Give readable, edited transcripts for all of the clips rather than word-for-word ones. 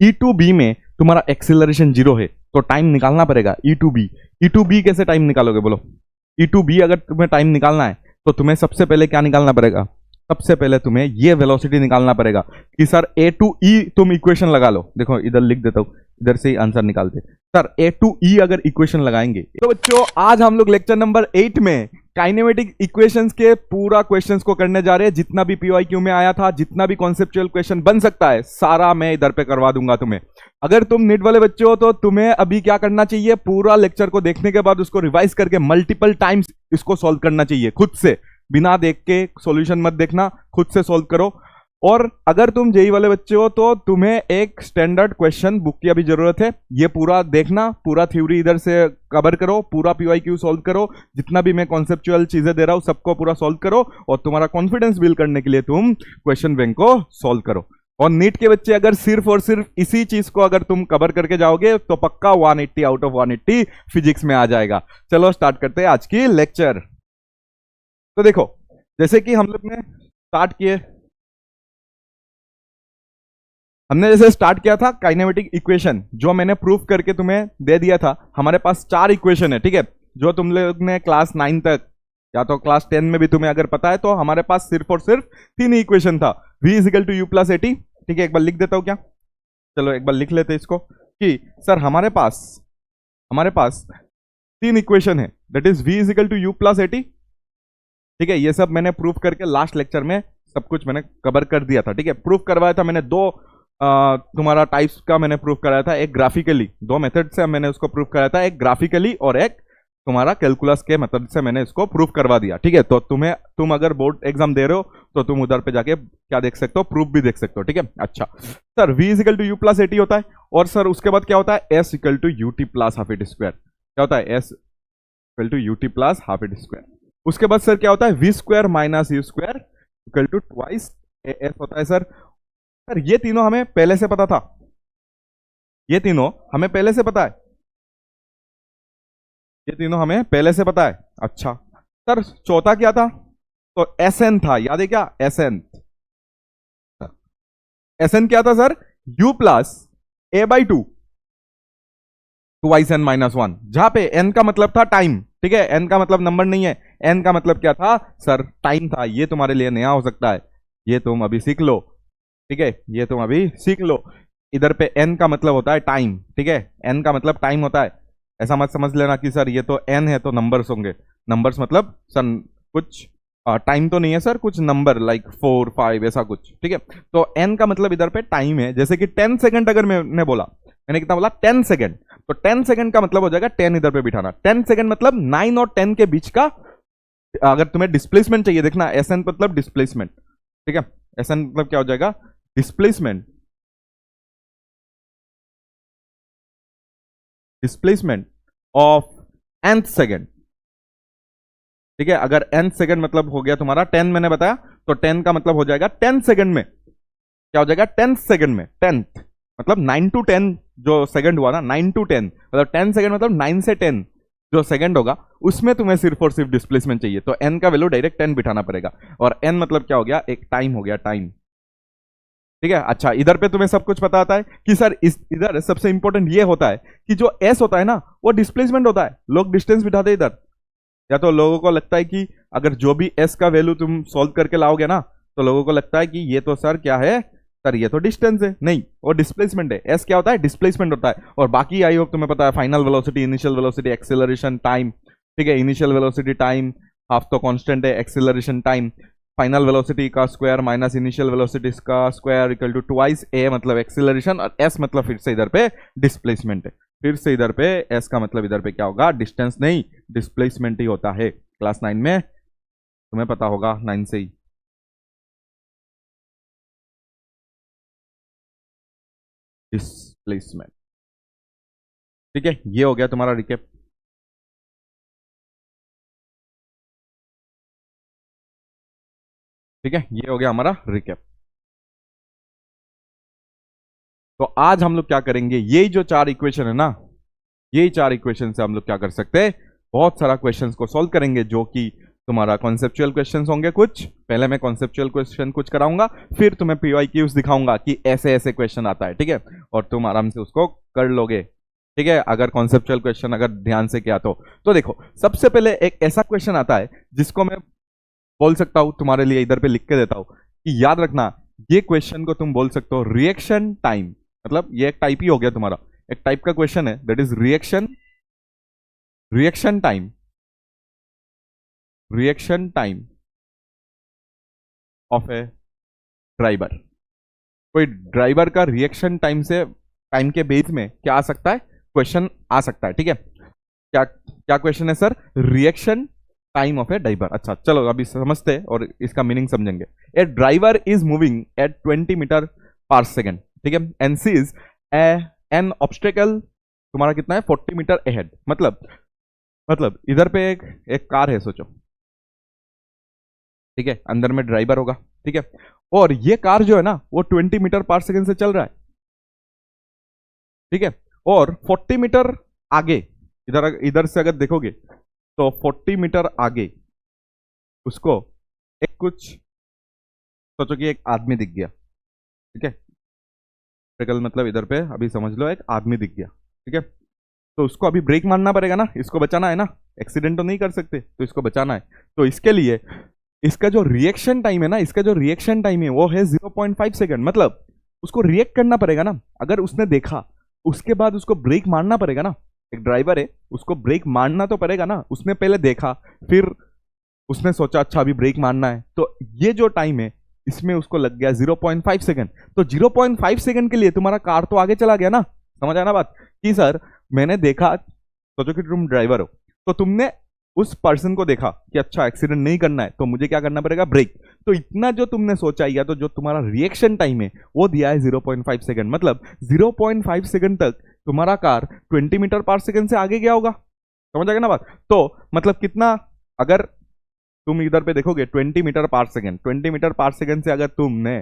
E to B में तुम्हारा acceleration 0 है तो टाइम निकालना पड़ेगा E to B. E to B कैसे टाइम निकालोगे बोलो? ई टू बी अगर तुम्हें टाइम निकालना है तो तुम्हें सबसे पहले क्या निकालना पड़ेगा? सबसे पहले तुम्हें ये वेलोसिटी निकालना पड़ेगा कि सर ए टू ई तुम इक्वेशन लगा लो। देखो इधर लिख देता हूं, इधर से ही आंसर निकालते। सर ए टू ई अगर इक्वेशन लगाएंगे तो बच्चों आज हम लोग लेक्चर नंबर 8 में काइनेमेटिक इक्वेशंस के पूरा क्वेश्चंस को करने जा रहे हैं। जितना भी पीवाईक्यू में आया था, जितना भी कॉन्सेप्चुअल क्वेश्चन बन सकता है, सारा मैं इधर पे करवा दूंगा तुम्हें। अगर तुम नीट वाले बच्चे हो तो तुम्हें अभी क्या करना चाहिए, पूरा लेक्चर को देखने के बाद उसको रिवाइज करके मल्टीपल टाइम्स इसको सॉल्व करना चाहिए खुद से, बिना देख के सॉल्यूशन मत देखना, खुद से सॉल्व करो। और अगर तुम जेई वाले बच्चे हो तो तुम्हें एक स्टैंडर्ड क्वेश्चन बुक की अभी जरूरत है। ये पूरा देखना, पूरा थ्योरी इधर से कवर करो, पूरा पीवाईक्यू सॉल्व करो, जितना भी मैं कॉन्सेप्चुअल चीजें दे रहा हूं सबको पूरा सॉल्व करो। और तुम्हारा कॉन्फिडेंस बिल्ड करने के लिए तुम क्वेश्चन बैंक को सॉल्व करो। और नीट के बच्चे अगर सिर्फ और सिर्फ इसी चीज को अगर तुम कवर करके जाओगे तो पक्का 180 आउट ऑफ 180 फिजिक्स में आ जाएगा। चलो स्टार्ट करते हैं आज की लेक्चर। तो देखो जैसे कि हम लोग ने स्टार्ट किए, हमने जैसे स्टार्ट किया था काइनेमेटिक इक्वेशन, जो मैंने प्रूफ करके तुम्हें दे दिया था। हमारे पास 4 इक्वेशन है, ठीक है, जो तुम लोग ने क्लास 9 तक या तो क्लास 10 में भी तुम्हें अगर पता है तो हमारे पास सिर्फ और सिर्फ 3 इक्वेशन था। v is equal to you plus 80, ठीक है, एक बार लिख देता हूं क्या? चलो एक बार लिख लेते हैं इसको कि सर हमारे पास 3 इक्वेशन है, that is v is equal to you plus 80, ठीक है। ये सब मैंने प्रूफ करके लास्ट लेक्चर में सब कुछ मैंने कवर कर दिया था, ठीक है। प्रूफ करवाया था मैंने दो तुम्हारा टाइप्स का मैंने प्रूफ कराया था, एक ग्राफिकली, 2 मेथड से मैंने उसको प्रूफ कराया था, एक ग्राफिकली और एक तुम्हारा कैलकुलस के मेथड से मैंने इसको प्रूफ करवा दिया, ठीक है। तो तुम अगर बोर्ड एग्जाम दे रहे हो तो तुम उधर पे जाके क्या देख सकते हो, प्रूफ भी देख सकते हो, ठीक है। अच्छा sir v is equal to you plus 80 होता है, और सर उसके बाद क्या होता है s equal to U T plus half at square. क्या होता है? s equal to U T plus half at square. उसके बाद सर क्या होता है? v square minus you square equal to twice S होता है। सर ये तीनों हमें पहले से पता था, ये तीनों हमें पहले से पता है, ये तीनों हमें पहले से पता है। अच्छा सर चौथा क्या था? तो एसएन था, याद है क्या? एसएन क्या था sir? u plus A by two twice N minus 1, जहां पे n का मतलब था टाइम, ठीक है। n का मतलब नंबर नहीं है, n का मतलब क्या था सर? टाइम था। ये तुम्हारे लिए नया हो सकता है, ये तुम अभी सीख लो, ठीक है, ये तुम अभी सीख लो। इधर पे n का मतलब होता है टाइम, ठीक है, n का मतलब टाइम होता है। ऐसा मत समझ लेना कि सर ये तो n है तो नंबर्स होंगे। नंबर्स मतलब सर कुछ टाइम तो नहीं है सर, कुछ नंबर लाइक 4 5 ऐसा कुछ, ठीक है। तो n का मतलब इधर पे टाइम है। जैसे कि 10 सेकंड अगर मैंने बोला, मैंने कितना बोला? 10 सेकंड, तो 10 सेकंड का मतलब हो जाएगा 10 इधर पे बिठाना। 10 सेकंड मतलब 9 और 10 के बीच का, अगर तुम्हें डिस्प्लेसमेंट चाहिए, देखना एसएन मतलब डिस्प्लेसमेंट, ठीक है। एसएन मतलब क्या हो जाएगा? Displacement, displacement of nth second, ठीक है। अगर nth सेकंड मतलब हो गया तुम्हारा 10, मैंने बताया, तो 10 का मतलब हो जाएगा 10 सेकंड में, क्या हो जाएगा? 10 सेकंड में 10th मतलब 9 to 10 जो सेकंड हुआ ना, 9 to 10 मतलब 10 सेकंड मतलब 9 से 10 जो सेकंड होगा उसमें तुम्हें सिर्फ और सिर्फ डिस्प्लेसमेंट चाहिए, तो n का वैल्यू डायरेक्ट 10 बिठाना पड़ेगा। और n मतलब क्या हो गया? एक टाइम हो गया, टाइम, ठीक है। अच्छा इधर पे तुम्हें सब कुछ पता आता है कि सर इधर सबसे इंपॉर्टेंट ये होता है कि जो s होता है ना वो डिस्प्लेसमेंट होता है। लोग डिस्टेंस बिठाते हैं इधर, या तो लोगों को लगता है कि अगर जो भी s का वैल्यू तुम सॉल्व करके लाओगे ना तो लोगों को लगता है कि ये तो सर क्या है सर, ये तो डिस्टेंस है। नहीं, वो डिस्प्लेसमेंट है। s क्या होता है? डिस्प्लेसमेंट होता है। और बाकी आई होप तुम्हें पता है, final velocity, initial velocity, acceleration, time, ठीक है। इनिशियल वेलोसिटी टाइम हाफ तो कांस्टेंट है, एक्सेलरेशन टाइम, फाइनल वेलोसिटी का स्क्वायर माइनस इनिशियल वेलोसिटी का स्क्वायर इक्वल टू ट्वाइस ए मतलब एक्सेलरेशन, और s मतलब फिर से इधर पे डिस्प्लेसमेंट है। फिर से इधर पे s का मतलब इधर पे क्या होगा? डिस्टेंस नहीं, डिस्प्लेसमेंट ही होता है। क्लास 9 में तुम्हें पता होगा, 9 से ही। डिस्प्लेसमेंट, ठीक है। ये हो गया तुम्हारा रिकेप, ठीक है, ये हो गया हमारा रिकेप। तो आज हम लोग क्या करेंगे, यही जो 4 इक्वेशन है ना, यही 4 इक्वेशन से हम लोग क्या कर सकते हैं? बहुत सारा क्वेश्चंस को सॉल्व करेंगे जो कि तुम्हारा कॉन्सेप्चुअल क्वेश्चन होंगे कुछ, पहले मैं कॉन्सेप्चुअल क्वेश्चन कुछ कराऊंगा, फिर तुम्हें PYQs दिखाऊंगा कि ऐसे ऐसे क्वेश्चन आता है, ठीक है, और तुम आराम से उसको कर लोगे, ठीक है, अगर कॉन्सेप्चुअल क्वेश्चन अगर ध्यान से किया तो देखो सबसे पहले एक ऐसा क्वेश्चन आता है जिसको मैं बोल सकता हूं, तुम्हारे लिए इधर पे लिख के देता हूं कि याद रखना, ये क्वेश्चन को तुम बोल सकते हो रिएक्शन टाइम, मतलब ये एक टाइप ही हो गया तुम्हारा, एक टाइप का क्वेश्चन है, that is reaction time of a driver. कोई ड्राइवर का रिएक्शन टाइम के बेस में क्या आ सकता है, क्वेश्चन आ सकता है, ठीक है। क्या क्या क्वेश्चन है sir, reaction time of a driver. अच्छा चलो अभी समझते हैं और इसका मीनिंग समझेंगे। A driver is moving at 20 metre पर सेकेंड, ठीक है, एंड सीज एन ऑब्स्टेकल, तुम्हारा कितना है 40 मीटर अहेड, मतलब इधर पे एक कार है सोचो, ठीक है, अंदर में ड्राइवर होगा, ठीक है, और ये कार जो है ना वो 20 मीटर पर सेकेंड से चल रहा है, ठीक है, और 40 मीटर आगे, इधर से अगर देखोगे तो 40 मीटर आगे उसको एक कुछ, सोचो कि एक आदमी दिख गया, ठीक है, मतलब इधर पे अभी समझ लो एक आदमी दिख गया, ठीक है, तो उसको अभी ब्रेक मारना पड़ेगा ना, इसको बचाना है ना, एक्सीडेंट तो नहीं कर सकते, तो इसको बचाना है, तो इसके लिए इसका जो रिएक्शन टाइम है ना, इसका जो रिएक्शन टाइम है वो है 0.5 सेकंड, मतलब उसको रिएक्ट करना पड़ेगा ना, अगर उसने देखा उसके बाद उसको ब्रेक मारना पड़ेगा ना, एक ड्राइवर है उसको ब्रेक मारना तो पड़ेगा ना, उसने पहले देखा फिर उसने सोचा अच्छा अभी ब्रेक मारना है, तो ये जो टाइम है इसमें उसको लग गया 0.5 सेकंड, तो 0.5 सेकंड के लिए तुम्हारा कार तो आगे चला गया ना, समझ आना बात कि सर मैंने देखा, सोचो कि तुम ड्राइवर हो तो तुमने उस पर्सन को देखा कि अच्छा एक्सीडेंट नहीं करना है तो मुझे क्या करना पड़ेगा, ब्रेक, तो इतना जो तुमने सोचा या तो जो तुम्हारा रिएक्शन टाइम है वो दिया है 0.5 सेकंड, मतलब 0.5 सेकंड तक तुम्हारा कार 20 मीटर पर सेकंड से आगे गया होगा, समझ आ गया ना बात, तो मतलब कितना, अगर तुम इधर पे देखोगे 20 मीटर पर सेकंड, 20 मीटर पर सेकंड से अगर तुमने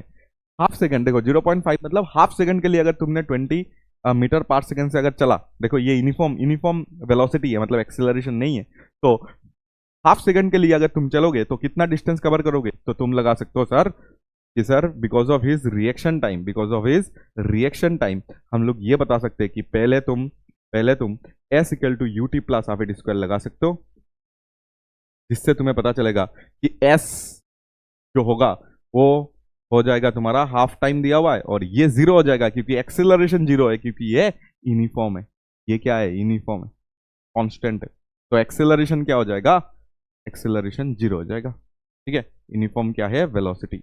हाफ सेकंड, देखो 0.5 मतलब हाफ सेकंड के लिए अगर तुमने 20 मीटर पर सेकंड से अगर चला, देखो ये यूनिफॉर्म वेलोसिटी है, मतलब एक्सेलरेशन नहीं है, तो हाफ सेकंड के लिए अगर तुम चलोगे तो कितना डिस्टेंस कवर करोगे, तो तुम लगा सकते हो सर कि sir because of his reaction time हम लोग ये बता सकते हैं कि पहले तुम S equal to UT plus half at square लगा सकते हो, जिससे तुम्हें पता चलेगा कि एस जो होगा वो हो जाएगा तुम्हारा हाफ टाइम दिया हुआ है, और ये जीरो हो जाएगा क्योंकि एक्सेलरेशन जीरो है, क्योंकि ये यूनिफॉर्म है, ये क्या है, यूनिफॉर्म है, कांस्टेंट है, तो एक्सेलरेशन क्या हो जाएगा, एक्सेलरेशन जीरो हो जाएगा, ठीक है, यूनिफॉर्म क्या है, वेलोसिटी,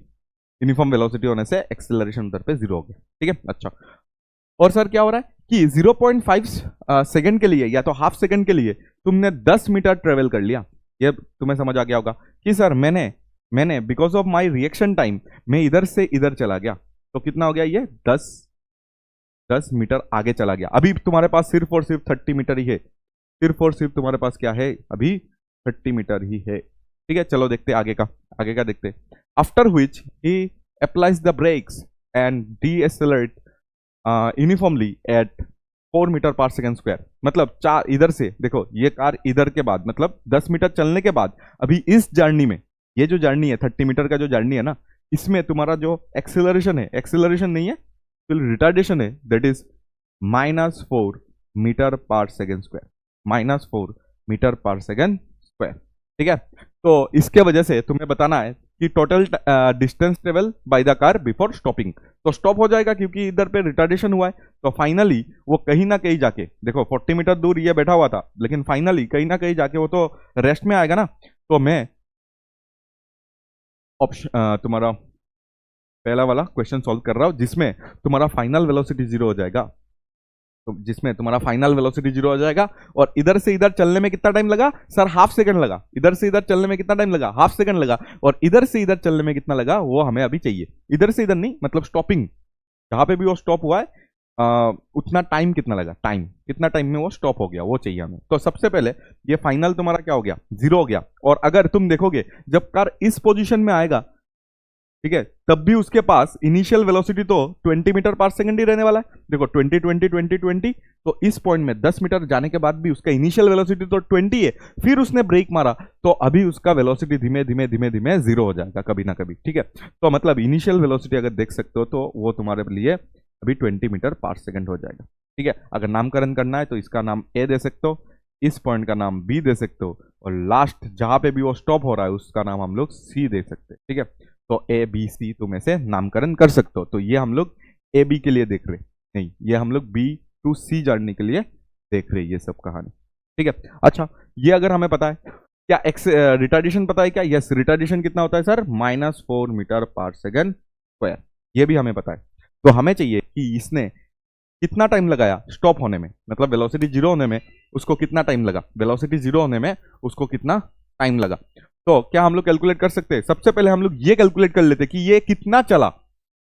यूनिफॉर्म वेलोसिटी होने से एक्सेलरेशन उधर पे जीरो हो गया, ठीक है। अच्छा और सर क्या हो रहा है कि 0.5 सेकंड के लिए या तो हाफ सेकंड के लिए तुमने 10 मीटर ट्रेवल कर लिया, ये तुम्हें समझ आ गया होगा कि सर मैंने because of my reaction time मैं इधर से इधर चला गया, तो कितना हो गया, ये 10 मीटर आगे चला गया, अभी तुम्हारे पास सिर्फ और सिर्फ 30 मीटर ही है, सिर्फ और सिर्फ तुम्हारे पास क्या है, अभी 30 मीटर ही है, ठीक है। चलो देखते आगे का देखते, after which he applies the brakes and decelerate uniformly at 4 metre पर सेकंड स्क्वायर, मतलब चार इधर से देखो, ये कार इधर के बाद मतलब 10 मीटर चलने के बाद अभी इस जर्नी में, ये जो जर्नी है 30 मीटर का जो जर्नी है ना, इसमें तुम्हारा जो एक्सेलरेशन है, एक्सेलरेशन नहीं है तो रिटार्डेशन है, दैट इज -4 मीटर पर सेकंड स्क्वायर, -4 मीटर पर सेकंड स्क्वायर, ठीक है। तो इसके वजह से तुम्हें बताना है कि total distance travel by the car before stopping, तो स्टॉप हो जाएगा क्योंकि इधर पे रिटार्डेशन हुआ है, तो फाइनली वो कहीं ना कहीं जाके, देखो 40 मीटर दूर ये बैठा हुआ था, लेकिन फाइनली कहीं ना कहीं जाके वो तो रेस्ट में आएगा ना, तो मैं ऑप्शन तुम्हारा पहला वाला क्वेश्चन सॉल्व कर रहा हूं जिसमें तुम्हारा फाइनल वेलोसिटी जीरो हो जाएगा, तो जिसमें तुम्हारा फाइनल वेलोसिटी जीरो हो जाएगा, और इधर से इधर चलने में कितना टाइम लगा सर, हाफ सेकंड लगा, इधर से इधर चलने में कितना टाइम लगा, हाफ सेकंड लगा, और इधर से इधर चलने में कितना लगा वो हमें अभी चाहिए, इधर से इधर नहीं, मतलब स्टॉपिंग जहां पे भी वो स्टॉप हुआ है उतना टाइम कितना लगा, कितना टाइम में वो स्टॉप हो गया वो चाहिए हमें। तो सबसे पहले ये फाइनल तुम्हारा क्या हो गया, जीरो हो गया, और अगर तुम देखोगे जब कार इस पोजीशन में आएगा ठीक है, तब भी उसके पास इनिशियल वेलोसिटी तो 20 मीटर पर सेकंड ही रहने वाला है। देखो 20 20 20 20, तो इस पॉइंट में 10 मीटर जाने के बाद भी उसका इनिशियल वेलोसिटी तो 20 है, फिर उसने ब्रेक मारा तो अभी उसका वेलोसिटी धीमे धीमे धीमे धीमे जीरो हो जाएगा कभी ना कभी। ठीक है, तो मतलब इनिशियल वेलोसिटी अगर देख सकते हो तो वो तुम्हारे लिए अभी 20 मीटर पर सेकंड हो जाएगा। ठीक है, अगर नामकरण करना है तो इसका नाम ए दे सकते हो, इस पॉइंट का नाम बी दे सकते हो, और लास्ट जहां पे भी वो स्टॉप हो रहा है उसका नाम हम लोग सी दे सकते हैं। ठीक है, तो ए बी सी तुम ऐसे नामकरण कर सकते हो। तो ये हम लोग ए बी के लिए देख रहे नहीं, ये हम लोग बी टू सी जानने के लिए देख रहे ये सब कहानी। ठीक है, अच्छा ये अगर हमें पता है क्या एक्स रिटार्डेशन पता है क्या? यस, रिटार्डेशन कितना होता है सर? -4 मीटर पर सेकंड स्क्वायर, ये भी हमें पता है। तो हमें चाहिए कि इसने कितना टाइम लगाया स्टॉप होने में, मतलब वेलोसिटी जीरो होने में उसको कितना टाइम लगा, वेलोसिटी जीरो होने में उसको कितना टाइम लगा। तो क्या हम लोग कैलकुलेट कर सकते हैं? सबसे पहले हम लोग ये कैलकुलेट कर लेते कि ये कितना चला।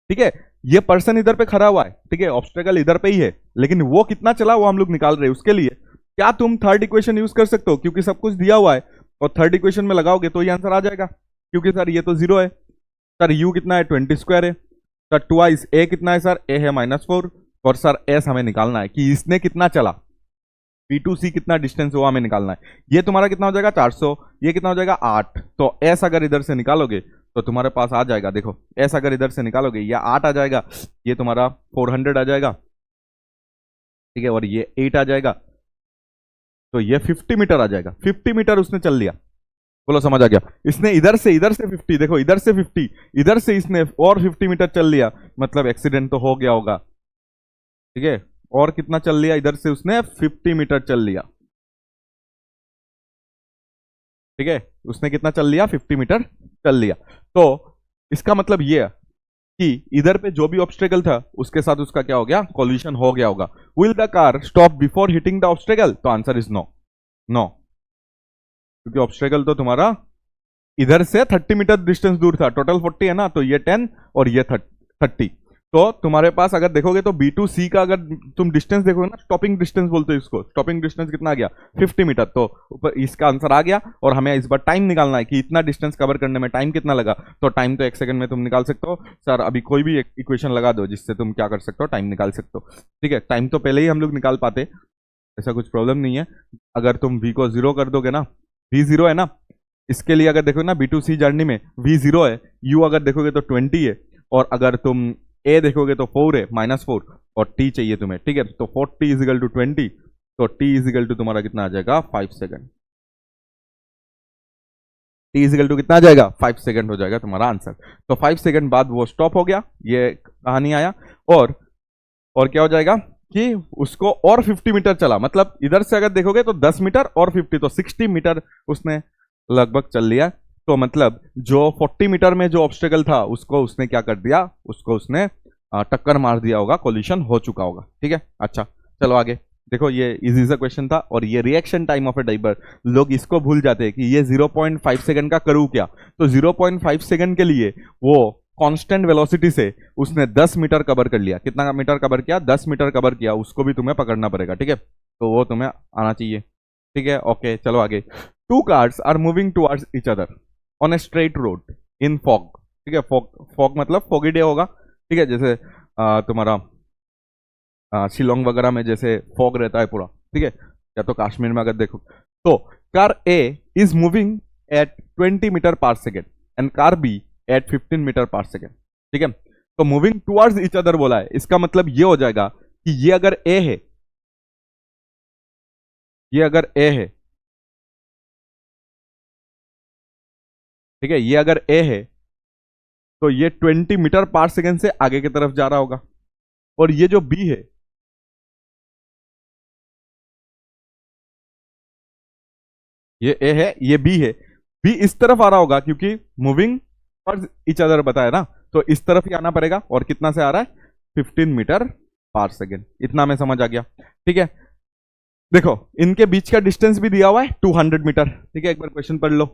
ठीक है, ये पर्सन इधर पे खड़ा हुआ है, ठीक है, ऑब्स्टेकल इधर पे ही है, लेकिन वो कितना चला वो हम लोग निकाल रहे हैं। उसके लिए क्या तुम थर्ड इक्वेशन यूज कर सकते हो? क्योंकि सब कुछ दिया हुआ है और थर्ड इक्वेशन में लगाओगे तो ये आंसर आ जाएगा, क्योंकि सर ये तो जीरो है। सर यू कितना है? 20 स्क्वायर है। सर ट्वाइस ए कितना है? सर ए है -4, और सर एस हमें निकालना है कि इसने कितना चला, पी टू सी कितना डिस्टेंस हुआ हमें निकालना है। ये तुम्हारा कितना हो जाएगा? 400, ये कितना हो जाएगा? 8। तो एस अगर इधर से निकालोगे तो तुम्हारे पास आ जाएगा, देखो एस अगर इधर से निकालोगे ये 8 आ जाएगा, ये तुम्हारा 400 आ जाएगा। ठीक है, और ये 8 आ जाएगा, तो ये 50 मीटर आ जाएगा। 50 मीटर उसने चल लिया, बोलो समझ आ गया? इसने इधर से 50, देखो इधर से 50, इधर से इसने और 50 मीटर चल लिया, मतलब एक्सीडेंट तो हो गया होगा। ठीक है, और कितना चल लिया? इधर से उसने 50 मीटर चल लिया। ठीक है, उसने कितना चल लिया? 50 मीटर चल लिया। तो इसका मतलब ये है कि इधर पे जो भी ऑब्स्टेकल था उसके साथ उसका क्या हो गया? कोलिशन हो गया होगा। Will the car stop before hitting the obstacle? तो आंसर इज नो, नो, क्योंकि ऑब्स्टेकल तो तुम्हारा इधर से 30 मीटर डिस्टेंस दूर था, टोटल 40 है ना, तो ये 10 और ये 30। तो तुम्हारे पास अगर देखोगे तो बी टू सी का अगर तुम डिस्टेंस देखोगे ना, स्टॉपिंग डिस्टेंस बोलते हैं इसको, स्टॉपिंग डिस्टेंस कितना आ गया? 50 मीटर। तो ऊपर इसका आंसर आ गया, और हमें इस बार टाइम निकालना है कि इतना डिस्टेंस कवर करने में टाइम कितना लगा। तो टाइम तो 1 सेकंड में तुम निकाल सकते हो। सर अभी कोई भी इक्वेशन लगा दो जिससे तुम क्या कर सकते हो? टाइम निकाल सकते हो। ठीक है, टाइम तो पहले ही हम लोग निकाल पाते, ऐसा कुछ प्रॉब्लम नहीं है। अगर तुम v को 0 कर दोगे ना, v 0 है ना, इसके लिए अगर देखोगे ना बी टू सी जर्नी में v 0 है, u अगर देखोगे तो 20 है, और अगर तुम a देखोगे तो 4 है, -4, और t चाहिए तुम्हें। ठीक है, तो 40 इजिकल टू 20, तो t इजिकल टू तुम्हारा कितना आ जाएगा? 5 सेकंड। t इजिकल टू कितना आ जाएगा? 5 सेकंड हो जाएगा तुम्हारा आंसर। तो 5 सेकंड बाद वो स्टॉप हो गया, ये कहानी आया। और क्या हो जाएगा कि उसको और 50 मीटर चला, मतलब इधर से अगर देखोगे तो 10 मीटर और 50, तो 60 मीटर उसने लगभग चल लिया। तो मतलब जो 40 मीटर में जो ऑब्स्टेकल था उसको उसने क्या कर दिया? उसको उसने टक्कर मार दिया होगा, कोलिशन हो चुका होगा। ठीक है, अच्छा चलो आगे देखो, ये इजी सा क्वेश्चन था। और ये reaction time of a driver, लोग इसको भूल जाते हैं कि ये 0.5 सेकंड का करूँ क्या। तो 0.5 सेकंड के लिए वो कांस्टेंट वेलोसिटी से उसने 10 मीटर कवर कर लिया। कितना मीटर कवर किया? 10 मीटर कवर किया। उसको भी तुम्हें पकड़ना पड़ेगा। ठीक है, तो वो तुम्हें आना चाहिए। ठीक है, ओके चलो आगे। 2 cars are moving towards each other on a straight road in fog. ठीक है, फॉग मतलब फॉगी डे होगा। ठीक है, जैसे तुम्हारा शिलोंग वगैरह में जैसे फॉग रहता है पूरा। ठीक है, या तो कश्मीर में अगर देखो तो car A is moving at 20 metre पर second and car B at 15 metre पर सेकेंड। ठीक है, तो मूविंग टुवर्ड्स ईच अदर बोला है, इसका मतलब ये हो जाएगा कि ये अगर ए है, ये अगर ए है, ठीक है, ये अगर ए है तो ये 20 मीटर पर सेकेंड से आगे की तरफ जा रहा होगा। और ये जो बी है, ये ए है, ये बी है, बी इस तरफ आ रहा होगा क्योंकि मूविंग टुवर्ड्स ईच अदर बताया ना, तो इस तरफ ही आना पड़ेगा। और कितना से आ रहा है? 15 मीटर पर सेकेंड। इतना में समझ आ गया। ठीक है, देखो इनके बीच का डिस्टेंस भी दिया हुआ है 200 मीटर। ठीक है, एक बार क्वेश्चन पढ़ लो,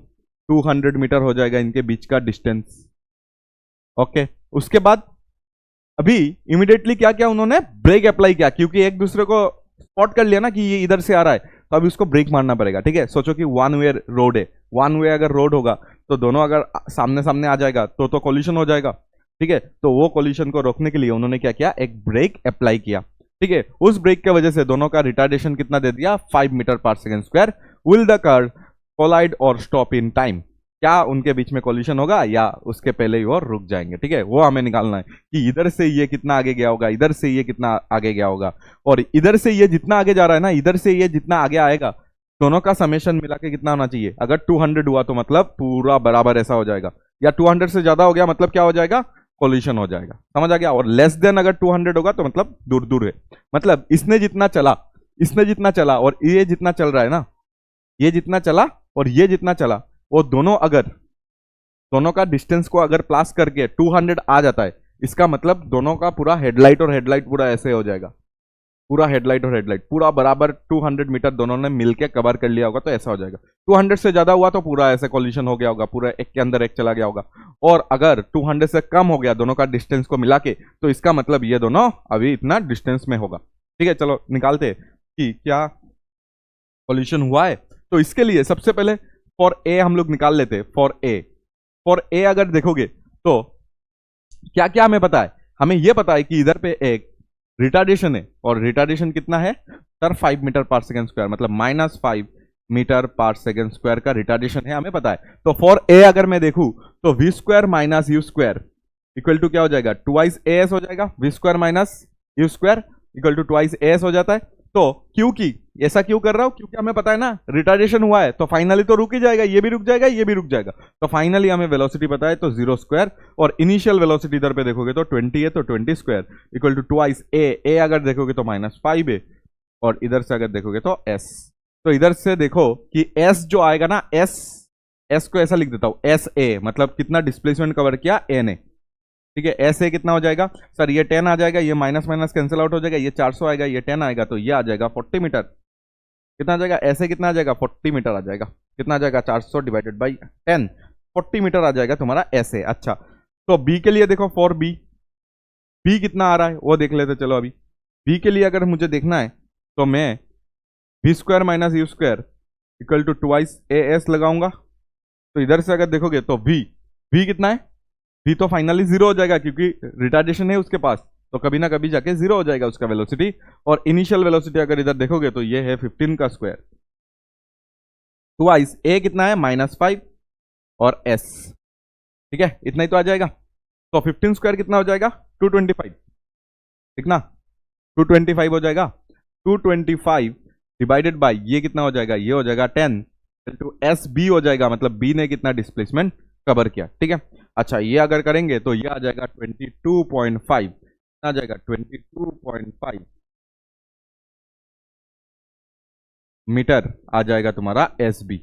200 मीटर हो जाएगा इनके बीच का डिस्टेंस। ओके, उसके बाद अभी इमीडिएटली क्या किया उन्होंने? ब्रेक अप्लाई किया, क्योंकि एक दूसरे को स्पॉट कर लिया ना कि ये इधर से आ रहा है, तो अभी उसको ब्रेक मारना पड़ेगा। ठीक है, सोचो कि वन वे रोड है, वन वे अगर रोड होगा तो दोनों अगर सामने सामने आ जाएगा तो कोलिशन हो जाएगा, ठीक है। तो वो कोलिशन को रोकने के लिए उन्होंने क्या किया, एक ब्रेक अप्लाई किया, ठीक है। उस ब्रेक की वजह से दोनों का रिटार्डेशन कितना दे दिया, 5 मीटर पर second square. Will the car collide और स्टॉप इन टाइम, क्या उनके बीच में कोलिशन होगा या उसके पहले ही वो रुक जाएंगे, ठीक है। वो हमें निकालना है कि इधर से ये कितना आगे गया होगा, इधर से ये कितना आगे गया होगा, और इधर से ये जितना आगे जा रहा है ना, इधर से ये जितना आगे आएगा, दोनों का समेशन मिला के कितना होना चाहिए। अगर 200 हुआ तो मतलब पूरा बराबर ऐसा हो जाएगा, या 200 से ज्यादा हो गया मतलब क्या हो जाएगा, कोलिशन हो जाएगा, समझ आ गया। और लेस देन अगर 200 होगा तो मतलब दूर दूर है, मतलब इसने जितना चला और ये जितना चल रहा है ना, ये जितना चला और ये जितना चला, वो दोनों अगर दोनों का डिस्टेंस को अगर प्लस करके 200 आ जाता है, इसका मतलब दोनों का पूरा हेडलाइट और हेडलाइट पूरा ऐसे हो जाएगा, पूरा हेडलाइट और हेडलाइट पूरा बराबर 200 मीटर दोनों ने मिलके कवर कर लिया होगा, तो ऐसा हो जाएगा। 200 से ज्यादा हुआ तो पूरा ऐसे कोलिशन हो गया होगा, पूरा एक के अंदर एक चला गया होगा। और अगर 200 से कम हो गया दोनों का डिस्टेंस को मिला के, तो इसका मतलब ये दोनों अभी इतना डिस्टेंस में होगा, ठीक है। चलो निकालते कि क्या कोलिशन हुआ है। तो इसके लिए सबसे पहले फॉर ए हम लोग निकाल लेते। फॉर ए अगर देखोगे तो क्या क्या हमें पता है, हमें यह पता है कि इधर पे एक रिटार्डेशन है, और रिटार्डेशन कितना है सर, 5 मीटर पर सेकेंड स्क्वायर, मतलब -5 मीटर पर सेकेंड स्क्वायर का रिटार्डेशन है, हमें पता है। तो फॉर ए अगर मैं देखूं तो v square minus you square equal to क्या हो जाएगा, 2 ए एस हो जाएगा। V square minus you square equal to 2 a s हो जाता है। तो क्योंकि ऐसा क्यों कर रहा हूं, क्योंकि हमें पता है ना रिटार्डेशन हुआ है, तो फाइनली तो रुक ही जाएगा, ये भी रुक जाएगा, ये भी रुक जाएगा। तो फाइनली हमें वेलोसिटी पता है, तो 0 स्क्वायर, और इनिशियल वेलोसिटी इधर पे देखोगे तो 20 है, तो 20 स्क्वायर इक्वल टू 2 ए अगर देखोगे तो -5 है, और इधर से अगर देखोगे तो एस। तो इधर से देखो कि एस जो आएगा ना, एस को ऐसा लिख देता हूं, एस ए मतलब कितना डिस्प्लेसमेंट कवर किया, एन ए, ठीक है। ऐसे कितना हो जाएगा सर, ये 10 आ जाएगा, ये माइनस माइनस कैंसिल आउट हो जाएगा, ये 400 आएगा, ये 10 आएगा, तो ये आ जाएगा 40 मीटर। कितना आ जाएगा, ऐसे कितना आ जाएगा, 40 मीटर आ जाएगा। कितना आ जाएगा, 400 डिवाइडेड बाई 10, 40 मीटर आ जाएगा तुम्हारा ऐसे। अच्छा, तो बी के लिए देखो, फॉर बी कितना आ रहा है वो देख लेते। चलो अभी बी के लिए अगर मुझे देखना है तो मैं v square minus you square equal to 2 a s लगाऊंगा। तो इधर से अगर देखोगे तो वी कितना है, भी तो फाइनली 0 हो जाएगा, क्योंकि रिटार्डेशन है उसके पास, तो कभी ना कभी जाके 0 हो जाएगा उसका वेलोसिटी। और इनिशियल वेलोसिटी अगर इधर देखोगे तो ये है 15 का स्क्वायर, 2 ए कितना है, -5 और एस, ठीक है, इतना ही तो आ जाएगा। तो 15 स्क्वायर कितना हो जाएगा, 225, ठीक ना, 225 हो जाएगा। 225 डिवाइडेड बाई ये कितना हो जाएगा, ये हो जाएगा 10 टू एस बी हो जाएगा, मतलब बी ने कितना डिस्प्लेसमेंट कवर किया, ठीक है। अच्छा, ये अगर करेंगे तो ये आ जाएगा 22.5, आ जाएगा 22.5 मीटर आ जाएगा तुम्हारा एस बी,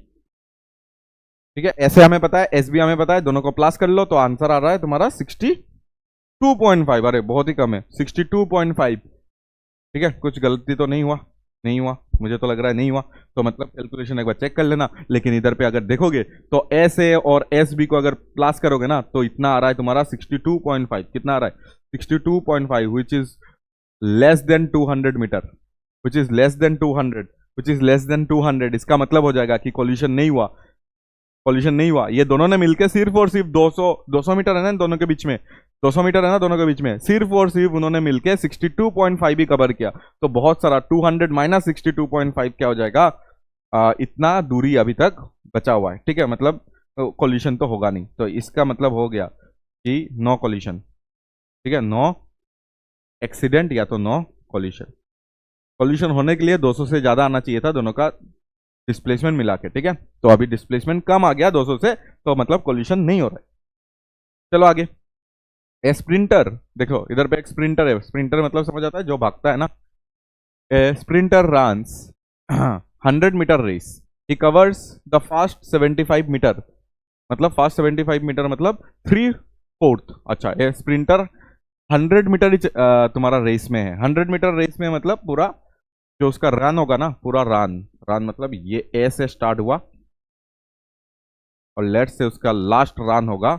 ठीक है। ऐसे हमें पता है, एस बी हमें पता है, दोनों को प्लस कर लो तो आंसर आ रहा है तुम्हारा 62.5। अरे बहुत ही कम है, 62.5, ठीक है। कुछ गलती तो नहीं हुआ, नहीं हुआ, मुझे तो लग रहा है नहीं हुआ, तो मतलब कैलकुलेशन एक बार चेक कर लेना। लेकिन इधर पे अगर देखोगे तो एस ए और एस बी को अगर प्लस करोगे ना तो इतना आ रहा है तुम्हारा 62.5। कितना आ रहा है, 62.5, which is less than 200 meter, which is less than 200, which is less than 200। इसका मतलब हो जाएगा कि कोलिशन नहीं हुआ, कोलिशन नहीं हुआ। ये दोनों ने मिलकर सिर्फ और सिर्फ 200 मीटर है ना दोनों के बीच में, 200 मीटर है ना दोनों के बीच में, सिर्फ और सिर्फ उन्होंने मिलकर 62.5 ही कवर किया। तो बहुत सारा 200 माइनस 62.5 क्या हो जाएगा, इतना दूरी अभी तक बचा हुआ है, ठीक है। मतलब कोलिशन तो होगा नहीं, तो इसका मतलब हो गया कि नो कोलिशन, ठीक है, नो एक्सीडेंट या तो नो कोलिशन। कोलिशन होने के लिए 200 से ज्यादा आना चाहिए था दोनों का डिस्प्लेसमेंट मिला के, ठीक है। तो अभी डिस्प्लेसमेंट कम आ गया 200 से, तो मतलब कोलिशन नहीं हो रहा है। चलो आगे, स्प्रिंटर देखो, इधर पे एक स्प्रिंटर है, स्प्रिंटर मतलब समझ आता है जो भागता है ना। Sprinter runs 100 meter race, he covers the first 75 meter, मतलब फास्ट 75 मीटर मतलब 3/4। अच्छा, स्प्रिंटर 100 मीटर तुम्हारा रेस में है, 100 मीटर रेस में मतलब पूरा जो उसका रन होगा ना, पूरा रन मतलब ये ए से स्टार्ट हुआ और लेट से उसका लास्ट रन होगा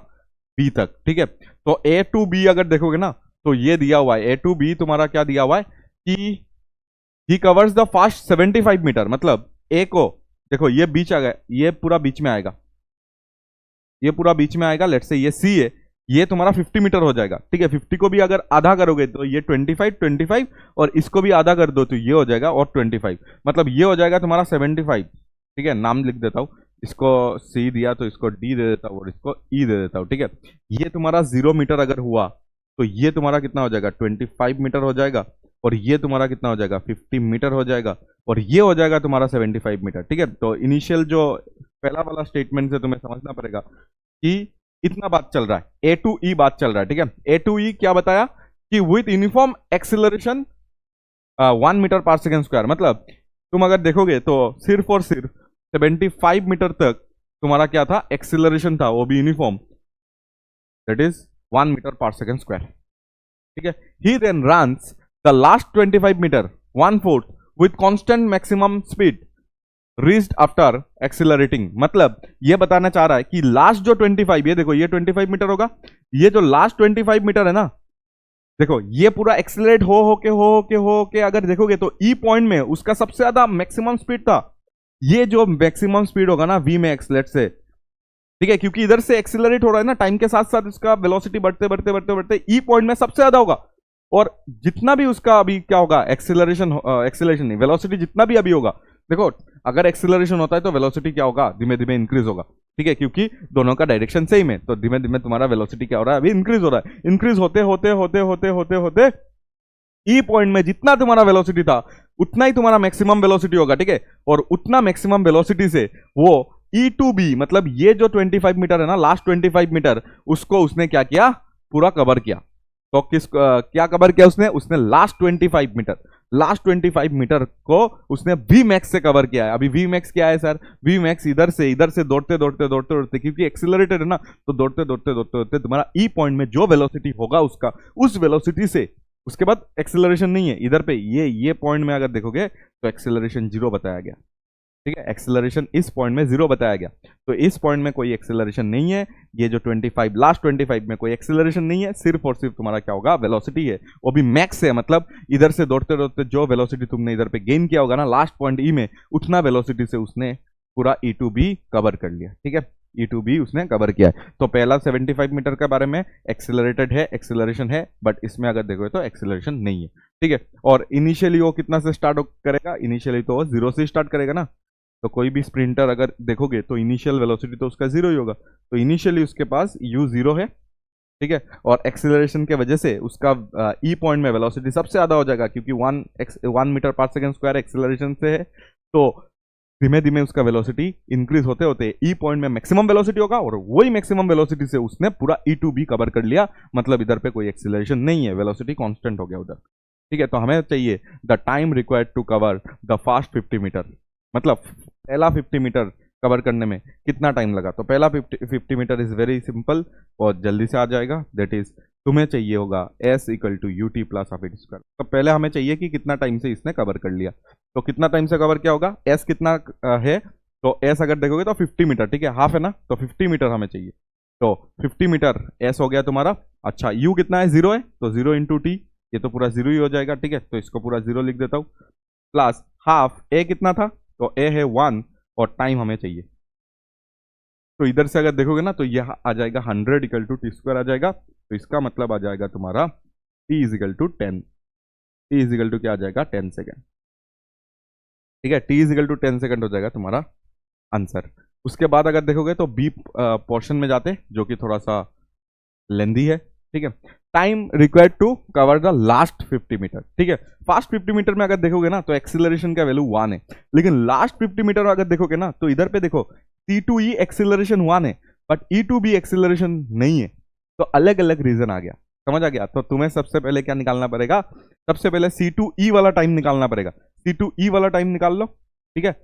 बी तक, ठीक है। तो ए टू बी अगर देखोगे ना तो ये दिया हुआ है, ए टू बी तुम्हारा क्या दिया हुआ है कि he covers the first 75 meter, मतलब ए को देखो ये बीच आ गया, ये पूरा बीच में आएगा, ये पूरा बीच में आएगा, लेट्स से ये सी है, ये तुम्हारा 50 मीटर हो जाएगा, ठीक है। 50 को भी अगर आधा करोगे तो ये 25 और इसको भी आधा कर दो तो ये हो जाएगा और 25, मतलब ये हो जाएगा तुम्हारा 75, ठीक है। नाम लिख देता हूँ, इसको सी दिया तो इसको डी दे देता हूँ और इसको ई दे देता हूँ, ठीक है। ये तुम्हारा 0 मीटर अगर हुआ तो ये तुम्हारा कितना हो जाएगा 25 मीटर हो जाएगा, और ये तुम्हारा कितना हो जाएगा 50 मीटर हो जाएगा, और ये हो जाएगा तुम्हारा 75 मीटर, ठीक है। तो इनिशियल जो पहला वाला स्टेटमेंट से तुम्हें समझना पड़ेगा कि इतना बात चल रहा है, ए टू ई बात चल रहा है, ठीक है। ए टू ई क्या बताया कि विथ यूनिफॉर्म एक्सिलरेशन 1 मीटर पर सेकेंड स्क्वायर, मतलब तुम अगर देखोगे तो सिर्फ और सिर्फ 75 मीटर तक तुम्हारा क्या था, एक्सिलरेशन था, वो भी यूनिफॉर्म, दैट इज 1 मीटर पर सेकेंड स्क्वायर, ठीक है। He then runs the last 25 metre 1/4 with constant maximum speed reached after accelerating, मतलब ये बताना चाह रहा है कि लास्ट जो 25, ये देखो ये 25 मीटर होगा, ये जो लास्ट 25 मीटर है ना, देखो ये पूरा एक्सिलरेट हो के अगर देखोगे तो ई पॉइंट में उसका सबसे ज्यादा मैक्सिमम स्पीड था। ये जो मैक्सिमम स्पीड होगा ना वी मैक्स लेट्स से, ठीक है, क्योंकि इधर से एक्सिलरेट हो रहा है ना टाइम के साथ साथ, इसका वेलोसिटी बढ़ते बढ़ते बढ़ते बढ़ते ई पॉइंट में सबसे ज्यादा होगा, और जितना भी उसका अभी क्या होगा एक्सिलरेशन नहीं वेलोसिटी जितना भी अभी होगा, देखो अगर एक्सिलरेशन होता है तो वेलोसिटी क्या होगा, धीमे धीमे इंक्रीज होगा, ठीक है, क्योंकि दोनों का डायरेक्शन सेम है, तो धीमे धीमे तुम्हारा वेलोसिटी क्या हो रहा है, अभी इंक्रीज हो रहा है। इंक्रीज होते होते होते होते होते होते ई पॉइंट में जितना तुम्हारा वेलोसिटी था उतना ही तुम्हारा मैक्सिमम वेलोसिटी होगा, ठीक है, और उतना मैक्सिमम वेलोसिटी से वो ई टू बी, मतलब ये जो 25 मीटर है ना, लास्ट 25 मीटर, उसको उसने क्या किया, पूरा कवर किया। तो क्या कवर किया उसने लास्ट 25 मीटर को उसने वी मैक्स से कवर किया है। अभी वी मैक्स क्या है सर, वी मैक्स इधर से दौड़ते दौड़ते क्योंकि एक्सिलरेटेड है ना, तो दौड़ते दौड़ते तुम्हारा ई पॉइंट में जो वेलोसिटी होगा उसका, उस वेलोसिटी से उसके बाद एक्सिलरेशन नहीं है इधर पे, ये पॉइंट में अगर देखोगे तो एक्सिलरेशन 0 बताया गया, ठीक है, एक्सेलरेशन इस पॉइंट में 0 बताया गया, तो इस पॉइंट में कोई एक्सेलरेशन नहीं है। ये जो 25 लास्ट 25 में कोई एक्सेलरेशन नहीं है, सिर्फ और सिर्फ तुम्हारा क्या होगा, वेलोसिटी है, वो भी मैक्स है, मतलब इधर से दौड़ते दौड़ते जो वेलोसिटी तुमने इधर पे गेन किया होगा ना लास्ट पॉइंट ई में, उतना वेलोसिटी से उसने पूरा ई टू बी कवर कर लिया, ठीक है, ई टू बी उसने कवर किया है। तो पहला 75 मीटर के बारे में एक्सेलरेटेड है, एक्सेलरेशन है, बट इसमें अगर देखोगे तो एक्सेलरेशन नहीं है, ठीक है। और इनिशियली वो कितना से स्टार्ट करेगा, इनिशियली तो वो 0 से स्टार्ट करेगा ना, तो कोई भी स्प्रिंटर अगर देखोगे तो इनिशियल वेलोसिटी तो उसका 0 ही होगा, तो इनिशियली उसके पास u 0 है, ठीक है, और एक्सीलरेशन के वजह से उसका ई पॉइंट में वेलोसिटी सबसे ज्यादा हो जाएगा, क्योंकि 1 मीटर पर सेकेंड स्क्वायर एक्सीलरेशन से है, तो धीमे धीमे उसका वेलोसिटी इंक्रीज होते होते ई पॉइंट में मैक्सिमम वेलोसिटी होगा, और वही मैक्सिमम वेलोसिटी से उसने पूरा ई टू बी कवर कर लिया, मतलब इधर पे कोई एक्सीलरेशन नहीं है, वेलोसिटी कांस्टेंट हो गया उधर, ठीक है। तो हमें चाहिए the time required to cover the first 50 meter, मतलब पहला 50 मीटर कवर करने में कितना टाइम लगा, तो पहला 50 मीटर इज वेरी सिंपल और जल्दी से आ जाएगा, दैट इज तुम्हें चाहिए होगा s equal to U T plus half square. तो पहले हमें चाहिए कि कितना टाइम से इसने कवर कर लिया, तो कितना टाइम से कवर किया होगा, s कितना है, तो s अगर देखोगे तो 50 मीटर, ठीक है, हाफ है ना, तो 50 मीटर हमें चाहिए, तो 50 मीटर s हो गया तुम्हारा। अच्छा u कितना है, 0 है, तो 0 इंटू टी, ये तो पूरा 0 ही हो जाएगा, ठीक है, तो इसको पूरा 0 लिख देता हूँ, प्लस हाफ a कितना था, तो a है 1 और टाइम हमें चाहिए, तो इधर से अगर देखोगे ना तो यह आ जाएगा 100 इक्वल टू टी स्क्वायर आ जाएगा, तो इसका मतलब आ जाएगा तुम्हारा t is equal to 10, t is equal to क्या आ जाएगा 10 सेकेंड, ठीक है, t is equal to 10 second हो जाएगा तुम्हारा आंसर। उसके बाद अगर देखोगे तो बी पोर्शन में जाते जो कि थोड़ा सा लेंदी है, ठीक है, time required to cover the last 50 meter, ठीक है, फास्ट 50 मीटर में अगर देखोगे ना तो एक्सीलरेशन का वैल्यू 1 है, लेकिन लास्ट 50 मीटर अगर देखोगे ना तो इधर पे देखो C2E एक्सीलरेशन 1 है बट E2B एक्सीलरेशन नहीं है, तो अलग अलग रीजन आ गया, समझ आ गया। तो तुम्हें सबसे पहले क्या निकालना पड़ेगा, सबसे पहले C2E वाला टाइम निकालना पड़ेगा, C2E वाला टाइम निकाल लो, ठीक है,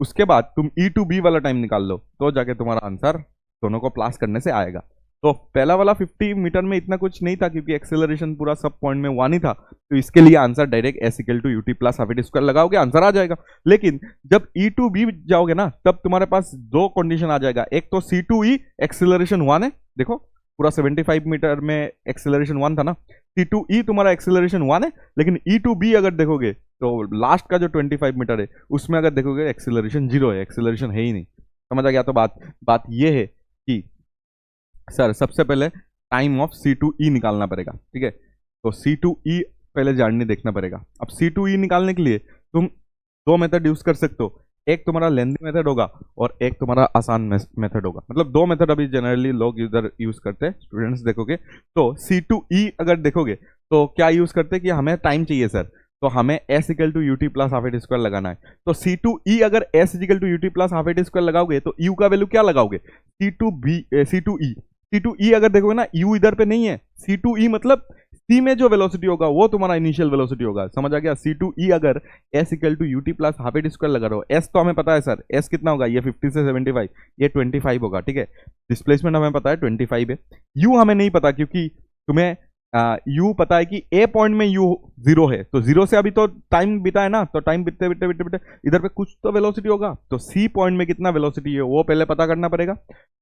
उसके बाद तुम E2B वाला टाइम निकाल लो, तो जाके तुम्हारा आंसर दोनों को प्लस करने से आएगा। तो पहला वाला 50 मीटर में इतना कुछ नहीं था क्योंकि एक्सेलरेशन पूरा सब पॉइंट में 1 ही था, तो इसके लिए answer direct s equal to UT plus half square लगाओगे आंसर आ जाएगा। लेकिन जब E2B जाओगे ना तब तुम्हारे पास दो कंडीशन आ जाएगा, एक तो C2E एक्सेलरेशन 1 है, देखो पूरा 75 मीटर में एक्सेलरेशन 1 था ना, C2E तुम्हारा एक्सेलरेशन 1 है, लेकिन E2B अगर देखोगे तो लास्ट का जो 25 मीटर है उसमें अगर देखोगे एक्सेलरेशन 0 है, एक्सेलरेशन है ही नहीं, समझ आ गया। तो बात ये है कि सर सबसे पहले टाइम ऑफ C2E निकालना पड़ेगा, ठीक है। तो C2E पहले जानने देखना पड़ेगा। अब C2E निकालने के लिए तुम दो मेथड यूज कर सकते हो, एक तुम्हारा लेंथी मेथड होगा और एक तुम्हारा आसान मेथड होगा। मतलब दो मेथड अभी जनरली लोग इधर यूज करते हैं, स्टूडेंट्स देखोगे तो C2E अगर देखोगे तो क्या यूज करते हैं कि हमें टाइम चाहिए सर, तो हमें S equal to UT plus half at square लगाना है। तो C2E अगर S equal to UT plus half at square लगाओगे तो U का वैल्यू क्या लगाओगे, C2E अगर देखोगे ना, U इधर पे नहीं है, C2E मतलब C में जो वेलोसिटी होगा वो तुम्हारा इनिशियल वेलोसिटी होगा, समझ आ गया। C2E अगर S equal to UT plus half at square लगा रहे हो, S तो हमें पता है सर, S कितना होगा, ये 50 से 75, ये 25 होगा, ठीक है। डिस्प्लेसमेंट हमें पता है 25 है। U हमें नहीं पता क्योंकि तुम्हें U पता है कि A पॉइंट में U 0 है, तो 0 से अभी तो टाइम बीता है ना, तो टाइम बीतते बीतते बीतते बीतते इधर पे कुछ तो वेलोसिटी होगा, तो C पॉइंट में कितना वेलोसिटी है वो पहले पता करना पड़ेगा।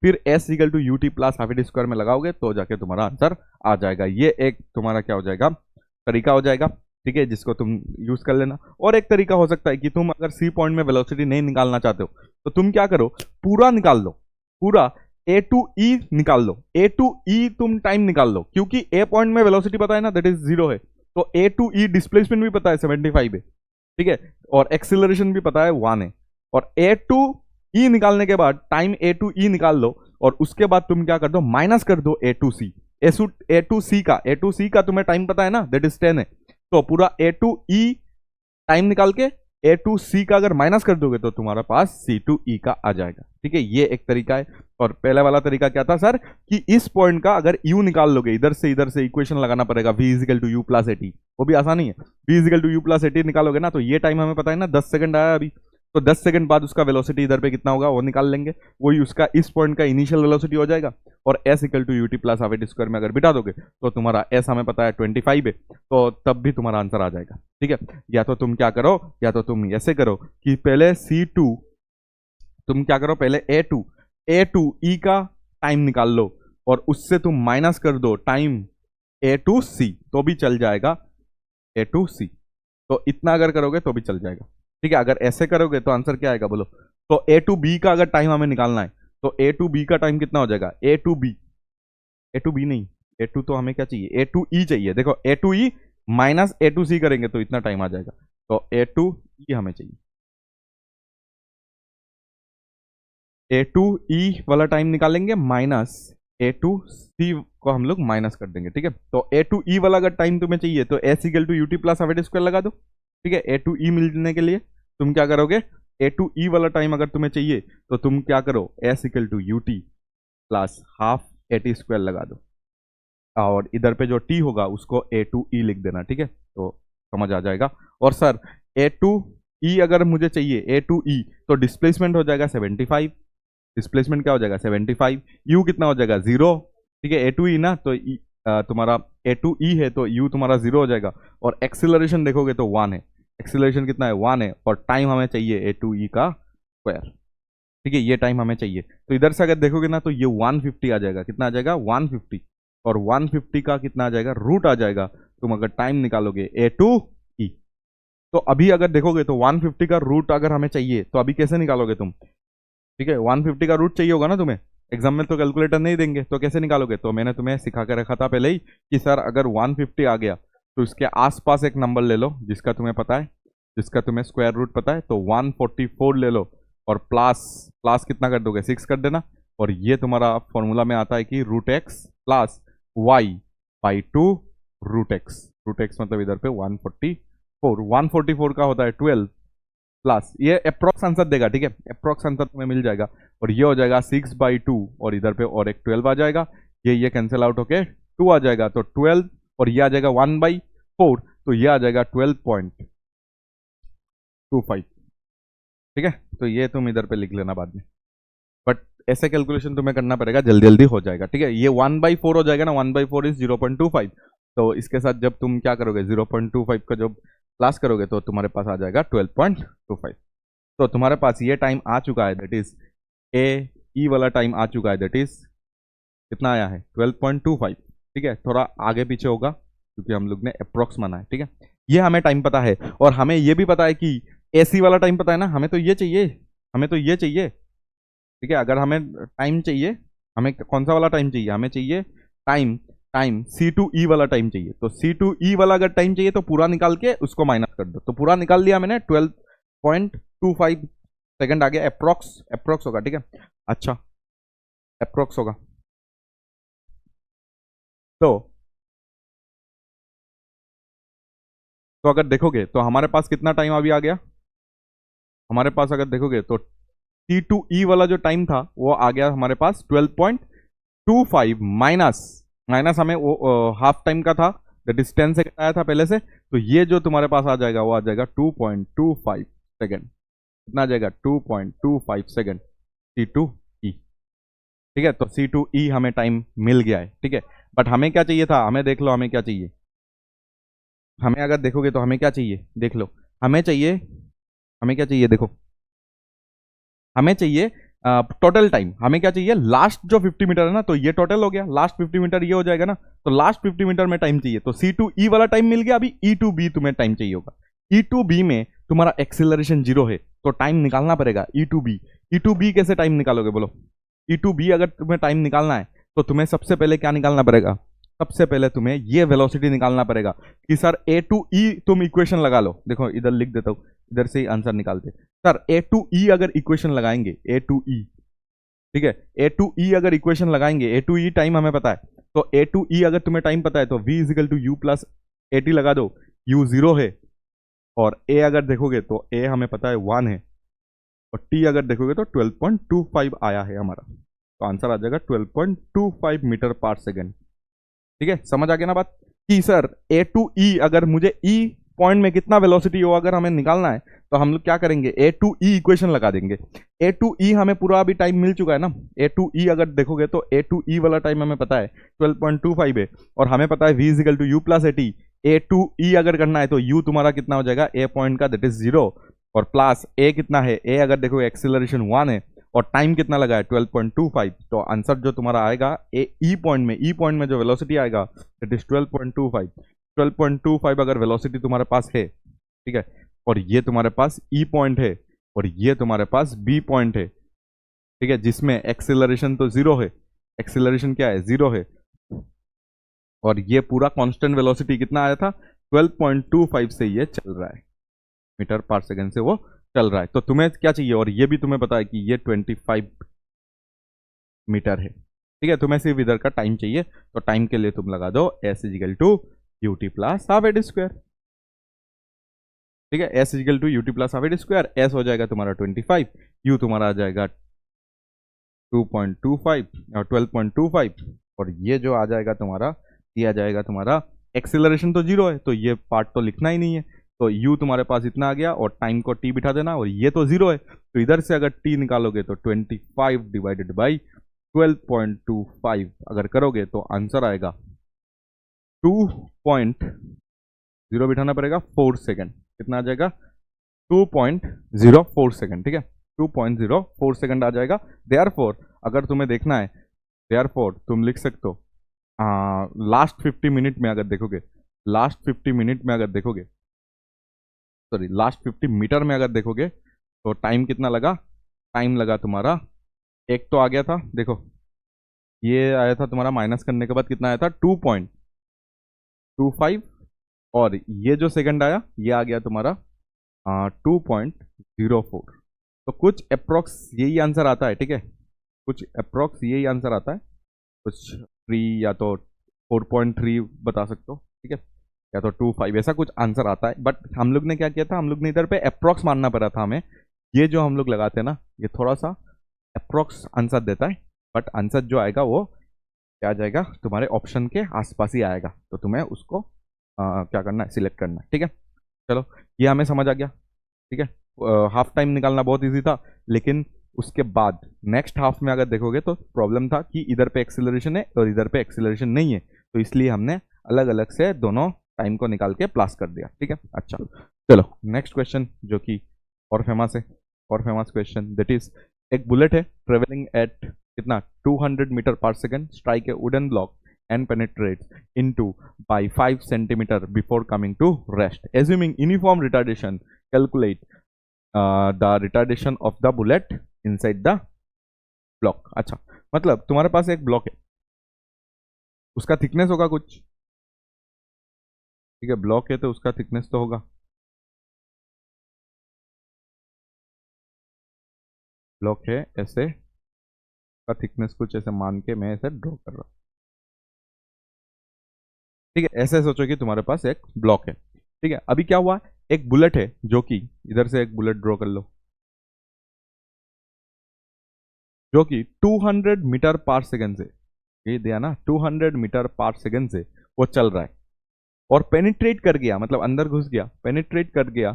फिर S equal to UT plus half at square में लगाओगे तो जाके तुम्हारा आंसर आ जाएगा। ये एक तुम्हारा क्या हो जाएगा, तरीका हो जाएगा, ठीक है, जिसको तुम यूज कर लेना। और एक तरीका हो सकता है कि तुम अगर C पॉइंट में वेलोसिटी नहीं निकालना चाहते हो तो तुम क्या करो, पूरा निकाल लो, पूरा A टू E निकाल लो, A टू E तुम टाइम निकाल लो, क्योंकि A पॉइंट में वेलोसिटी पता है ना, दैट इज 0 है, तो A टू E डिस्प्लेसमेंट भी पता है 75 है, ठीक है, और एक्सिलरेशन भी पता है 1 है। और A टू E निकालने के बाद टाइम A टू E निकाल लो और उसके बाद तुम क्या कर दो, माइनस कर दो A to C, A to C का तुम्हें टाइम पता है ना, दैट इज 10 है, तो पूरा A टू E टाइम निकाल के A टू C का अगर माइनस कर दोगे तो तुम्हारा पास C टू E का आ जाएगा, ठीक है। ये एक तरीका है। और पहले वाला तरीका क्या था सर, कि इस पॉइंट का अगर U निकाल लोगे, इधर से इक्वेशन लगाना पड़ेगा V is equal to U plus 80, वो भी आसानी है। V is equal to U plus 80 निकालोगे ना, तो ये टाइम हमें पता है ना 10 सेकंड आया अभी, तो 10 सेकंड बाद उसका वेलोसिटी इधर पे कितना होगा वो निकाल लेंगे, वही उसका इस पॉइंट का इनिशियल वेलोसिटी हो जाएगा। और S equal to UT plus half at square में अगर बिठा दोगे तो तुम्हारा S हमें पता है 25 है, तो तब भी तुम्हारा आंसर आ जाएगा, ठीक है। या तो तुम क्या करो, या तो तुम ऐसे करो कि पहले C2 तुम क्या करो, पहले A टू E का टाइम निकाल लो और उससे तुम माइनस कर दो टाइम A टू C, तो भी चल जाएगा A टू C, तो इतना अगर करोगे तो भी चल जाएगा, ठीक है। अगर ऐसे करोगे तो आंसर क्या आएगा बोलो, तो A टू B का अगर टाइम हमें निकालना है तो A टू B का टाइम कितना हो जाएगा, A टू B नहीं, A टू तो हमें क्या चाहिए, A टू E चाहिए, देखो A to E minus A to C करेंगे तो इतना टाइम आ जाएगा, तो A टू E हमें चाहिए, A टू E वाला टाइम निकालेंगे माइनस A टू C को हम लोग माइनस कर देंगे, ठीक है। तो A टू E वाला अगर टाइम तुम्हें चाहिए तो S equal to UT plus half at square लगा दो, ठीक है। A टू E मिलने के लिए तुम क्या करोगे, A टू E वाला टाइम अगर तुम्हें चाहिए तो तुम क्या करो, S equal to UT plus half at square लगा दो, और इधर पे जो T होगा उसको A टू E लिख देना, ठीक है, तो समझ आ जाएगा। और सर A टू E अगर मुझे चाहिए A टू E, तो डिस्प्लेसमेंट हो जाएगा 75, डिस्प्लेसमेंट क्या हो जाएगा 75, U कितना हो जाएगा 0, ठीक है। A टू E ना, तो तुम्हारा A टू E है तो U तुम्हारा 0 हो जाएगा, और एक्सिलरेशन देखोगे तो 1 है, एक्सिलरेशन कितना है 1 है, और टाइम हमें चाहिए A टू E का स्क्वायर, ठीक है, ये टाइम हमें चाहिए। तो इधर से अगर देखोगे ना तो ये 150 आ जाएगा, कितना आ जाएगा 150, और 150 का कितना आ जाएगा, रूट आ जाएगा, तुम अगर टाइम निकालोगे A टू E। तो अभी अगर देखोगे तो 150 का रूट अगर हमें चाहिए तो अभी कैसे निकालोगे तुम, ठीक है, 150 का रूट चाहिए होगा ना तुम्हें, एग्जाम में तो कैलकुलेटर नहीं देंगे, तो कैसे निकालोगे, तो मैंने तुम्हें सिखा के रखा था पहले ही कि सर अगर 150 आ गया तो इसके आसपास एक नंबर ले लो जिसका तुम्हें पता है, जिसका तुम्हें स्क्वायर रूट पता है, तो 144 ले लो और प्लस प्लस कितना कर दोगे 6 कर देना, और ये तुम्हारा फॉर्मूला में आता है कि root x plus y by two root x मतलब इधर पे 144 का होता है 12 प्लस ये अप्रोक्स आंसर देगा, ठीक है, अप्रोक्स आंसर तुम्हें मिल जाएगा, और ये हो जाएगा 6/2 और इधर पे और एक 12 आ जाएगा, ये कैंसिल आउट होके 2 आ जाएगा, तो 12 और ये आ जाएगा 1/4, तो ये आ जाएगा 12.25, ठीक है। तो ये तुम इधर पे लिख लेना बाद में, बट ऐसे कैलकुलेशन तुम्हें करना पड़ेगा, जल्दी जल्दी हो जाएगा, ठीक है। ये 1/4 हो जाएगा ना, 1/4 इज 0.25, तो इसके साथ जब तुम क्या करोगे 0.25 का जब प्लस करोगे तो तुम्हारे पास आ जाएगा 12.25, तो तुम्हारे पास ये टाइम आ चुका है, दैट इज E वाला टाइम आ चुका है, दैट इज कितना आया है 12.25, ठीक है। थोड़ा आगे पीछे होगा क्योंकि हम लोग ने अप्रोक्स माना है, ठीक है। ये हमें टाइम पता है, और हमें ये भी पता है कि AC वाला टाइम पता है ना, हमें तो ये चाहिए, ठीक है। अगर हमें टाइम चाहिए, हमें कौन सा वाला टाइम चाहिए, हमें चाहिए टाइम टाइम C2E वाला टाइम चाहिए। तो C2E वाला अगर टाइम चाहिए तो पूरा निकाल के उसको माइनस कर दो। तो पूरा निकाल लिया मैंने, 12.25 सेकंड आ गया, अप्रोक्स अप्रोक्स होगा, ठीक है। अच्छा अप्रोक्स होगा। तो अगर देखोगे तो हमारे पास कितना टाइम अभी आ गया, हमारे पास अगर देखोगे तो T2E वाला जो टाइम था वो आ गया हमारे पास 12.25 माइनस माइनस हमें वो हाफ टाइम का था, दैट इज 10 सेकंड आया था पहले से। तो ये जो तुम्हारे पास आ जाएगा वो आ जाएगा 2.25 सेकंड। कितना आ जाएगा 2.25 सेकंड C2E, ठीक है। तो C2E हमें टाइम मिल गया है, ठीक है। बट हमें क्या चाहिए था, हमें देख लो हमें क्या चाहिए, हमें अगर देखोगे तो हमें क्या चाहिए देख लो, हमें चाहिए, हमें क्या चाहिए देखो, हमें चाहिए टोटल टाइम, हमें क्या चाहिए लास्ट जो 50 मीटर है ना, तो ये टोटल हो गया, लास्ट 50 मीटर ये हो जाएगा ना। तो लास्ट 50 मीटर में टाइम चाहिए, तो C2E वाला टाइम मिल गया। अभी E2B तुम्हें टाइम चाहिए होगा। E2B में तुम्हारा एक्सेलरेशन 0 है तो टाइम निकालना पड़ेगा E2B। E2B कैसे टाइम निकालोगे बोलो। E2B अगर तुम्हें टाइम निकालना है तो तुम्हें सबसे पहले क्या निकालना पड़ेगा, सबसे पहले तुम्हें ये वेलोसिटी निकालना पड़ेगा कि सर A2E तुम इक्वेशन लगा लो। देखो इधर लिख देता हूं, इधर से ही आंसर निकालते। सर A2E अगर इक्वेशन लगाएंगे, A2E, ठीक है, A2E अगर इक्वेशन लगाएंगे, A2E टाइम हमें पता है, तो A2E अगर तुम्हें टाइम पता है तो V is equal to you plus AT लगा दो। U 0 है और A अगर देखोगे तो A हमें पता है 1 है, और T अगर देखोगे तो 12.25 आया है हमारा। तो आंसर आ जाएगा 12.25 मीटर पर सेकेंड, ठीक है। समझ आ गया ना बात कि सर A2E अगर मुझे E पॉइंट में कितना वेलोसिटी हो अगर हमें निकालना है तो हम लोग क्या करेंगे, A2E इक्वेशन लगा देंगे। A2E हमें पूरा अभी टाइम मिल चुका है ना। A2E अगर देखोगे तो A2E वाला टाइम हमें पता है 12.25 है, और हमें पता है V is equal to you plus AT। A2E अगर करना है तो U तुम्हारा कितना हो जाएगा A पॉइंट का, दैट इज 0, और प्लस A कितना है, A अगर देखो एक्सेलरेशन 1 है और टाइम कितना लगा है 12.25। तो आंसर जो तुम्हारा आएगा ई पॉइंट में जो वेलोसिटी आएगा दैट इज 12.25। 12.25 अगर वेलोसिटी तुम्हारे पास है, ठीक है, और ये तुम्हारे पास ई पॉइंट है और ये तुम्हारे पास बी पॉइंट है, ठीक है, जिसमें एक्सेलरेशन तो 0 है, एक्सेलरेशन क्या है 0 है, और ये पूरा कांस्टेंट वेलोसिटी कितना आया था 12.25 से ये चल रहा है, मीटर पर सेकंड से वो चल रहा है। तो तुम्हें क्या चाहिए, और ये भी तुम्हें पता है कि ये 25 मीटर है, ठीक है। तुम्हें सिर्फ इधर का टाइम चाहिए, तो टाइम के लिए तुम लगा दो S equal to UT plus half AT square, ठीक है। S equal to UT plus half AT square, S हो जाएगा तुम्हारा 25, U तुम्हारा आ जाएगा 2.25 और 12.25, और ये जो आ जाएगा तुम्हारा, ये आ जाएगा तुम्हारा, एक्सेलरेशन तो 0 है तो ये पार्ट तो लिखना ही नहीं है, तो U तुम्हारे पास इतना आ गया और टाइम को T बिठा देना, और ये तो 0 है तो इधर से अगर T निकालोगे तो 25 डिवाइडेड बाई 12.25 अगर करोगे तो आंसर आएगा 2.0 बिठाना पड़ेगा 4 सेकेंड। कितना आ जाएगा 2.04 सेकेंड, ठीक है, 2.04 सेकेंड आ जाएगा। देयरफॉर अगर तुम्हें देखना है, देयरफॉर तुम लिख सकते हो लास्ट 50 मिनट में अगर देखोगे, लास्ट 50 मिनट में अगर देखोगे, सॉरी लास्ट 50 मीटर में अगर देखोगे तो टाइम कितना लगा, टाइम लगा तुम्हारा, एक तो आ गया था देखो, ये आया था तुम्हारा माइनस करने के बाद कितना आया था 2.25, और ये जो सेकंड आया ये आ गया तुम्हारा 2.04। तो कुछ अप्रोक्स यही आंसर आता है, ठीक है, कुछ अप्रोक्स यही आंसर आता है, कुछ 3 या तो 4.3 बता सकते हो, ठीक है, या तो 25 ऐसा कुछ आंसर आता है। बट हम लोग ने क्या किया था, हम लोग ने इधर पे अप्रोक्स मानना पड़ा था हमें। ये जो हम लोग लगाते हैं ना, ये थोड़ा सा अप्रोक्स आंसर देता है, बट आंसर जो आएगा वो क्या आ जाएगा तुम्हारे ऑप्शन के आसपास ही आएगा, तो तुम्हें उसको क्या करना है, सिलेक्ट करना है, ठीक है। चलो ये हमें समझ आ गया, ठीक है। हाफ टाइम निकालना बहुत इजी था, लेकिन उसके बाद नेक्स्ट हाफ में अगर देखोगे तो प्रॉब्लम था कि इधर पे एक्सेलरेशन है और इधर पे एक्सेलरेशन नहीं है, तो इसलिए हमने अलग अलग से दोनों टाइम को निकाल के प्लस कर दिया, ठीक है। अच्छा चलो नेक्स्ट क्वेश्चन जो कि और फेमस है, और फेमस क्वेश्चन, दैट इज एक बुलेट है ट्रेवलिंग एट कितना 200 मीटर पर second, strike a wooden block and penetrates into by 5 centimeter before coming to rest. Assuming uniform retardation, calculate the retardation of the bullet inside the block. अच्छा मतलब तुम्हारे पास एक block है, उसका thickness होगा कुछ, ठीक है, ब्लॉक है तो उसका थिकनेस तो होगा, ब्लॉक है ऐसे, का थिकनेस कुछ ऐसे मान के मैं ऐसे ड्रॉ कर रहा हूँ, ठीक है। ऐसे सोचो कि तुम्हारे पास एक ब्लॉक है, ठीक है। अभी क्या हुआ, एक बुलेट है जो कि इधर से एक बुलेट ड्रॉ कर लो, जो कि 200 मीटर पर सेकंड से, ये दिया ना, 200 मीटर पर सेकंड से वो चल रहा है, और पेनिट्रेट कर गया, मतलब अंदर घुस गया, पेनिट्रेट कर गया,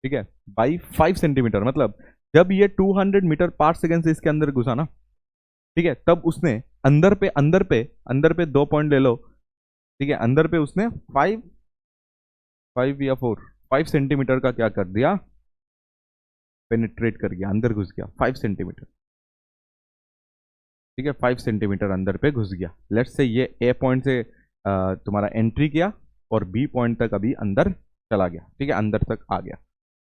ठीक है, बाई 5 सेंटीमीटर। मतलब जब ये 200 मीटर पर सेकंड से इसके अंदर घुसा ना, ठीक है, तब उसने अंदर पे 2 पॉइंट ले लो, ठीक है, अंदर पे उसने 5 या 4 5 सेंटीमीटर का क्या कर दिया, पेनिट्रेट कर गया, अंदर घुस गया 5 सेंटीमीटर, ठीक है, 5 सेंटीमीटर अंदर पे घुस गया। लेट्स से ये ए पॉइंट से तुम्हारा एंट्री किया और बी पॉइंट तक अभी अंदर चला गया, ठीक है, अंदर तक आ गया,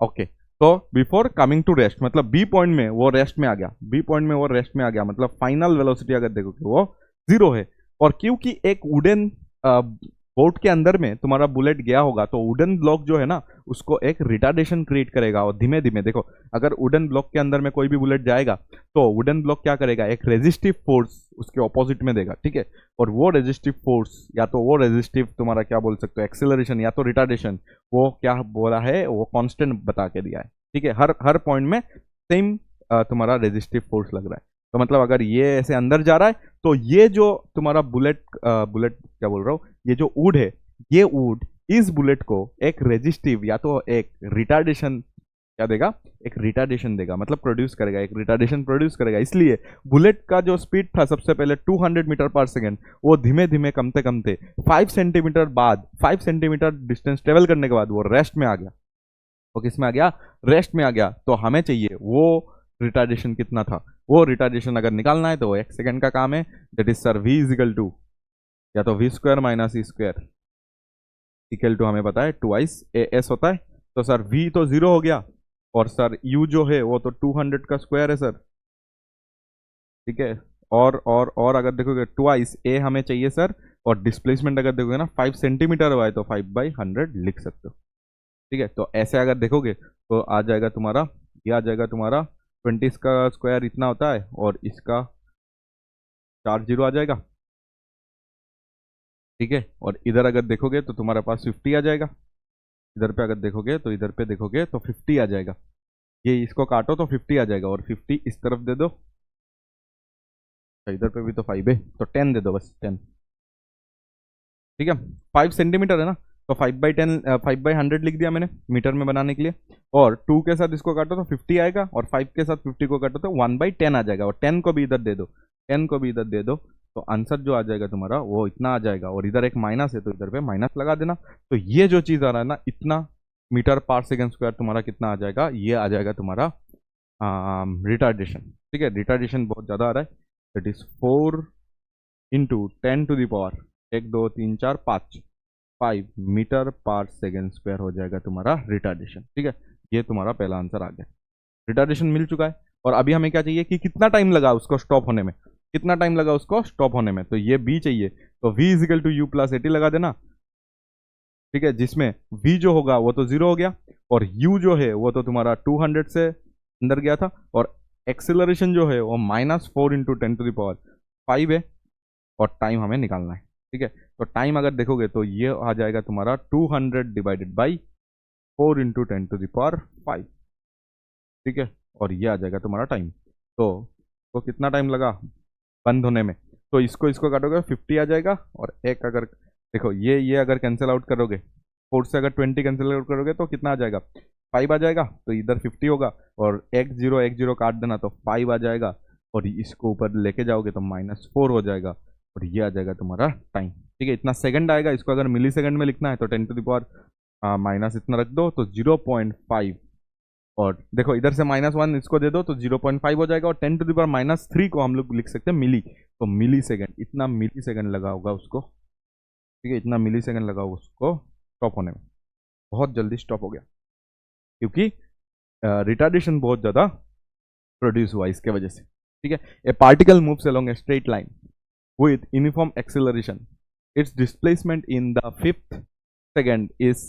ओके। तो बिफोर कमिंग टू रेस्ट, मतलब बी पॉइंट में वो रेस्ट में आ गया, बी पॉइंट में वो रेस्ट में आ गया, मतलब फाइनल वेलोसिटी अगर देखोगे वो 0 है। और क्योंकि एक वुडन बोट के अंदर में तुम्हारा बुलेट गया होगा, तो वुडन ब्लॉक जो है ना, उसको एक रिटार्डेशन क्रिएट करेगा, और धीमे धीमे देखो, अगर वुडन ब्लॉक के अंदर में कोई भी बुलेट जाएगा तो वुडन ब्लॉक क्या करेगा, एक रेजिस्टिव फोर्स उसके ऑपोजिट में देगा, ठीक है। और वो रेजिस्टिव फोर्स, या तो वो रेजिस्टिव तुम्हारा क्या बोल सकते हो, एक्सेलरेशन या तो रिटार्डेशन, वो क्या बोला है, वो कांस्टेंट बता के दिया है, ठीक है। हर हर पॉइंट में सेम तुम्हारा रेजिस्टिव फोर्स लग रहा है। तो मतलब अगर ये ऐसे अंदर जा रहा है, तो ये जो तुम्हारा बुलेट क्या बोल रहा हूँ, ये जो वुड है, ये वुड इस बुलेट को एक रेजिस्टिव या तो एक रिटार्डेशन क्या देगा, एक रिटार्डेशन देगा, मतलब प्रोड्यूस करेगा, एक रिटार्डेशन प्रोड्यूस करेगा। इसलिए बुलेट का जो स्पीड था सबसे पहले 200 मीटर पर सेकेंड, वो धीमे धीमे कमते कमते 5 सेंटीमीटर बाद, 5 सेंटीमीटर डिस्टेंस ट्रेवल करने के बाद वो रेस्ट में आ गया। वो किस में आ गया, रेस्ट में आ गया। तो हमें चाहिए वो रिटार्डेशन कितना था, वो रिटार्डेशन अगर निकालना है तो 1 सेकेंड का काम है, that is sir v is equal to या तो v square minus e square equal to, हमें पता है 2 ए एस होता है। तो सर v तो 0 हो गया, और सर u जो है वो तो 200 का स्क्वायर है सर, ठीक है। और अगर देखोगे 2 a हमें चाहिए सर, और डिस्प्लेसमेंट अगर देखोगे ना 5 सेंटीमीटर हुआ है, तो 5/100 लिख सकते हो, ठीक है। तो ऐसे अगर देखोगे तो आ जाएगा तुम्हारा, ये आ जाएगा तुम्हारा 20 का स्क्वायर इतना होता है, और इसका 4 0 आ जाएगा, ठीक है। और इधर अगर देखोगे तो तुम्हारे पास 50 आ जाएगा, इधर पे अगर देखोगे तो इधर पे देखोगे तो 50 आ जाएगा, ये इसको काटो तो 50 आ जाएगा, और 50 इस तरफ दे दो, तो इधर पे भी तो 5 है, तो 10 दे दो बस, 10, ठीक है। 5 सेंटीमीटर है ना, तो 5/10, 5/100 लिख दिया मैंने मीटर में बनाने के लिए। और 2 के साथ इसको काटो तो 50 आएगा, और 5 के साथ 50 को काटो तो 1/10 आ जाएगा, और 10 को भी इधर दे दो, 10 को भी इधर दे दो, तो आंसर जो आ जाएगा तुम्हारा वो इतना आ जाएगा। और इधर एक माइनस है तो इधर पे माइनस लगा देना। तो ये जो चीज़ आ रहा है ना, इतना मीटर पर सेकेंड स्क्वायर तुम्हारा कितना आ जाएगा, ये आ जाएगा तुम्हारा रिटार्डेशन, ठीक है। रिटार्डेशन बहुत ज़्यादा आ रहा है, दैट इज 4 × 10⁻⁴, 1 2 3 4 5 5 मीटर पर सेकेंड स्क्वायर हो जाएगा तुम्हारा रिटार्डेशन, ठीक है। ये तुम्हारा पहला आंसर आ गया, रिटार्डेशन मिल चुका है। और अभी हमें क्या चाहिए कि कितना टाइम लगा उसको स्टॉप होने में, कितना टाइम लगा उसको स्टॉप होने में, तो ये बी चाहिए। तो v is equal to you plus 80 लगा देना, ठीक है, जिसमें v जो होगा वो तो 0 हो गया, और u जो है वो तो तुम्हारा 200 से अंदर गया था, और एक्सेलरेशन जो है वो -4 × 10⁻⁵ है, और टाइम हमें निकालना है, ठीक है। तो टाइम अगर देखोगे तो ये आ जाएगा तुम्हारा 200/4 × 10⁵, ठीक है। और ये आ जाएगा तुम्हारा टाइम। तो कितना टाइम लगा बंद होने में, तो इसको इसको काटोगे 50 आ जाएगा, और एक अगर देखो ये अगर कैंसिल आउट करोगे, 4 से अगर 20 कैंसिल आउट करोगे तो कितना आ जाएगा, 5 आ जाएगा, तो इधर 50 होगा, और 1 0 काट देना तो 5 आ जाएगा, और इसको ऊपर लेके जाओगे तो -4 हो जाएगा, और ये आ जाएगा तुम्हारा टाइम, ठीक है। इतना सेकंड आएगा, इसको अगर मिली सेकंड में लिखना है तो 10⁻⁻, माइनस इतना रख दो तो 0.5, और देखो इधर से -1 इसको दे दो तो 0.5 हो जाएगा, और 10⁻⁻³ को हम लोग लिख सकते हैं मिली, तो मिली सेकेंड, इतना मिली सेकेंड लगा होगा उसको, ठीक है, इतना मिली सेकेंड लगा होगा उसको स्टॉप होने में, बहुत जल्दी स्टॉप हो गया, क्योंकि रिटार्डेशन बहुत ज़्यादा प्रोड्यूस हुआ इसके वजह से, ठीक है, a particle moves along a straight line with uniform acceleration, its displacement in the 5th second is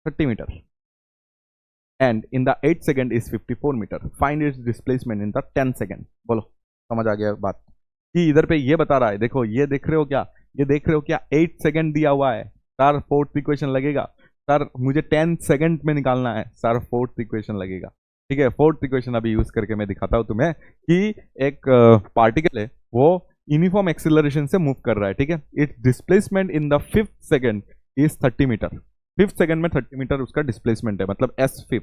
30 meter and in the 8th second is 54 meter, find its displacement in the 10th second. बोलो, समझ आ गया बात कि इधर पे ये बता रहा है, देखो ये देख रहे हो क्या, ये देख रहे हो क्या, 8 सेकेंड दिया हुआ है सर, 4th इक्वेशन लगेगा सर, मुझे 10 सेकेंड में निकालना है सर, 4th इक्वेशन लगेगा। ठीक है, 4th इक्वेशन अभी यूज करके मैं दिखाता हूं तुम्हें कि एक पार्टिकल है वो यूनिफॉर्म एक्सिलरेशन से मूव कर रहा है। ठीक है, its displacement in the 5th second is 30 meter, 5th second में 30 मीटर उसका डिस्प्लेसमेंट है, मतलब S5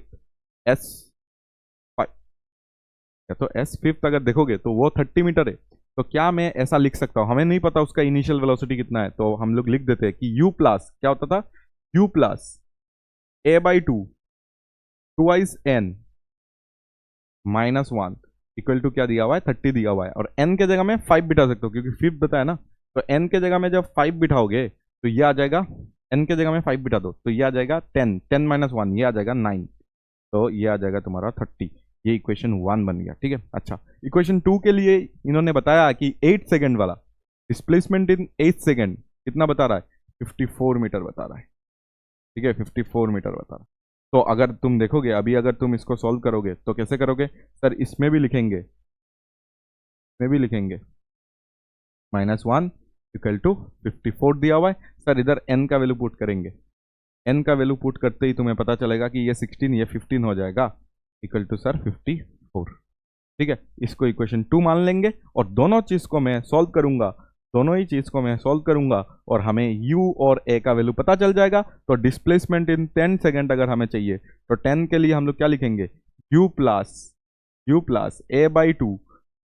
तो S5 अगर देखोगे तो वो 30 मीटर है। तो क्या मैं ऐसा लिख सकता हूं, हमें नहीं पता उसका इनिशियल वेलोसिटी कितना है, तो हम लोग लिख देते हैं कि u प्लस क्या होता था, u plus a/2 2 n minus 1 equal to क्या दिया हुआ है, 30 दिया हुआ है, और n के जगह में 5 बिठा सकते हो क्योंकि 5 बताया ना, तो n के जगह में जब 5 बिठाओगे तो ये आ जाएगा, n के जगह में 5 बिठा दो तो ये आ जाएगा 10, 10 माइनस 1 ये आ जाएगा 9, तो ये आ जाएगा तुम्हारा 30। ये इक्वेशन 1 बन गया। ठीक है, अच्छा इक्वेशन 2 के लिए इन्होंने बताया कि 8 सेकेंड वाला डिस्प्लेसमेंट इन 8 सेकेंड कितना बता रहा है, 54 मीटर बता रहा है। ठीक है, 54 मीटर बता रहा है। तो अगर तुम देखोगे अभी, अगर तुम इसको सॉल्व करोगे तो कैसे करोगे सर, इसमें भी लिखेंगे, इसमें भी लिखेंगे -1 इक्वल टू 54 दिया हुआ है सर, इधर n का वैल्यू पुट करेंगे, n का वैल्यू पुट करते ही तुम्हें पता चलेगा कि ये 16 ये 15 हो जाएगा इक्वल टू सर 54। ठीक है, इसको इक्वेशन 2 मान लेंगे और दोनों चीज को मैं सॉल्व करूंगा, दोनों ही चीज को मैं सॉल्व करूंगा और हमें u और a का वैल्यू पता चल जाएगा। तो डिस्प्लेसमेंट इन 10 सेकेंड अगर हमें चाहिए तो 10 के लिए हम लोग क्या लिखेंगे, u plus a/2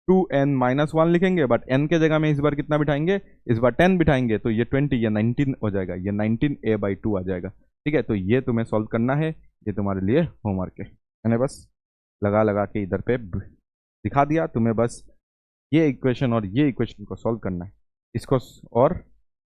2n minus 1 लिखेंगे, बट n के जगह में इस बार कितना बिठाएंगे, इस बार 10 बिठाएंगे तो ये 20 ये 19 हो जाएगा, ये 19 a/2 आ जाएगा। ठीक है, तो ये तुम्हें सॉल्व करना है, ये तुम्हारे लिए होमवर्क है, मैंने बस लगा के इधर पे दिखा दिया तुम्हें, बस ये इक्वेशन और ये इक्वेशन को सॉल्व करना है, इसको और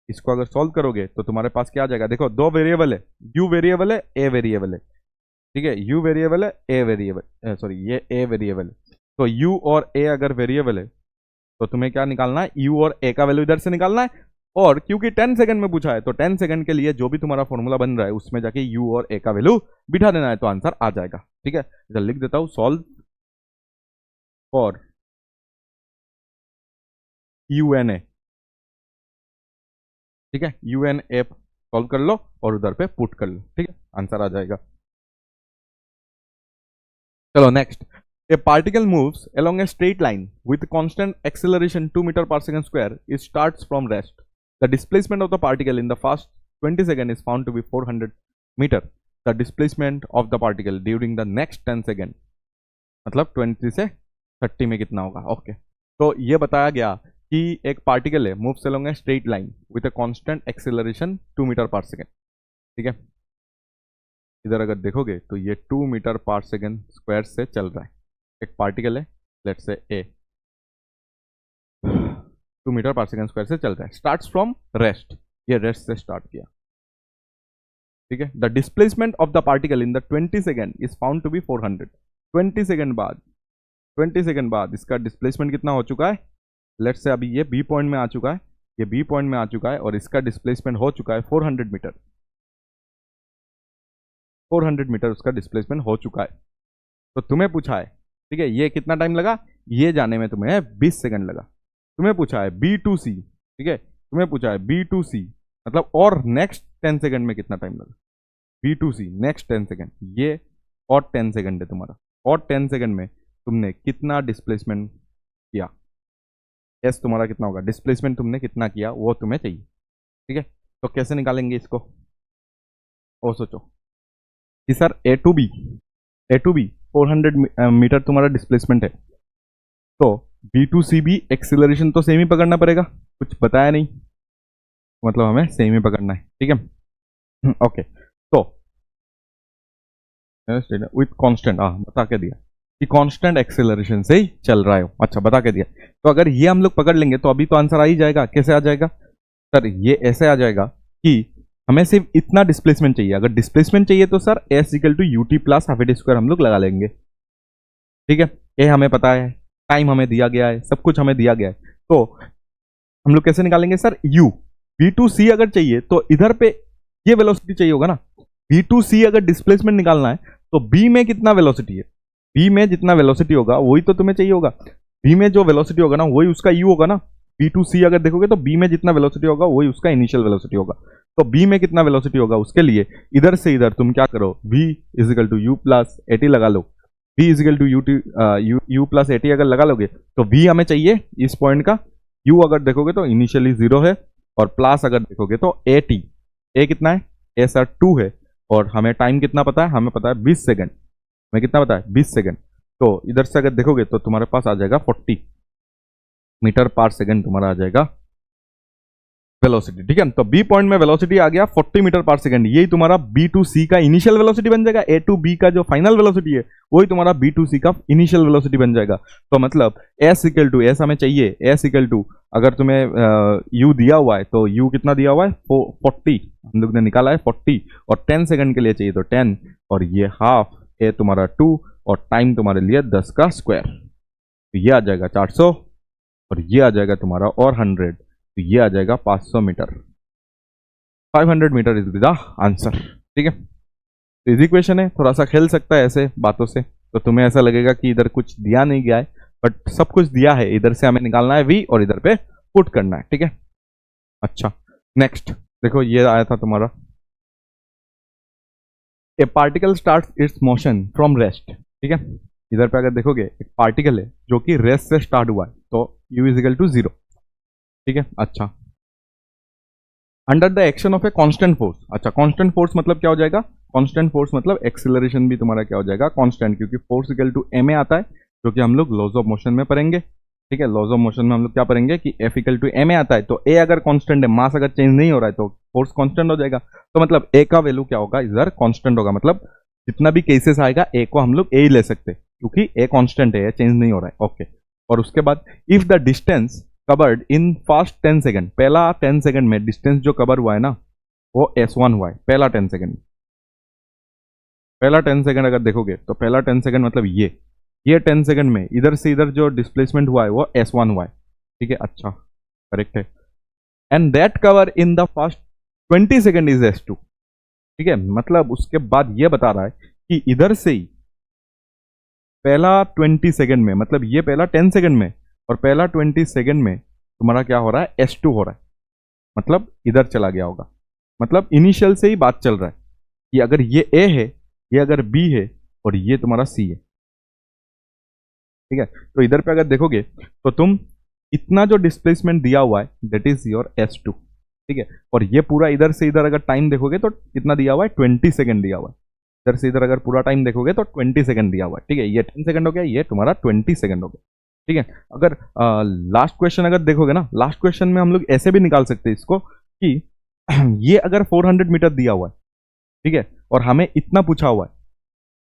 इसको अगर सॉल्व करोगे तो तुम्हारे पास क्या आ जाएगा, देखो दो वेरिएबल है, u वेरिएबल है, a वेरिएबल है। ठीक है, u वेरिएबल है, a वेरिएबल, सॉरी ये a वेरिएबल है। तो u और a अगर वेरिएबल है तो तुम्हें क्या निकालना है, u और a का वैल्यू इधर से निकालना है, और क्योंकि 10 सेकंड में पूछा है तो 10 सेकंड के लिए जो भी तुम्हारा फॉर्मूला बन रहा है उसमें जाके u और a का वैल्यू बिठा देना है, तो आंसर आ जाएगा। ठीक है, इधर लिख देता हूं, सॉल्व फॉर UNA। ठीक है, UNA सॉल्व कर लो और उधर पे पुट कर लो, ठीक है, आंसर आ जाएगा। चलो next, A particle moves along a straight line with constant acceleration 2 meter per second square. It starts from rest. The displacement of the particle in the first 20 seconds is found to be 400 meter. The displacement of the particle during the next 10 second, मतलब 20 से 30 में कितना होगा। Okay, तो ये बताया गया कि एक पार्टिकल है moves along a straight line with a constant acceleration 2 meter per second। ठीक है, इधर अगर देखोगे तो ये 2 मीटर पर सेकेंड स्क्वायर से चल रहा है, एक पार्टिकल है, लेट्स से ए 2 मीटर पर सेकेंड स्क्वायर से चल रहा है, स्टार्ट्स फ्रॉम रेस्ट, ये रेस्ट से स्टार्ट किया। ठीक है, the displacement of the particle in the 20 second is found to B 400। 20 second बाद इसका डिस्प्लेसमेंट कितना हो चुका है, लेट्स से अभी ये बी पॉइंट में आ चुका है, ये बी पॉइंट में आ चुका है और इसका डिस्प्लेसमेंट हो चुका है 400 मीटर, 400 मीटर उसका डिस्प्लेसमेंट हो चुका है। तो तुम्हें पूछा है, ठीक है, ये कितना टाइम लगा, ये जाने में तुम्हें 20 सेकंड लगा। तुम्हें पूछा है B2C, ठीक है, तुम्हें पूछा है B2C मतलब और नेक्स्ट 10 सेकंड में कितना टाइम लगा, B2C नेक्स्ट 10 सेकंड, ये और 10 सेकंड है तुम्हारा, और 10 सेकंड में तुमने कितना डिस्प्लेसमेंट किया, एस तुम्हारा कितना होगा, डिस्प्लेसमेंट तुमने कितना किया वो तुम्हें चाहिए। ठीक है, तो कैसे निकालेंगे इसको, और सोचो कि sir a to B 400 meter तुम्हारा डिस्प्लेसमेंट है, तो B2C भी एक्सिलरेशन तो सेम ही पकड़ना पड़ेगा, कुछ बताया नहीं, मतलब हमें सेम ही पकड़ना है। ठीक है, ओके, तो विथ कांस्टेंट, बता के दिया कि कांस्टेंट एक्सेलरेशन से ही चल रहा है, अच्छा बता के दिया। तो अगर ये हम लोग पकड़ लेंगे तो अभी तो आंसर आ ही जाएगा। कैसे आ जाएगा सर, ये ऐसे आ जाएगा कि हमें सिर्फ इतना डिस्प्लेसमेंट चाहिए, अगर डिस्प्लेसमेंट चाहिए तो सर S = UT + ½ स्क्वायर हम लोग लगा लेंगे। ठीक है, ए हमें पता है, टाइम हमें दिया गया है, सब कुछ हमें दिया गया है, तो हम लोग कैसे निकालेंगे सर, u v2c अगर चाहिए तो इधर पे ये वेलोसिटी चाहिए होगा ना, v2c अगर डिस्प्लेसमेंट निकालना है तो b में कितना वेलोसिटी है, b में जितना वेलोसिटी होगा वही तो तुम्हें चाहिए होगा, b में जो वेलोसिटी होगा ना वही उसका u होगा ना, v2c अगर देखोगे तो b में जितना वेलोसिटी होगा वही उसका इनिशियल वेलोसिटी होगा, तो b में कितना वेलोसिटी होगा उसके लिए इधर से इधर तुम क्या करो, v is equal to you plus at लगा लो, v is equal to you plus at अगर लगा लोगे तो v हमें चाहिए इस पॉइंट का, u अगर देखोगे तो इनिशियली 0 है, और प्लस अगर देखोगे तो at, a कितना है, a सर 2 है, और हमें टाइम कितना पता है, हमें पता है 20 सेकंड, हमें कितना पता है 20 सेकंड, तो इधर से अगर देखोगे तो तुम्हारे पास आ जाएगा 40 मीटर पर सेकंड तुम्हारा आ जाएगा वेलोसिटी, ठीक है। तो बी पॉइंट में वेलोसिटी आ गया 40 मीटर पर सेकंड, यही तुम्हारा B2C का इनिशियल वेलोसिटी बन जाएगा, A to B का जो फाइनल वेलोसिटी है वही तुम्हारा B2C का इनिशियल वेलोसिटी बन जाएगा। तो मतलब S इक्वल टू, S हमें चाहिए, S इक्वल टू अगर तुम्हें U दिया हुआ है तो U कितना दिया हुआ है 40, हम लोग ने निकाला है 40, और 10 सेकंड के लिए चाहिए तो 10, और ये हाफ, A तुम्हारा 2, और टाइम तुम्हारे लिए 10 का स्क्वायर, तो ये आ जाएगा 400, और ये आ जाएगा तुम्हारा और 100, तो ये आ जाएगा 500 meter, 500 meter is the answer, ठीक है। तो इजी क्वेश्चन है, थोड़ा सा खेल सकता है ऐसे बातों से, तो तुम्हें ऐसा लगेगा कि इधर कुछ दिया नहीं गया है, बट सब कुछ दिया है, इधर से हमें निकालना है v और इधर पे पुट करना है, ठीक है। अच्छा नेक्स्ट देखो, ये आया था तुम्हारा, ए particle starts it's motion from rest, ठीक है। इधर पे अगर देखोगे एक पार्टिकल है जो कि रेस्ट से स्टार्ट हुआ है, तो u इज इक्वल टू 0, ठीक है। अच्छा, under the action of a constant force, अच्छा कांस्टेंट फोर्स मतलब क्या हो जाएगा, कांस्टेंट फोर्स मतलब एक्सेलरेशन भी तुम्हारा क्या हो जाएगा, कांस्टेंट, क्योंकि फोर्स इक्वल टू ma आता है, जो कि हम लोग लॉज ऑफ मोशन में पढ़ेंगे, ठीक है। लॉज ऑफ मोशन में हम लोग क्या पढ़ेंगे कि F इक्वल टू ma आता है, तो a अगर कांस्टेंट है, मास अगर चेंज नहीं हो रहा है तो फोर्स कांस्टेंट हो जाएगा, तो मतलब a का वैल्यू क्या होगा, इधर कांस्टेंट होगा, मतलब जितना भी केसेस आएगा a को हम लोग a ही ले सकते हैं, क्योंकि a कांस्टेंट है, चेंज नहीं हो रहा है, ओके। और उसके बाद if the distance covered in fast 10 second, पहला 10 सेकंड में डिस्टेंस जो कवर हुआ है ना वो S1 हुआ है, पहला 10 सेकंड, पहला 10 सेकंड अगर देखोगे तो पहला 10 सेकंड मतलब ये 10 सेकंड में इधर से इधर जो डिस्प्लेसमेंट हुआ है वो S1 हुआ है, ठीक है। अच्छा करेक्ट है, and that cover in the first 20 second is S2, ठीक है। मतलब उसके बाद ये बता रहा है कि इधर से ही पहला 20 सेकंड में, मतलब ये पहला 10 सेकंड में और पहला 20 सेकंड में तुम्हारा क्या हो रहा है, S2 हो रहा है, मतलब इधर चला गया होगा, मतलब इनिशियल से ही बात चल रहा है कि अगर ये A है, ये अगर B है, और ये तुम्हारा C है, ठीक है। तो इधर पे अगर देखोगे तो तुम इतना जो डिस्प्लेसमेंट दिया हुआ है दैट इज योर S2, ठीक है। और ये पूरा इधर से इधर अगर टाइम देखोगे तो कितना दिया हुआ है, 20 सेकंड दिया हुआ है, इधर से इधर अगर पूरा टाइम देखोगे तो 20 सेकंड दिया हुआ है, ठीक है। ये 10 सेकंड हो गया, ये तुम्हारा 20 सेकंड हो गया, ठीक है। अगर लास्ट क्वेश्चन अगर देखोगे ना, लास्ट क्वेश्चन में हम लोग ऐसे भी निकाल सकते हैं इसको कि ये अगर 400 मीटर दिया हुआ है, ठीक है, और हमें इतना पूछा हुआ है,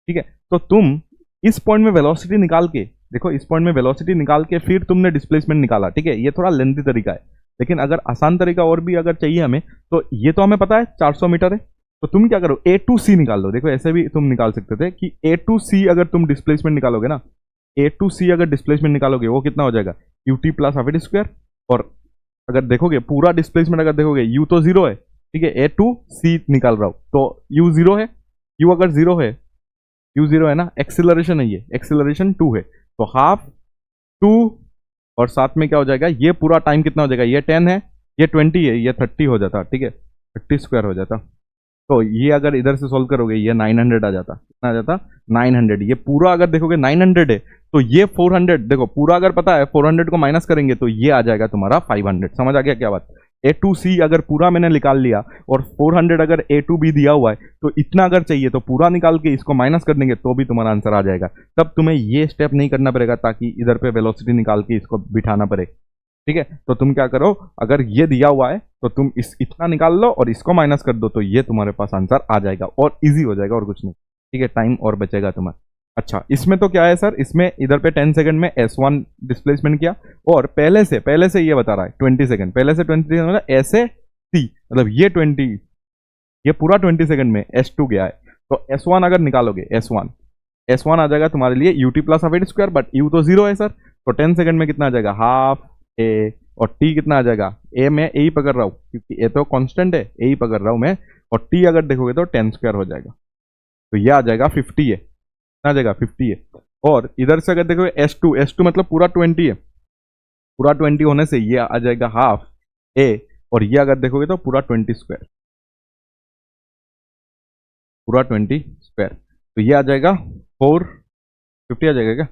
ठीक है, तो तुम इस पॉइंट में वेलोसिटी निकाल के देखो, इस पॉइंट में वेलोसिटी निकाल के फिर तुमने डिस्प्लेसमेंट निकाला, ठीक है। ये थोड़ा लेंथी तरीका है, लेकिन अगर आसान तरीका और भी अगर चाहिए हमें, तो ये तो हमें पता है 400 मीटर है, तो तुम क्या करो A to C निकाल लो, देखो ऐसे भी तुम निकाल सकते थे कि A to C अगर तुम डिस्प्लेसमेंट निकालोगे ना, A to C अगर डिस्प्लेसमेंट निकालोगे वो कितना हो जाएगा, ut plus half at square, और अगर देखोगे पूरा डिस्प्लेसमेंट अगर देखोगे u तो 0 है, ठीक है, A to C निकाल रहा हूं तो u 0 है, u अगर 0 है, u 0 है ना, एक्सिलरेशन है, ये एक्सिलरेशन 2 है, तो हाफ 2 और साथ में क्या हो जाएगा, ये पूरा टाइम कितना हो जाएगा, ये 10 है, ये 20 है, ये 30 हो जाता, ठीक है, 30 स्क्वायर हो जाता। तो ये अगर इधर से सॉल्व करोगे ये 900 आ जाता, कितना आ जाता 900, ये पूरा अगर देखोगे 900 है, तो ये 400 देखो पूरा अगर पता है 400 को माइनस करेंगे तो ये आ जाएगा तुम्हारा 500, समझ आ गया क्या बात। A to C अगर पूरा मैंने निकाल लिया और 400 अगर A to B दिया हुआ है, तो इतना अगर चाहिए तो पूरा निकाल के इसको माइनस कर देंगे तो भी तुम्हारा आंसर आ जाएगा। तब तुम्हें ये स्टेप नहीं करना पड़ेगा ताकि इधर पे वेलोसिटी निकाल के इसको बिठाना पड़े, ठीक है। तो तुम क्या करो, अगर ये दिया हुआ है तो तुम इतना निकाल लो और इसको माइनस कर दो, तो ये तुम्हारे पास आंसर आ जाएगा और इजी हो जाएगा और कुछ नहीं, ठीक है, टाइम और बचेगा तुम्हारा। अच्छा इसमें तो क्या है सर, इसमें इधर पे 10 सेकंड में S1 डिस्प्लेसमेंट किया, और पहले से ये बता रहा है 20 सेकंड, पहले से 20 सेकंड मतलब ऐसे C, मतलब ये 20, ये पूरा 20 सेकंड में S2 गया है, तो S1 अगर निकालोगे, S1 आ जाएगा तुम्हारे लिए ut plus half at square, but u तो 0 है सर, तो 10 सेकंड में कितना आ जाएगा, हाफ ए, और टी कितना आ जाएगा, ए में ए ही पकड़ रहा हूँ क्योंकि ए तो कांस्टेंट है, ए ही पकड़ रहा हूँ मैं, और टी अगर देखोगे तो 10 स्क्वायर हो जाएगा, तो ये आ जाएगा 50 है, कितना आ जाएगा 50 है। और इधर से अगर देखोगे S2 मतलब पूरा 20 है, पूरा 20 होने से ये आ जाएगा हाफ ए, और ये अगर देखोगे तो पूरा 20 स्क्वायर, पूरा 20 स्क्वायर, तो ये आ जाएगा 450 आ जाएगा क्या,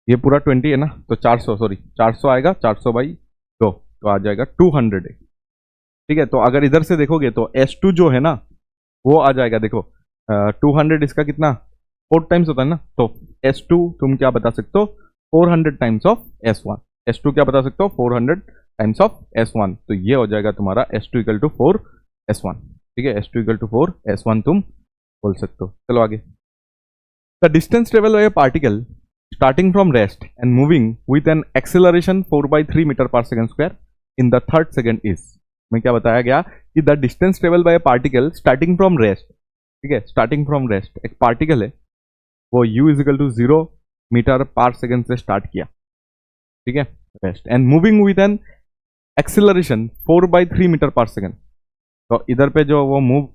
ये पूरा 20 है ना, तो 400 सॉरी 400 आएगा, 400 बाई 2 तो आ जाएगा 200 है, ठीक है। तो अगर इधर से देखोगे तो S2 जो है ना वो आ जाएगा, देखो 200 इसका कितना 4 टाइम्स होता है ना, तो S2 तुम क्या बता सकते हो 400 टाइम्स ऑफ S1, S2 क्या बता सकते हो 400 टाइम्स ऑफ S1, तो ये हो जाएगा तुम्हारा S2 इक्वल टू 4 S1, ठीक है, S2 इक्वल टू 4 S1 तुम बोल सकते हो। चलो आगे, the distance travel by a particle starting from rest and moving with an acceleration 4/3 metre पर second square in the third second is, में क्या बताया गया कि the distance travel by particle starting from rest, ठीक है, स्टार्टिंग फ्रॉम रेस्ट, एक पार्टिकल है वो u is equal to 0 meter पर सेकंड से स्टार्ट किया, ठीक है, rest, and moving with an acceleration 4/3 metre पर सेकंड, तो इधर पे जो वो मूव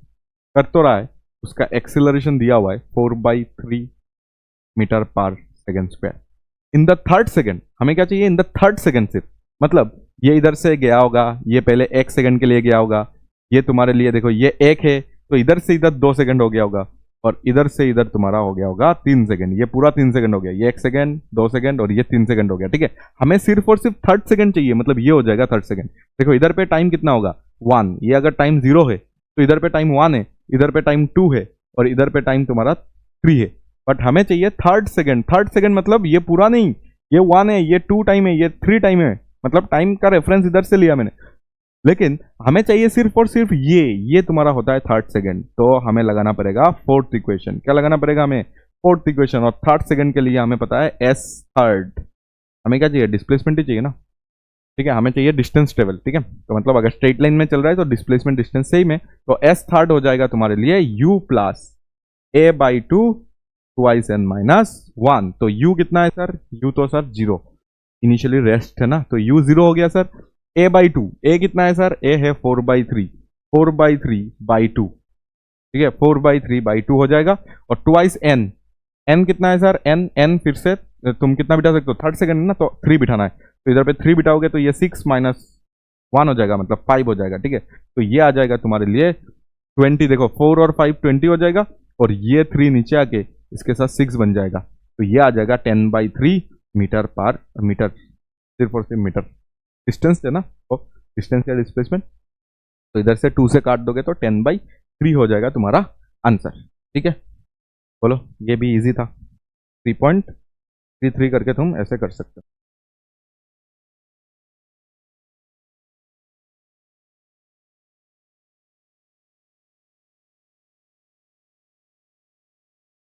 कर तो रहा है उसका एक्सेलरेशन दिया हुआ है 4/3 मीटर पर second square in the third second, हमें क्या चाहिए इन द थर्ड सेकंड सिर्फ, मतलब ये इधर से गया होगा, ये पहले 1 सेकंड के लिए गया होगा, ये तुम्हारे लिए देखो ये 1 है तो इधर से इधर 2 सेकंड हो गया होगा, और इधर से इधर तुम्हारा हो गया होगा 3 सेकंड, ये पूरा 3 सेकंड हो गया, ये 1 सेकंड 2 सेकंड और ये 3 सेकंड हो गया, ठीक है। हमें सिर्फ और सिर्फ थर्ड सेकंड चाहिए, मतलब ये हो जाएगा थर्ड सेकंड। देखो इधर पे टाइम कितना होगा 1, ये अगर टाइम 0 है तो इधर पे टाइम 1 है, इधर पे टाइम 2 है और इधर पे टाइम तुम्हारा 3 है, बट हमें चाहिए थर्ड सेकंड। थर्ड सेकंड मतलब ये पूरा नहीं, ये 1 है, ये 2 टाइम है, ये 3 टाइम है, मतलब टाइम का रेफरेंस इधर से लिया मैंने, लेकिन हमें चाहिए सिर्फ और सिर्फ ये तुम्हारा होता है थर्ड सेकंड, तो हमें लगाना पड़ेगा फोर्थ इक्वेशन। क्या लगाना पड़ेगा हमें, फोर्थ इक्वेशन, और थर्ड सेकंड के लिए हमें पता है एस थर्ड, हमें क्या चाहिए डिस्प्लेसमेंट ही चाहिए ना, ठीक है, हमें चाहिए डिस्टेंस ट्रेवल, ठीक है, तो मतलब अगर स्ट्रेट लाइन में चल रहा है तो डिस्प्लेसमेंट डिस्टेंस सेम है, तो एस थर्ड हो जाएगा तुम्हारे लिए u plus a by 2 twice n minus 1, तो u कितना है सर, u तो सर 0, इनिशियली रेस्ट है ना, तो u 0 हो गया सर, a बाई 2, a कितना है सर, a है 4/3, 4/3/2, ठीक है, 4/3/2 हो जाएगा, और ट्वाइस n, n कितना है सर, n फिर से तुम कितना बिठा सकते हो, थर्ड सेकंड है ना, तो 3 बिठाना है, तो इधर पे 3 बिठाओगे तो ये 6 माइनस 1 हो जाएगा, मतलब 5 हो जाएगा, ठीक है, तो ये आ जाएगा तुम्हारे लिए 20, देखो 4 और 5 20 हो जाएगा, और ये 3 नीचे आके इसके साथ 6 बन जाएगा, तो ये आ जाएगा 10/3 मीटर पर मीटर, सिर्फ और सिर्फ मीटर डिस्टेंस है ना, तो डिस्टेंस या डिस्प्लेसमेंट, तो इधर से 2 से काट दोगे तो 10/3 हो जाएगा तुम्हारा आंसर, ठीक है। बोलो, ये भी इजी था, 3.33 करके तुम ऐसे कर सकते हो।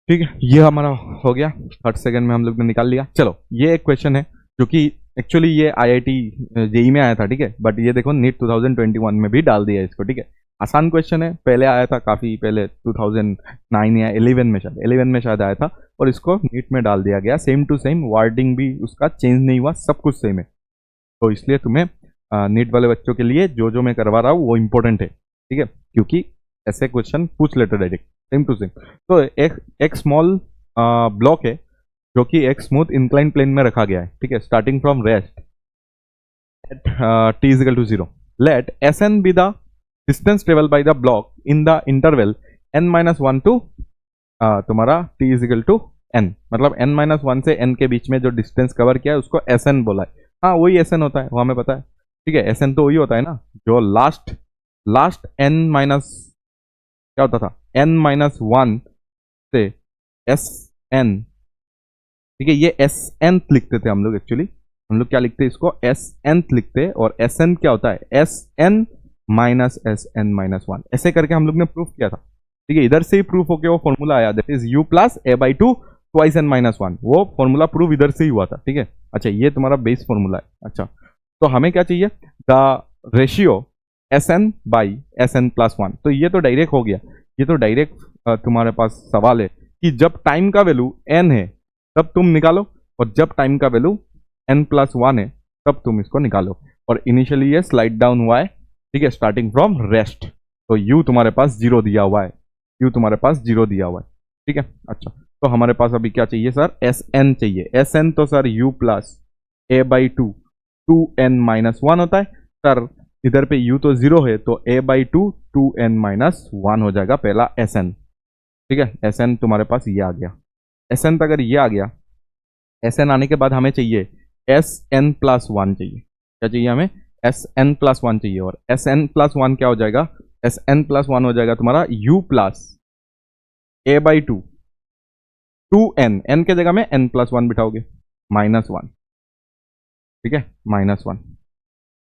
ठीक है, ये हमारा हो गया, थर्ड सेकंड में हम लोग ने निकाल लिया। चलो ये एक क्वेश्चन है जो कि एक्चुअली ये IIT जेई में आया था, ठीक है, बट ये देखो नीट 2021 में भी डाल दिया इसको, ठीक है, आसान क्वेश्चन है, पहले आया था काफ़ी पहले 2009 या 11 में, शायद 11 में शायद आया था, और इसको नीट में डाल दिया गया, सेम टू सेम, वर्डिंग भी उसका चेंज नहीं हुआ, सब कुछ सेम है, तो इसलिए तुम्हें नीट वाले बच्चों के लिए जो मैं करवा रहा हूँ वो इम्पोर्टेंट है, ठीक है, क्योंकि ऐसे क्वेश्चन पूछ लेते डायरेक्ट सेम टू सेम। तो एक स्मॉल ब्लॉक है जो कि एक स्मूथ इंक्लाइन प्लेन में रखा गया है, ठीक है, starting from rest at t is equal to 0, let Sn be the distance travel by the block in the interval n-1 to तुम्हारा t is equal to n, मतलब n-1 से n के बीच में जो डिस्टेंस कवर किया है उसको Sn बोला है, हाँ वही Sn होता है, वो हमें पता है, ठीक है, Sn तो वही होता है ना जो लास्ट n माइनस क्या होता था n-1 से Sn, ठीक है, ये Sn लिखते थे हम लोग, एक्चुअली हम लोग क्या लिखते हैं इसको Sn लिखते हैं, और Sn क्या होता है Sn माइनस Sn-1, ऐसे करके हम लोग ने प्रूफ किया था, ठीक है, इधर से ही प्रूफ होके वो फॉर्मूला आया, that is u plus a/2 twice n-1, वो फॉर्मूला प्रूफ इधर से ही हुआ था, ठीक है। अच्छा, ये तुम्हारा बेस फॉर्मूला है। अच्छा, तो हमें क्या चाहिए, the ratio Sn by Sn+1, तो ये तो डायरेक्ट हो गया, ये तो डायरेक्ट तुम्हारे पास सवाल है कि जब टाइम का वैल्यू n है तब तुम निकालो, और जब टाइम का वैल्यू n+1 है, तब तुम इसको निकालो। और इनिशियली ये स्लाइड डाउन हुआ है, ठीक है, स्टार्टिंग फ्रॉम रेस्ट, तो u तुम्हारे पास 0 दिया हुआ है, u तुम्हारे पास 0 दिया हुआ है, ठीक है। अच्छा, तो हमारे पास अभी क्या चाहिए सर, Sn चाहिए। Sn तो sir u plus a/2 2n-1 होता है सर। इधर पे u तो 0 है, तो a/2 2n-1 हो जाएगा पहला Sn, ठीक है। Sn तुम्हारे पास ये आ गया। Sn अगर ये आ गया, Sn आने के बाद हमें चाहिए Sn+1 चाहिए। क्या चाहिए हमें, Sn+1 चाहिए। और Sn+1 क्या हो जाएगा, Sn+1 हो जाएगा तुम्हारा u plus a/2 2n, n के जगह में n+1 बिठाओगे, -1, ठीक है, -1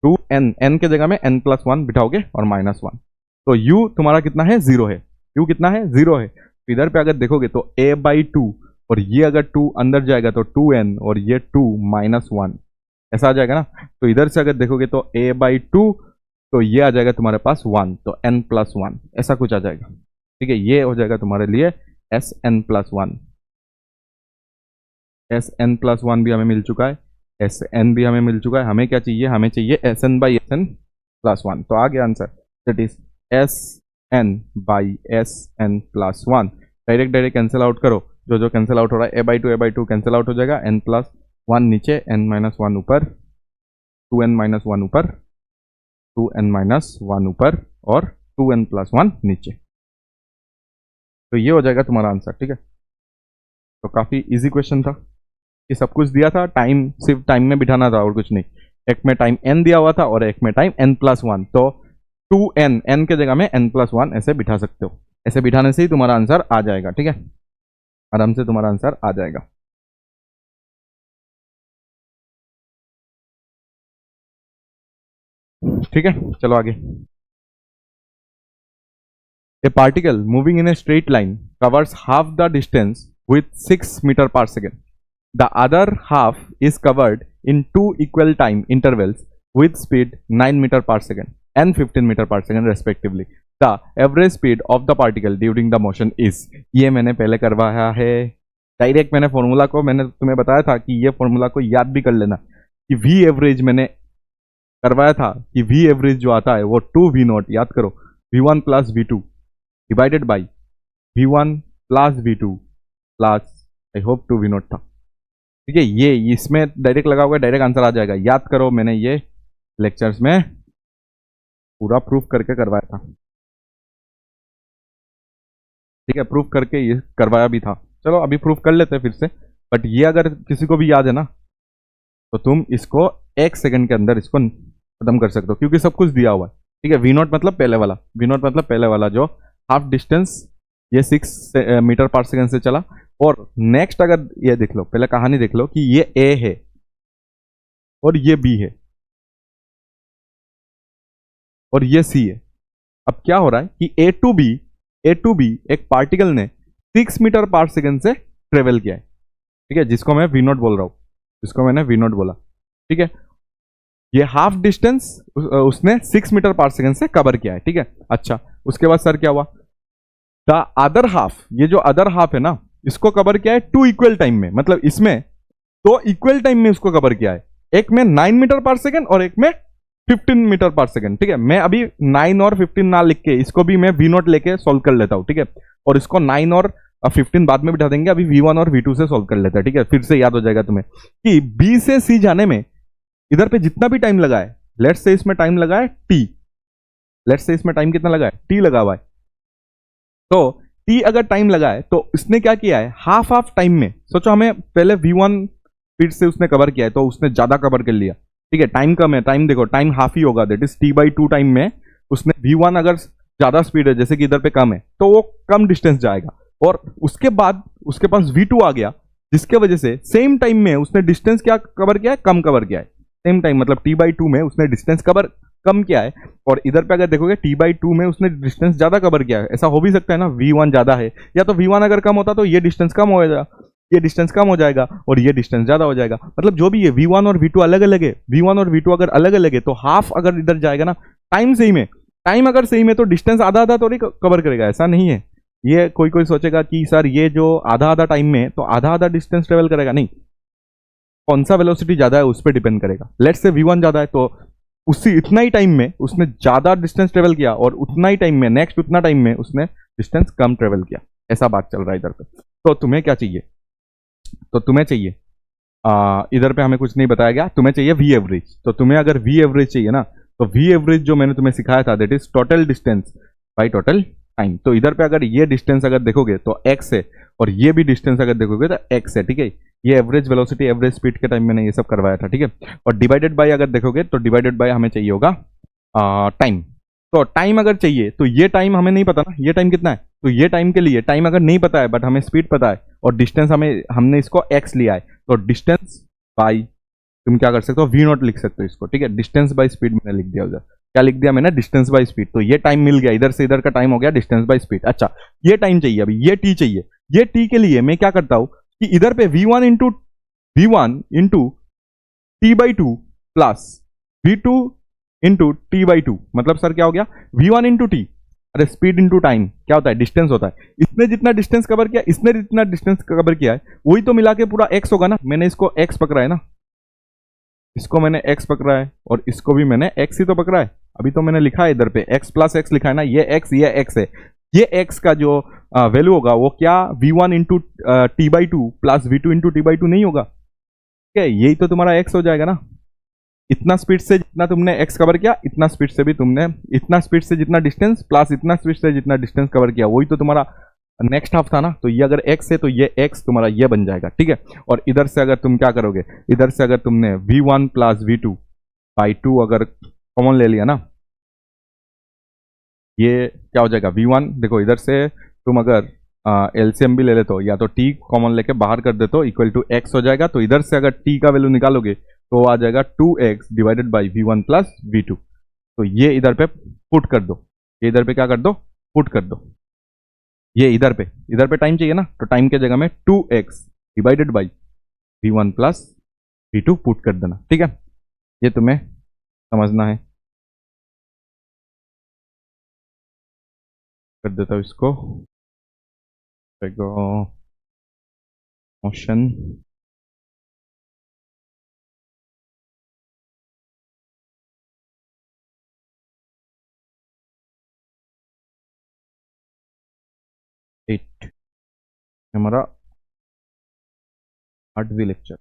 2n, n के जगह में n+1 बिठाओगे और -1, तो u तुम्हारा कितना है, 0 है। u कितना है, 0 है। तो इधर पे अगर देखोगे तो a/2, और ये अगर 2 अंदर जाएगा तो 2n, और ये 2 -1, ऐसा आ जाएगा ना। तो इधर से अगर देखोगे तो a/2, तो ये आ जाएगा तुम्हारे पास 1, तो n+1 ऐसा कुछ आ जाएगा, ठीक है। ये हो जाएगा तुम्हारे लिए Sn+1। Sn+1 भी हमें मिल चुका है, Sn भी हमें मिल चुका है। हमें क्या चाहिए, हमें चाहिए Sn/Sn+1। तो आ गया answer, that is Sn/Sn+1। Direct cancel out करो, जो जो कैंसिल आउट हो रहा है, a/2 कैंसिल आउट हो जाएगा, n+1 नीचे, n-1 ऊपर, 2n-1 ऊपर, 2n-1 ऊपर, और 2n+1 नीचे। तो ये हो जाएगा तुम्हारा आंसर, ठीक है। तो काफ़ी इजी क्वेश्चन था, ये सब कुछ दिया था, टाइम सिर्फ टाइम में बिठाना था और कुछ नहीं। एक में टाइम n दिया हुआ था और एक में टाइम n+1, तो 2n, n के जगह में n+1 ऐसे बिठा सकते हो। ऐसे बिठाने से ही तुम्हारा आंसर आ जाएगा, ठीक है, आराम से तुम्हारा आंसर आ जाएगा। ठीक है, चलो आगे। A particle moving in a straight line covers half the distance with 6 meter per second. The other half is covered in 2 equal time intervals with speed 9 meter per second and 15 meter per second respectively. The average speed of the particle during the motion is। ये मैंने पहले करवाया है direct, मैंने formula को मैंने तुम्हें बताया था कि ये फॉर्मूला को याद भी कर लेना कि v एवरेज मैंने करवाया था कि v एवरेज जो आता है वो 2v0, याद करो, v1 plus v2 divided by v1 plus v2 plus, I hope 2v0 था, ठीक है। ये इसमें डायरेक्ट लगा हुआ, डायरेक्ट आंसर आ जाएगा। याद करो, मैंने ये लेक्चर्स में पूरा प्रूफ करके करवाया था, ठीक है, प्रूफ करके ये करवाया भी था। चलो अभी प्रूफ कर लेते हैं फिर से, बट ये अगर किसी को भी याद है ना, तो तुम इसको 1 सेकंड के अंदर इसको खत्म कर सकते हो, क्योंकि सब कुछ दिया हुआ है, ठीक है। v0 मतलब पहले वाला, v0 मतलब पहले वाला जो हाफ डिस्टेंस ये 6 मीटर पर सेकंड से चला। और नेक्स्ट अगर ये देख लो, पहले कहानी देख लो कि ये a है और ये b है और ये c है। अब क्या हो रहा है कि a to b एक पार्टिकल ने 6 मीटर पर सेकंड से ट्रेवल किया है, ठीक है, जिसको मैं v0 बोल रहा हूं, जिसको मैंने v0 बोला, ठीक है। ये हाफ डिस्टेंस उसने 6 मीटर पर सेकंड से कवर किया है, ठीक है। अच्छा, उसके बाद सर क्या हुआ, द अदर हाफ, ये जो अदर हाफ है ना, इसको कवर किया है 2 इक्वल टाइम में, मतलब इसमें 2 इक्वल टाइम में इसको कवर किया है, एक में 9 मीटर पर सेकंड और एक में 15 मीटर पर सेकंड, ठीक है। मैं अभी 9 और 15 ना लिख के इसको भी मैं v0 लेके सॉल्व कर लेता हूं, ठीक है, और इसको 9 और 15 बाद में बिठा देंगे, अभी v1 और v2 से सॉल्व कर लेते हैं, ठीक है। फिर से याद हो जाएगा तुम्हें कि b से c जाने में इधर पे जितना भी टाइम लगा है, लेट्स से इसमें टाइम लगा है t, लेट्स से इसमें टाइम कितना लगा है, t लगा हुआ है, तो t अगर टाइम लगा है तो इसने क्या किया है, हाफ हाफ टाइम में, सोचो हमें पहले v1 स्पीड से उसने कवर किया है तो उसने ज्यादा कवर कर लिया, ठीक है, टाइम कम है, टाइम देखो टाइम हाफ ही होगा, दैट इज t/2 टाइम में उसने v1 अगर ज्यादा स्पीड है जैसे कि इधर पे कम है तो वो कम डिस्टेंस जाएगा, और उसके बाद उसके पास v2 आ गया जिसके वजह से सेम टाइम में उसने डिस्टेंस क्या कवर किया है, कम कवर किया है, सेम टाइम मतलब t/2 में उसने डिस्टेंस कवर कम किया है, और इधर पे अगर देखोगे t/2 में उसने डिस्टेंस ज्यादा कवर किया है। ऐसा हो भी सकता है ना, v1 ज्यादा है, या तो v1 अगर कम होता तो ये डिस्टेंस कम हो जाएगा, ये डिस्टेंस कम हो जाएगा और ये डिस्टेंस ज्यादा हो जाएगा, मतलब जो भी है v1 और v2 अलग अलग है, v1 और v2 अगर अलग अलग है तो हाफ अगर इधर जाएगा ना, टाइम सेम है, टाइम अगर सेम है तो डिस्टेंस आधा आधा थोड़ी कवर करेगा, ऐसा नहीं है। ये कोई कोई सोचेगा कि सर ये जो आधा आधा टाइम में तो आधा आधा डिस्टेंस ट्रेवल करेगा, नहीं, कौन सा वेलोसिटी ज्यादा है उस पर डिपेंड करेगा। लेट्स से v1 ज्यादा है तो उसी इतना ही टाइम में उसने ज्यादा डिस्टेंस ट्रेवल किया और उतना ही टाइम में नेक्स्ट उतना टाइम में उसने डिस्टेंस कम ट्रेवल किया, ऐसा बात चल रहा है इधर पे। तो तुम्हें क्या चाहिए, तो तुम्हें चाहिए इधर पे हमें कुछ नहीं बताया गया, तुम्हें चाहिए वी एवरेज। तो तुम्हें अगर वी एवरेज चाहिए ना, तो वी एवरेज जो मैंने तुम्हें सिखाया था that is total distance by total time. तो इधर पे अगर ये डिस्टेंस अगर देखोगे तो x है और ये भी डिस्टेंस अगर देखोगे तो x है, ठीक है। ये एवरेज वेलोसिटी एवरेज स्पीड के टाइम मैंने ये सब करवाया था, ठीक है। और डिवाइडेड बाय अगर देखोगे तो डिवाइडेड बाय हमें चाहिए होगा टाइम। तो टाइम अगर चाहिए तो ये टाइम हमें नहीं पता ना, ये टाइम कितना है, तो ये टाइम के लिए टाइम अगर नहीं पता है बट हमें स्पीड पता है और डिस्टेंस हमने इसको x लिया है, तो डिस्टेंस बाई तुम क्या कर सकते हो वी नॉट लिख सकते हो इसको, ठीक है। डिस्टेंस बाई स्पीड मैंने लिख दिया उधर, क्या लिख दिया मैंने, डिस्टेंस बाई स्पीड। तो ये टाइम मिल गया, इधर से इधर का टाइम हो गया डिस्टेंस बाई स्पीड। अच्छा ये टाइम चाहिए, अभी ये टी चाहिए। ये टी के लिए मैं क्या करता हूं कि इधर पे v1 into T by two plus v2 into T by two, मतलब सर क्या हो गया v1 इंटू टी, अरे स्पीड इंटू टाइम क्या होता है, डिस्टेंस होता है। इसने जितना डिस्टेंस कवर किया, इसने जितना डिस्टेंस कवर किया है वही तो मिला के पूरा x होगा ना। मैंने इसको x पकड़ा है ना, इसको मैंने x पकड़ा है और इसको भी मैंने x ही तो पकड़ा है। अभी तो मैंने लिखा है इधर पे x प्लस एक्स लिखा है ना, ये x है। ये x का जो वैल्यू होगा वो क्या v1 into T by two plus v2 into T by two नहीं होगा, ठीक है। यही तो तुम्हारा x हो जाएगा ना। इतना स्पीड से जितना तुमने x कवर किया, इतना स्पीड से भी तुमने, इतना स्पीड से जितना डिस्टेंस प्लस इतना स्पीड से जितना डिस्टेंस कवर किया, वही तो तुम्हारा नेक्स्ट हाफ था ना। तो ये अगर x है तो ये x तुम्हारा ये बन जाएगा, ठीक है। और इधर से अगर तुम क्या करोगे, इधर से अगर तुमने v1 plus v2 by two अगर कॉमन ले लिया ना, ये क्या हो जाएगा v1, देखो इधर से तुम अगर एलसीएम भी ले लेते हो या तो t कॉमन लेके बाहर कर देते हो इक्वल टू x हो जाएगा। तो इधर से अगर t का वैल्यू निकालोगे तो आ जाएगा 2x divided by v1 plus v2। तो ये इधर पे पुट कर दो, ये इधर पे क्या कर दो, पुट कर दो। ये इधर पे टाइम चाहिए ना, तो टाइम के जगह में 2x divided by v1 plus v2 put कर देना, ठीक है। ये तुम्हें समझना है, कर देता हूँ इसको मोशन। हमारा 8वीं लेक्चर,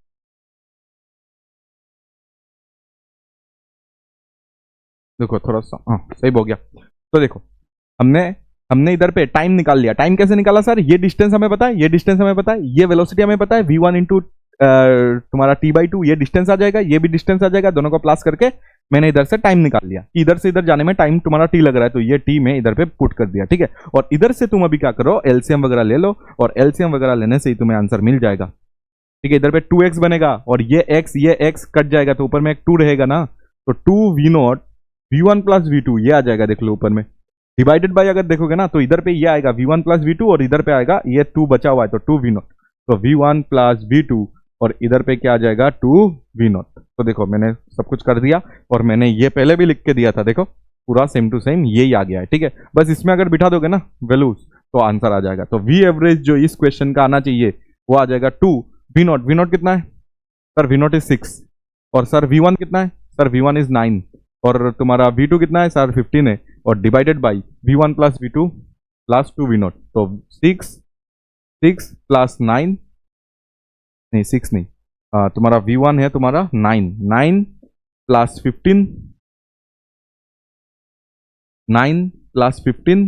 देखो थोड़ा सा हाँ सही हो गया। तो देखो हमने इधर पे टाइम निकाल लिया। टाइम कैसे निकाला सर, ये डिस्टेंस हमें पता है, ये डिस्टेंस हमें पता है, ये वेलोसिटी हमें पता है v1 इंटू तुम्हारा t बाई टू, ये डिस्टेंस आ जाएगा, ये भी डिस्टेंस आ जाएगा, दोनों को प्लस करके मैंने इधर से टाइम निकाल लिया कि इधर से इधर जाने में टाइम तुम्हारा t लग रहा है, तो ये t में इधर पे पुट कर दिया, ठीक है। और इधर से तुम अभी क्या करो, एलसीएम वगैरह ले लो और एलसीएम वगैरह लेने से ही तुम्हें आंसर मिल जाएगा, ठीक है। इधर पे 2x बनेगा और ये x कट जाएगा तो ऊपर में एक 2 रहेगा ना, तो 2v0 v1 प्लस v2 ये आ जाएगा, देख लो ऊपर में डिवाइडेड बाय अगर देखोगे ना तो इधर पे ये आएगा v1 प्लस v2 और इधर पे आएगा ये 2 बचा हुआ है तो 2v0, तो v1 प्लस v2 और इधर पे क्या आ जाएगा 2v0। तो देखो मैंने सब कुछ कर दिया और मैंने ये पहले भी लिख के दिया था, देखो पूरा सेम टू सेम यही आ गया है, ठीक है। बस इसमें अगर बिठा दोगे ना वैल्यूज तो आंसर आ जाएगा। तो वी एवरेज जो इस क्वेश्चन का आना चाहिए वो आ जाएगा 2v0। v0 कितना है सर, v0 इज 6 और सर v1 कितना है सर, v1 इज 9 और तुम्हारा v2 कितना है सर 15 है और divided by v1 plus v2 plus 2v0, तो 6 प्लस 9 नहीं 6 नहीं तुम्हारा v1 है तुम्हारा 9 plus 15 9 plus 15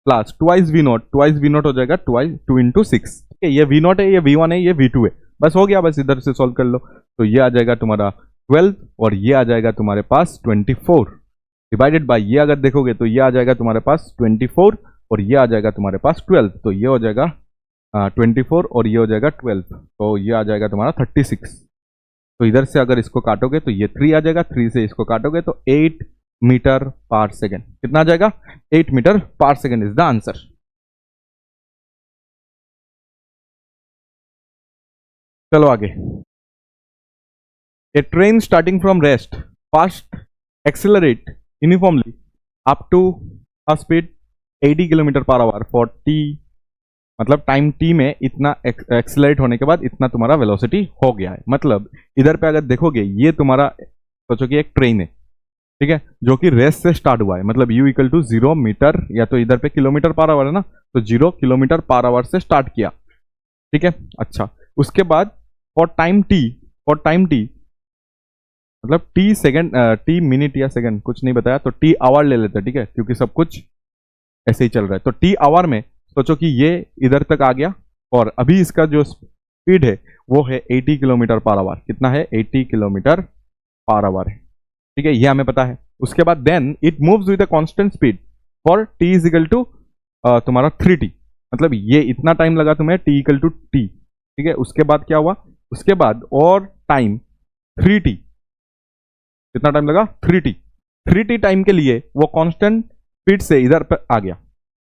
plus twice v0 हो जाएगा 2 इंटू 6, ठीक है। ये v0 है, ये v1 है, ये v2 है, बस हो गया, बस इधर से सॉल्व कर लो। तो ये आ जाएगा तुम्हारा 12 और ये आ जाएगा तुम्हारे पास 24 डिवाइडेड बाय ये अगर देखोगे तो ये आ जाएगा तुम्हारे पास 24 और ये आ जाएगा तुम्हारे पास 12, तो ये हो जाएगा 24 और ये हो जाएगा 12, तो ये आ जाएगा तुम्हारा 36। तो इधर से अगर इसको काटोगे तो ये 3 आ जाएगा, 3 से इसको काटोगे तो 8 मीटर पर सेकेंड, कितना आ जाएगा 8 मीटर पर सेकेंड इज द आंसर। चलो आगे। A train starting from rest fast accelerate uniformly up to a speed 80 km per hour for t मतलब टाइम टी में इतना एक्सेलरेट होने के बाद इतना तुम्हारा वेलोसिटी हो गया है। मतलब इधर पे अगर देखोगे ये तुम्हारा, सोचो कि एक ट्रेन है, ठीक है, जो कि रेस से स्टार्ट हुआ है, मतलब u इक्वल टू 0 मीटर, या तो इधर पे किलोमीटर पर आवर है ना, तो 0 किलोमीटर पर आवर से स्टार्ट किया, ठीक है। अच्छा, उसके बाद फॉर टाइम टी मतलब टी सेकंड, टी मिनट या सेकंड कुछ नहीं बताया, तो टी आवर ले लेते हैं, ठीक है, क्योंकि सब कुछ ऐसे ही चल रहा है। तो टी आवर में सोचो कि ये इधर तक आ गया, और अभी इसका जो स्पीड है वो है 80 किलोमीटर पर आवर। कितना है? 80 किलोमीटर पर आवर है, ठीक है, ये हमें पता है। उसके बाद then it moves with a constant speed for t is equal to तुम्हारा 3t, मतलब ये इतना टाइम लगा तुम्हें t इक्वल टू t, ठीक है। उसके बाद क्या हुआ? उसके बाद और टाइम 3t, कितना टाइम लगा? 3t टाइम के लिए वो कांस्टेंट स्पीड से इधर पर आ गया,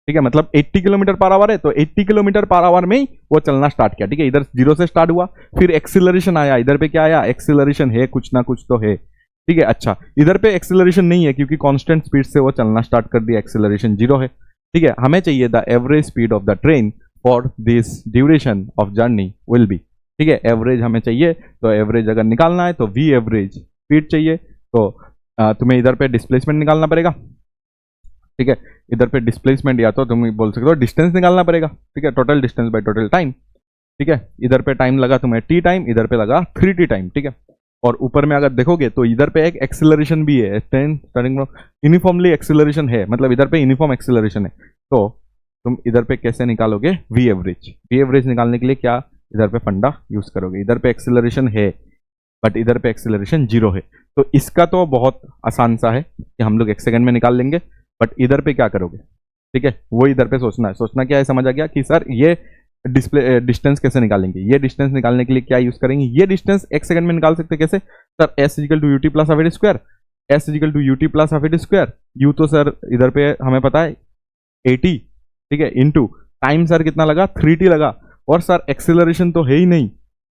ठीक है। मतलब 80 किलोमीटर पर आवर है, तो 80 किलोमीटर पर आवर में ही वो चलना स्टार्ट किया, ठीक है। इधर 0 से स्टार्ट हुआ, फिर एक्सीलरेशन आया, इधर पे क्या आया? एक्सीलरेशन है, कुछ ना कुछ तो है, ठीक है। अच्छा, इधर पे एक्सीलरेशन नहीं है क्योंकि कांस्टेंट स्पीड से वो चलना स्टार्ट कर दिया, एक्सीलरेशन 0 है, ठीक है। हमें चाहिए the average speed of the train for this duration of journey will be, ठीक है। एवरेज हमें चाहिए, तो एवरेज अगर निकालना है तो वी एवरेज स्पीड चाहिए, तो तुम्हें इधर पे डिस्प्लेसमेंट निकालना पड़ेगा, ठीक है। इधर पे डिस्प्लेसमेंट या तो तुम बोल सकते हो डिस्टेंस निकालना पड़ेगा, ठीक है, total distance by total time, ठीक है। इधर पे टाइम लगा तुम्हें टी टाइम, इधर पे लगा 3t टाइम, ठीक है। और ऊपर में अगर देखोगे तो इधर पे एक एक्सेलरेशन भी है, ट्रेन स्टार्टिंग में यूनिफॉर्मली एक्सेलरेशन है, मतलब इधर पे यूनिफॉर्म एक्सेलरेशन है, तो तुम इधर पे कैसे निकालोगे? V average. वी एवरेज निकालने के लिए क्या इधर पे फंडा यूज करोगे? इधर पे एक्सेलरेशन है बट इधर पे एक्सेलरेशन 0 है, तो इसका तो बहुत आसान सा है कि हम लोग 1 सेकंड में निकाल लेंगे, बट इधर पे क्या करोगे, ठीक है, वो इधर पे सोचना है। सोचना क्या है, समझ आ गया कि सर ये डिस्टेंस कैसे निकालेंगे? ये डिस्टेंस निकालने के लिए क्या यूज करेंगे? ये डिस्टेंस 1 सेकंड में निकाल सकते कैसे? Sir s equal to UT plus half at square, s equal to UT plus half at square, u तो सर इधर पे हमें पता है 80, ठीक है, इंटू टाइम सर कितना लगा? 3t लगा, और सर एक्सेलरेशन तो है ही नहीं,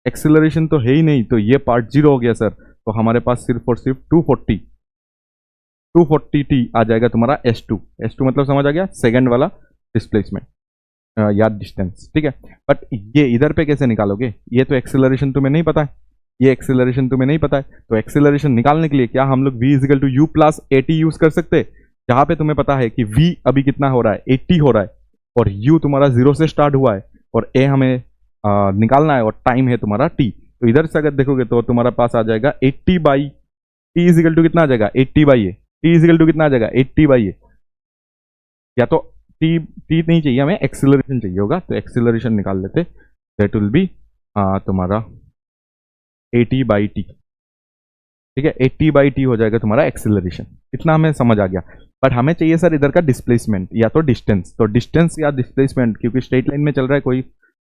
एक्सेलरेशन तो है ही नहीं, तो ये पार्ट 0 हो गया सर, तो हमारे पास सिर्फ और सिर्फ 240t आ जाएगा तुम्हारा S2। S2 मतलब समझ आ गया, सेकंड वाला डिस्प्लेसमेंट या डिस्टेंस, ठीक है। बट ये इधर पे कैसे निकालोगे? ये तो एक्सेलरेशन तुम्हें नहीं पता है, ये एक्सेलरेशन तुम्हें नहीं पता है, तो एक्सेलरेशन निकालने के लिए क्या हम लोग v is equal to you plus 80 use कर सकते हैं, जहां पे तुम्हें पता है कि v अभी कितना हो रहा है? 80 हो रहा है, और u तुम्हारा 0 से स्टार्ट हुआ है, और a हमें निकालना है, और टाइम है तुम्हारा t। तो इधर से अगर देखोगे तो तुम्हारा पास आ जाएगा 80 बाई t इजिकल टू कितना आ जाएगा? 80 बाई ए। t इजिकल टू कितना आ जाएगा? 80 बाई ए, या तो टी नहीं चाहिए हमें, एक्सेलरेशन चाहिए होगा, तो एक्सेलरेशन निकाल लेते, दैट विल बी तुम्हारा 80 बाई टी, ठीक है। 80 बाई टी हो जाएगा तुम्हारा एक्सेलरेशन, इतना हमें समझ आ गया। बट हमें चाहिए सर इधर का डिस्प्लेसमेंट या तो डिस्टेंस, तो डिस्टेंस या डिस्प्लेसमेंट, क्योंकि स्ट्रेट लाइन में चल रहा है, कोई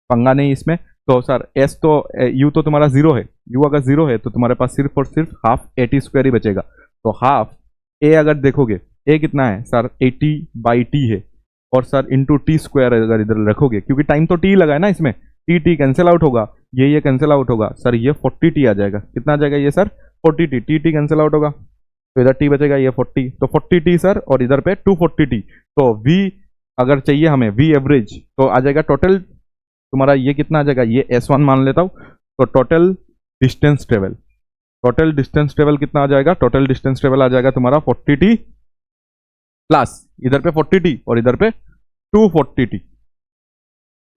पंगा नहीं इसमें, तो सर एस तो यू तो तुम्हारा 0 है, यू अगर 0 है तो तुम्हारे पास सिर्फ और सिर्फ हाफ 80 स्क्वायर ही बचेगा, तो हाफ ए अगर देखोगे, ए कितना है सर? 80 बाई टी है, और सर इंटू टी स्क्वायर अगर इधर रखोगे, क्योंकि टाइम तो टी लगा है ना इसमें, टी कैंसिल आउट होगा, ये कैंसिल आउट होगा, सर ये 40t आ जाएगा। कितना आ जाएगा ये sir? 40t, T cancel out होगा, तो इधर टी बचेगा, ये 40, तो 40t सर, और इधर पे 240t, तो v अगर चाहिए हमें v एवरेज, तो आ जाएगा टोटल तुम्हारा, ये कितना आ जाएगा? ये S1 मान लेता हूँ, तो total distance travel, total distance travel कितना आ जाएगा? टोटल डिस्टेंस ट्रेवल आ जाएगा तुम्हारा 40t प्लस इधर पे 40t और इधर पे 240t,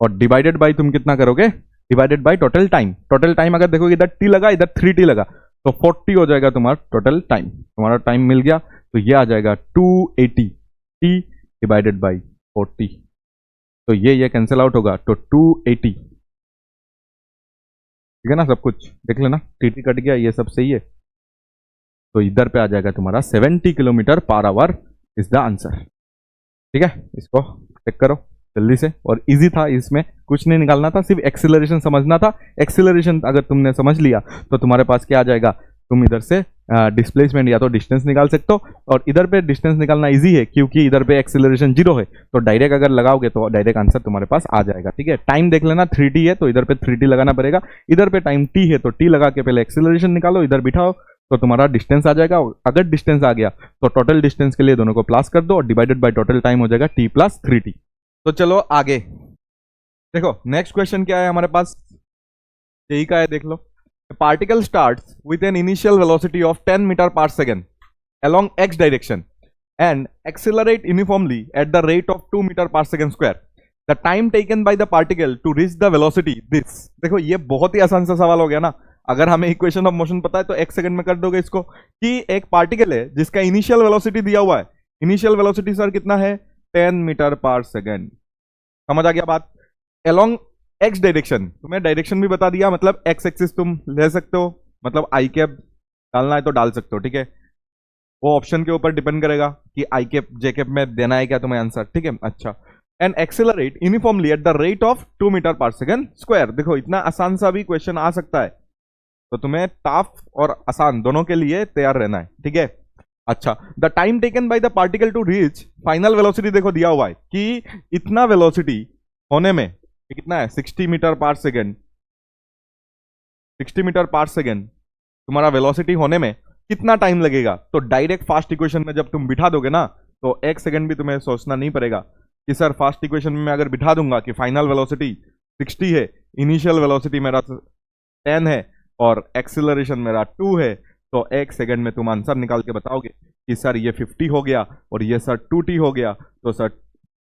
और डिवाइडेड बाई तुम कितना करोगे? Divided by total time. Total time अगर देखोगे इधर t लगा, इधर 3t लगा, तो 40 हो जाएगा तुम्हारा टोटल टाइम। तुम्हारा टाइम मिल गया, तो ये आ जाएगा 280 t डिवाइडेड बाई 40, तो ये कैंसिल आउट होगा, तो 280, ठीक है ना, सब कुछ देख लेना, टी कट गया, ये सब सही है, तो इधर पे आ जाएगा तुम्हारा 70 kilometre per hour is the answer, ठीक है। इसको चेक करो जल्दी से, और इजी था, इसमें कुछ नहीं निकालना था, सिर्फ एक्सीलरेशन समझना था। एक्सीलरेशन अगर तुमने समझ लिया तो तुम्हारे पास क्या आ जाएगा? तुम इधर से डिस्प्लेसमेंट या तो डिस्टेंस निकाल सकते हो, और इधर पे डिस्टेंस निकालना इजी है क्योंकि इधर पे एक्सीलरेशन 0 है, तो डायरेक्ट अगर लगाओगे तो डायरेक्ट आंसर तुम्हारे पास आ जाएगा, ठीक है। टाइम देख लेना, 3t है तो इधर पे 3t लगाना पड़ेगा, इधर पे टाइम t है तो t लगा के पहले एक्सीलरेशन निकालो, इधर बिठाओ, तो तुम्हारा डिस्टेंस आ जाएगा। अगर डिस्टेंस आ गया तो टोटल डिस्टेंस के लिए दोनों को प्लस कर दो, और डिवाइडेड बाय टोटल टाइम हो जाएगा t प्लस 3t। तो चलो आगे, देखो नेक्स्ट क्वेश्चन क्या है हमारे पास, यही का है, देख लो। Particle starts with an initial velocity of 10 metre पर second along x direction and accelerate uniformly at the rate of 2 meter per second square. The time taken by the particle to reach the velocity this. देखो ये बहुत ही आसान सा सवाल हो गया ना, अगर हमें इक्वेशन ऑफ मोशन पता है तो एक सेकंड में कर दोगे इसको, कि एक पार्टिकल है जिसका इनिशियल वेलोसिटी दिया हुआ है, इनिशियल वेलोसिटी सर कितना है 10 मीटर पर सेकेंड, समझ आ गया बात। along x डायरेक्शन, तुम्हें डायरेक्शन भी बता दिया, मतलब x एक्सिस तुम ले सकते हो, मतलब आई कैप डालना है तो डाल सकते हो, ठीक है, वो ऑप्शन के ऊपर डिपेंड करेगा कि आई कैप जे कैप में देना है क्या तुम्हें आंसर, ठीक है। अच्छा, and accelerate uniformly at the rate of 2 meter पर सेकेंड स्क्वायर। देखो इतना आसान सा भी क्वेश्चन आ सकता है, तो तुम्हें टफ और आसान दोनों के लिए तैयार रहना है, ठीक है। अच्छा, the time taken by the particle to reach final velocity, देखो दिया हुआ है कि इतना वेलोसिटी होने में कितना है 60 मीटर पर सेकेंड, 60 मीटर पर सेकेंड तुम्हारा वेलोसिटी होने में कितना टाइम लगेगा। तो डायरेक्ट फास्ट इक्वेशन में जब तुम बिठा दोगे ना, तो एक सेकंड भी तुम्हें सोचना नहीं पड़ेगा कि सर फास्ट इक्वेशन में मैं अगर बिठा दूंगा कि फाइनल वेलोसिटी 60 है, इनिशियल वेलोसिटी मेरा 10 है और एक्सेलरेशन मेरा 2 है, तो एक सेकंड में तुम आंसर निकाल के बताओगे कि सर ये 50 हो गया और ये सर 2t हो गया, तो सर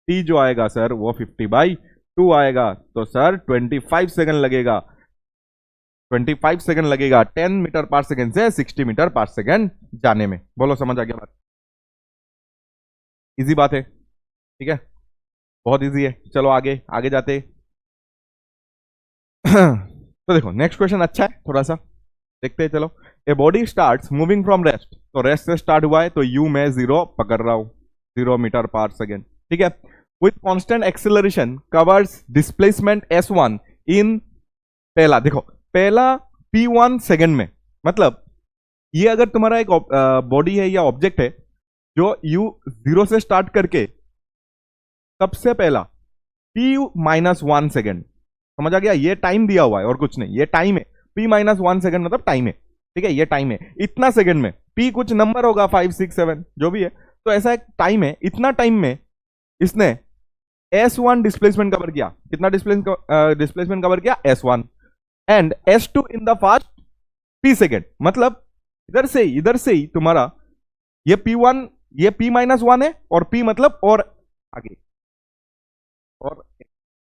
t जो आएगा सर वो 50/2 आएगा, तो सर 25 सेकंड लगेगा, 25 सेकंड लगेगा 10 मीटर पर सेकंड से 60 मीटर पर सेकंड जाने में। बोलो समझ आ गया बात, इजी बात है, ठीक है, बहुत इजी है। चलो आगे आगे जाते तो देखो नेक्स्ट क्वेश्चन अच्छा है, थोड़ा सा देखते हैं, चलो। A body starts moving from rest, तो रेस्ट से स्टार्ट हुआ है तो यू मैं 0 पकड़ रहा हूं, 0 मीटर पर सेकंड, ठीक है। With constant acceleration covers displacement s1 इन, पहला देखो पहला p1 सेकंड में, मतलब ये अगर तुम्हारा एक बॉडी है या ऑब्जेक्ट है जो u 0 से स्टार्ट करके सबसे पहला p-1 सेकंड, समझ आ गया, ये टाइम दिया हुआ है और कुछ नहीं, ये टाइम है, p-1 सेकंड मतलब टाइम है, ठीक है, ये टाइम है इतना सेकंड में, p कुछ नंबर होगा 5 6 7 जो भी है, तो ऐसा एक टाइम है, इतना टाइम में इसने s1 डिस्प्लेसमेंट कवर किया, कितना डिस्प्लेसमेंट कवर किया s1 and s2 in the fast p second, मतलब इधर से ही तुम्हारा ये p1 ये p-1 है और p मतलब और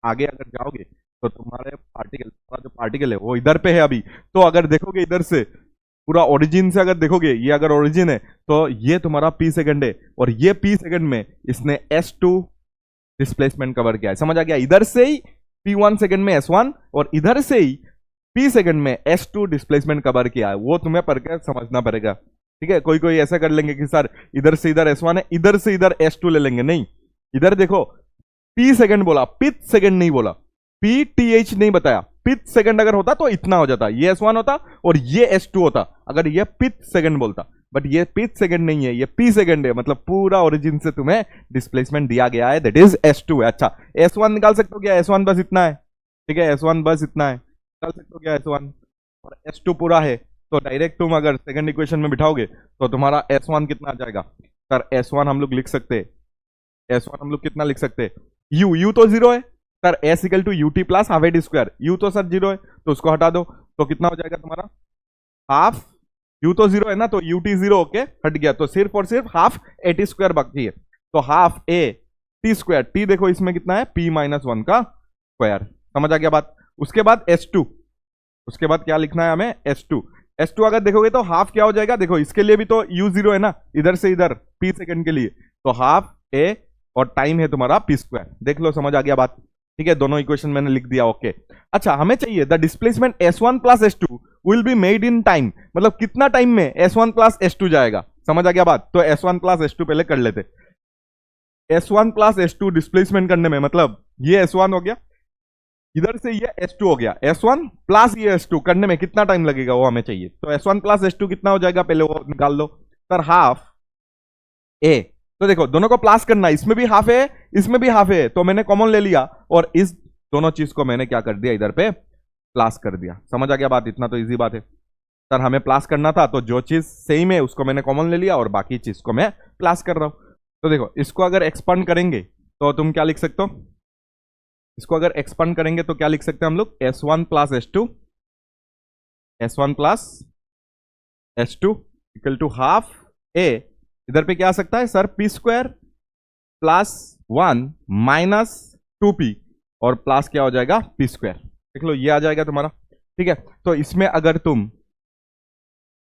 आगे अगर जाओगे तो तुम्हारे जो पार्टिकल है वो इधर पे है अभी, तो अगर देखोगे इधर से पूरा ओरिजिन से अगर देखोगे, ये अगर ओरिजिन है तो ये तुम्हारा p सेकेंड है और ये p सेकेंड में इसने s2 डिस्प्लेसमेंट कवर किया है, समझ आ गया, इधर से ही p1 सेकेंड में s1 और इधर से ही p सेकेंड में s2 डिस्प्लेसमेंट कवर किया है, वो तुम्हें पढ़ के समझना पड़ेगा, ठीक है। कोई कोई ऐसा कर लेंगे कि सर इधर से इधर s1 है, इधर से इधर s2 ले लेंगे, नहीं, इधर देखो p सेकेंड बोला, पिथ सेकेंड नहीं बोला, pth नहीं बताया, पिथ सेकेंड अगर होता तो इतना हो जाता, ये s1 होता और ये s2 होता अगर ये पिथ सेकेंड बोलता, बट ये पिथ सेकेंड नहीं है, ये p सेकेंड है, मतलब पूरा ओरिजिन से तुम्हें डिस्प्लेसमेंट दिया गया है, दैट इज s2 है। अच्छा, s1 निकाल सकते हो क्या, s1 बस इतना है, ठीक है, s1 बस इतना है, निकाल सकते हो क्या s1, और s2 पूरा है, तो डायरेक्ट तुम अगर सेकंड इक्वेशन में बिठाओगे तो तुम्हारा s1 कितना आ जाएगा सर, s1 हम लोग लिख सकते हैं, s1 हम लोग कितना लिख सकते हैं, u तो 0 है sir, s equal to ut plus half at square, u तो सर 0 है तो उसको हटा दो, तो कितना हो जाएगा तुम्हारा हाफ, u तो 0 है ना, तो ut 0 ओके हट गया, तो सिर्फ और सिर्फ हाफ एटी स्क्वायर बाकी है, तो half a t square, t देखो इसमें कितना है p-1 का स्क्वायर, समझ आ गया बात। उसके बाद s2, उसके बाद क्या लिखना है हमें s2 अगर देखोगे तो हाफ क्या हो जाएगा, देखो इसके लिए भी तो u 0 है ना, इधर से इधर p सेकंड के लिए, तो हाफ a और टाइम है तुम्हारा p स्क्वायर, देख लो समझ आ गया बात, ठीक है, दोनों इक्वेशन मैंने लिख दिया, ओके। अच्छा, हमें चाहिए the displacement s1 plus s2 will be made in time, मतलब कितना टाइम में s1 प्लस s2 जाएगा, समझ आ गया बात। तो s1 प्लस s2 पहले कर लेते, s1 प्लस s2 डिस्प्लेसमेंट करने में, मतलब ये s1 हो गया, इधर से ये s2 हो गया, s1 प्लस ये s2 करने में कितना टाइम लगेगा वो हमें चाहिए, तो s1 प्लस s2 कितना हो जाएगा पहले वो निकाल लो सर, हाफ a, तो देखो दोनों को प्लस करना, इसमें भी हाफ है इसमें भी हाफ है, तो मैंने कॉमन ले लिया और इस दोनों चीज को मैंने क्या कर दिया इधर पे प्लस कर दिया, समझ आ गया बात, इतना तो इजी बात है सर, हमें प्लस करना था तो जो चीज सेम है उसको मैंने कॉमन ले लिया और बाकी चीज को मैं प्लस कर रहा हूं। तो देखो इसको अगर एक्सपांड करेंगे तो तुम क्या लिख सकते हो, इसको अगर एक्सपांड करेंगे तो क्या लिख सकते हैं हम लोग, S1 plus S2, S1 plus S2 equal to half A, इधर पे क्या आ सकता है sir, P square plus 1 minus 2p और प्लस क्या हो जाएगा, पी स्क्वायर। देख लो ये आ जाएगा तुम्हारा, ठीक है। तो इसमें अगर तुम